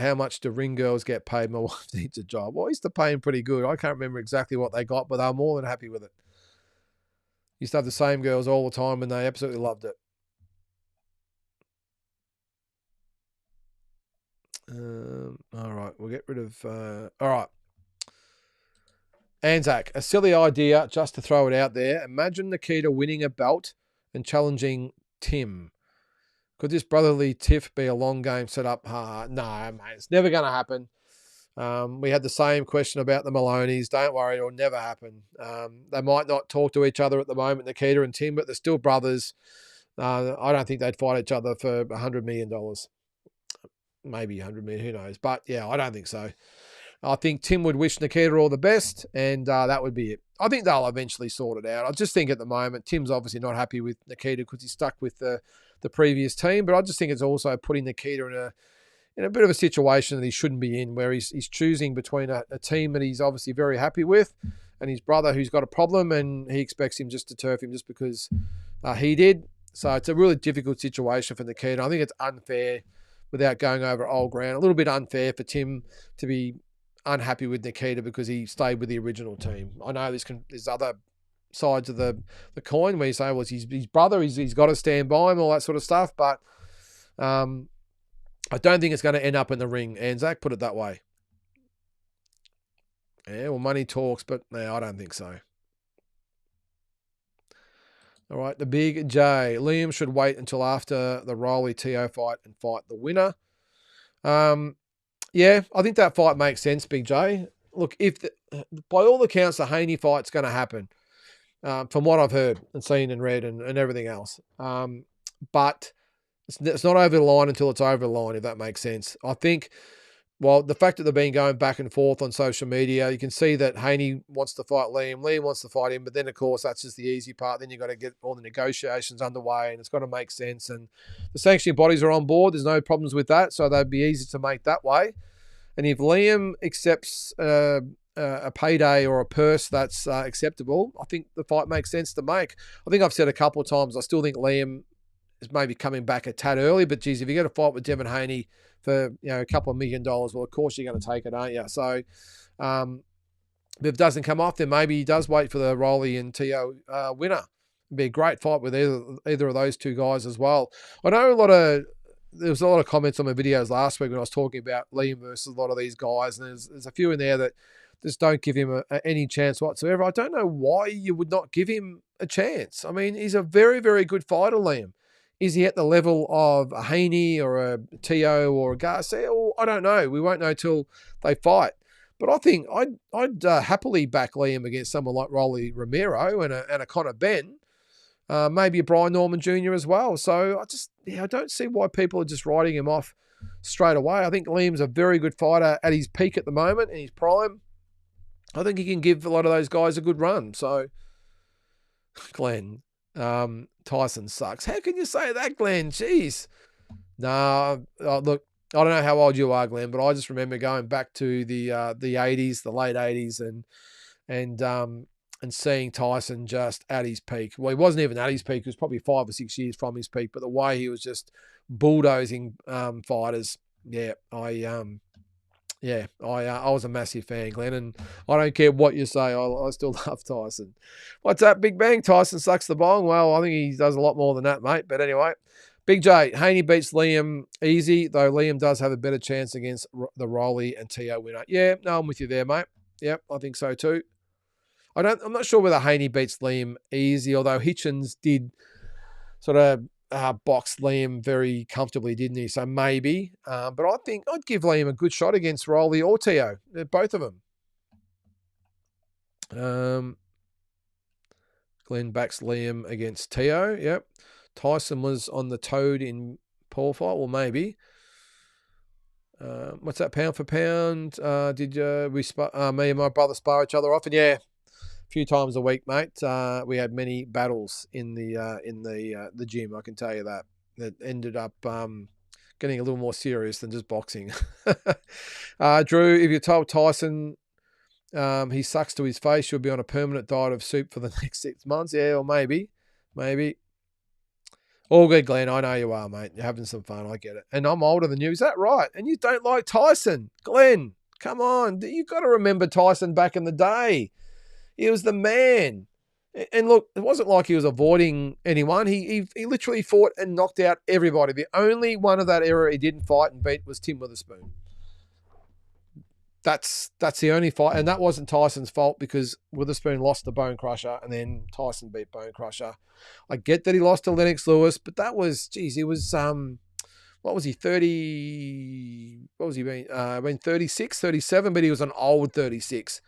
how much do ring girls get paid? My wife needs a job. Well, I used to pay them pretty good. I can't remember exactly what they got, but they were more than happy with it. Used to have the same girls all the time and they absolutely loved it. All right, we'll get rid of... all right. Anzac, a silly idea just to throw it out there. Imagine Nikita winning a belt and challenging Tim. Could this brotherly tiff be a long game set up? No, mate, it's never going to happen. We had the same question about the Maloneys. Don't worry, it'll never happen. They might not talk to each other at the moment, Nikita and Tim, but they're still brothers. I don't think they'd fight each other for $100 million. maybe 100 million, who knows? But yeah, I don't think so. I think Tim would wish Nikita all the best, and that would be it. I think they'll eventually sort it out. I just think at the moment, Tim's obviously not happy with Nikita because he's stuck with the previous team, but I just think it's also putting Nikita in a bit of a situation that he shouldn't be in, where he's choosing between a team that he's obviously very happy with and his brother who's got a problem, and he expects him just to turf him just because he did. So it's a really difficult situation for Nikita. I think it's unfair, without going over old ground, a little bit unfair for Tim to be unhappy with Nikita because he stayed with the original team. I know there's other sides of the coin where you say, well, it's his brother, he's got to stand by him, all that sort of stuff, but I don't think it's going to end up in the ring, Anzac, put it that way. Yeah, well, money talks, but no, I don't think so. All right, the Big J. Liam should wait until after the Rolly-Teo fight and fight the winner. Yeah, I think that fight makes sense, Big J. Look, by all accounts, the Haney fight's going to happen, from what I've heard and seen and read and everything else. But it's not over the line until it's over the line, if that makes sense. I think, well, the fact that they've been going back and forth on social media, you can see that Haney wants to fight Liam, Liam wants to fight him, but then, of course, that's just the easy part. Then you've got to get all the negotiations underway, and it's got to make sense. And the sanctioning bodies are on board. There's no problems with that, so they'd be easy to make that way. And if Liam accepts a payday or a purse that's acceptable, I think the fight makes sense to make. I think I've said a couple of times, I still think Liam is maybe coming back a tad early, but geez, if you get a fight with Devin Haney for a couple of $1 million, well, of course you're going to take it, aren't you? So if it doesn't come off, then maybe he does wait for the Rolly and Teo winner. It'd be a great fight with either of those two guys as well. I know there was a lot of comments on my videos last week when I was talking about Liam versus a lot of these guys, and there's a few in there that just don't give him any chance whatsoever. I don't know why you would not give him a chance. I mean, he's a very, very good fighter, Liam. Is he at the level of a Haney or a Teo or a Garcia? Well, I don't know. We won't know till they fight. But I think I'd happily back Liam against someone like Rolly Romero and a Conor Benn. Maybe a Brian Norman Jr. as well. So I don't see why people are just writing him off straight away. I think Liam's a very good fighter at his peak at the moment, in his prime. I think he can give a lot of those guys a good run. So, Glenn, Tyson sucks. How can you say that, Glenn? Jeez. Nah, look, I don't know how old you are, Glenn, but I just remember going back to the 80s, the late 80s, and seeing Tyson just at his peak. Well, he wasn't even at his peak. It was probably 5 or 6 years from his peak. But the way he was just bulldozing fighters, I was a massive fan, Glenn. And I don't care what you say, I still love Tyson. What's that, Big Bang? Tyson sucks the bong? Well, I think he does a lot more than that, mate. But anyway, Big J, Haney beats Liam easy, though Liam does have a better chance against the Rolly and Teo winner. Yeah, no, I'm with you there, mate. Yep, I think so too. I'm not sure whether Haney beats Liam easy, although Hitchens did sort of box Liam very comfortably, didn't he? So maybe. But I think I'd give Liam a good shot against Rolly or Teo, both of them. Glenn backs Liam against Teo. Yep. Tyson was on the toad in Paul fight. Well, maybe. What's that, pound for pound? Did me and my brother spar each other often? Yeah. Few times a week, mate. We had many battles in the gym. I can tell you that ended up getting a little more serious than just boxing. Drew, if you told Tyson he sucks to his face, you'll be on a permanent diet of soup for the next 6 months. Yeah, or maybe. All good, Glenn. I know you are, mate. You're having some fun. I get it. And I'm older than you. Is that right? And you don't like Tyson, Glenn? Come on, you've got to remember Tyson back in the day. He was the man. And look, it wasn't like he was avoiding anyone. He literally fought and knocked out everybody. The only one of that era he didn't fight and beat was Tim Witherspoon. That's the only fight. And that wasn't Tyson's fault because Witherspoon lost to Bone Crusher and then Tyson beat Bone Crusher. I get that he lost to Lennox Lewis, but that was, geez, he was, what was he, 30, what was he been? Been 36, 37, but he was an old 36.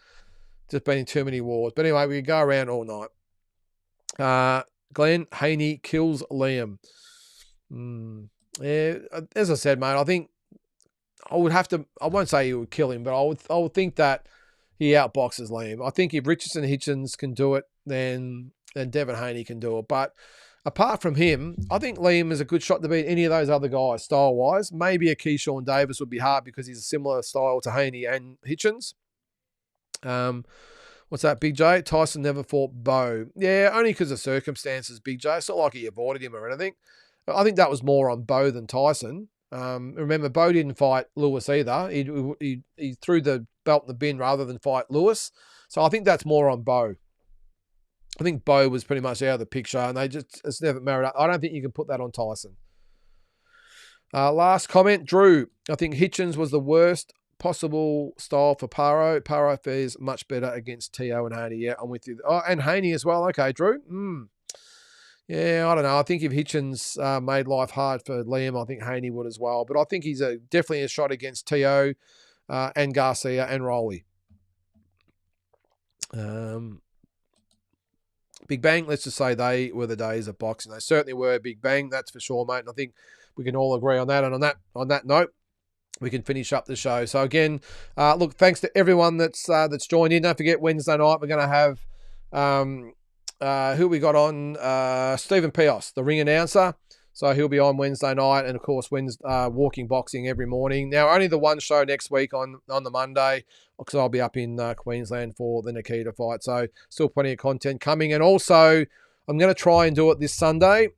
Just been in too many wars. But anyway, we could go around all night. Glenn, Haney kills Liam. Yeah, as I said, mate, I think I won't say he would kill him, but I would think that he outboxes Liam. I think if Richardson Hitchens can do it, then Devin Haney can do it. But apart from him, I think Liam is a good shot to beat any of those other guys, style-wise. Maybe a Keyshawn Davis would be hard because he's a similar style to Haney and Hitchens. What's that, Big J? Tyson never fought Bo. Yeah, only because of circumstances, Big J. It's not like he avoided him or anything. I think that was more on Bo than Tyson. Remember, Bo didn't fight Lewis either. He threw the belt in the bin rather than fight Lewis. So I think that's more on Bo. I think Bo was pretty much out of the picture, and it's never married up. I don't think you can put that on Tyson. Last comment, Drew. I think Hitchens was the worst possible style for Paro. Paro fares much better against Teo and Haney. Yeah, I'm with you. Oh, and Haney as well. Okay, Drew. Yeah, I don't know. I think if Hitchens made life hard for Liam, I think Haney would as well. But I think he's definitely a shot against Teo and Garcia and Rowley. Big Bang, let's just say they were the days of boxing. They certainly were, Big Bang, that's for sure, mate. And I think we can all agree on that. And on that note, we can finish up the show. So again, look, thanks to everyone that's joined in. Don't forget, Wednesday night we're going to have who we got on? Stephen Pios, the ring announcer. So he'll be on Wednesday night, and of course, Walking Boxing every morning. Now, only the one show next week on the Monday, because I'll be up in Queensland for the Nikita fight. So still plenty of content coming, and also I'm going to try and do it this Sunday.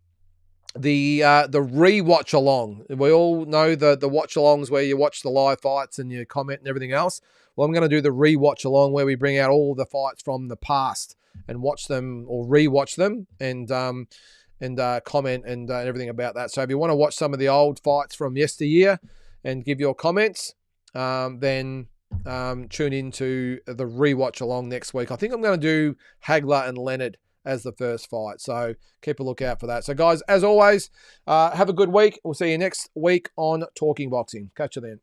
The re-watch along. We all know the watch alongs where you watch the live fights and you comment and everything else. Well, I'm going to do the re-watch along where we bring out all the fights from the past and watch them or re-watch them and comment and everything about that. So if you want to watch some of the old fights from yesteryear and give your comments, then tune into the rewatch along next week. I think I'm going to do Hagler and Leonard as the first fight. So keep a lookout for that. So guys, as always, have a good week. We'll see you next week on Talking Boxing. Catch you then.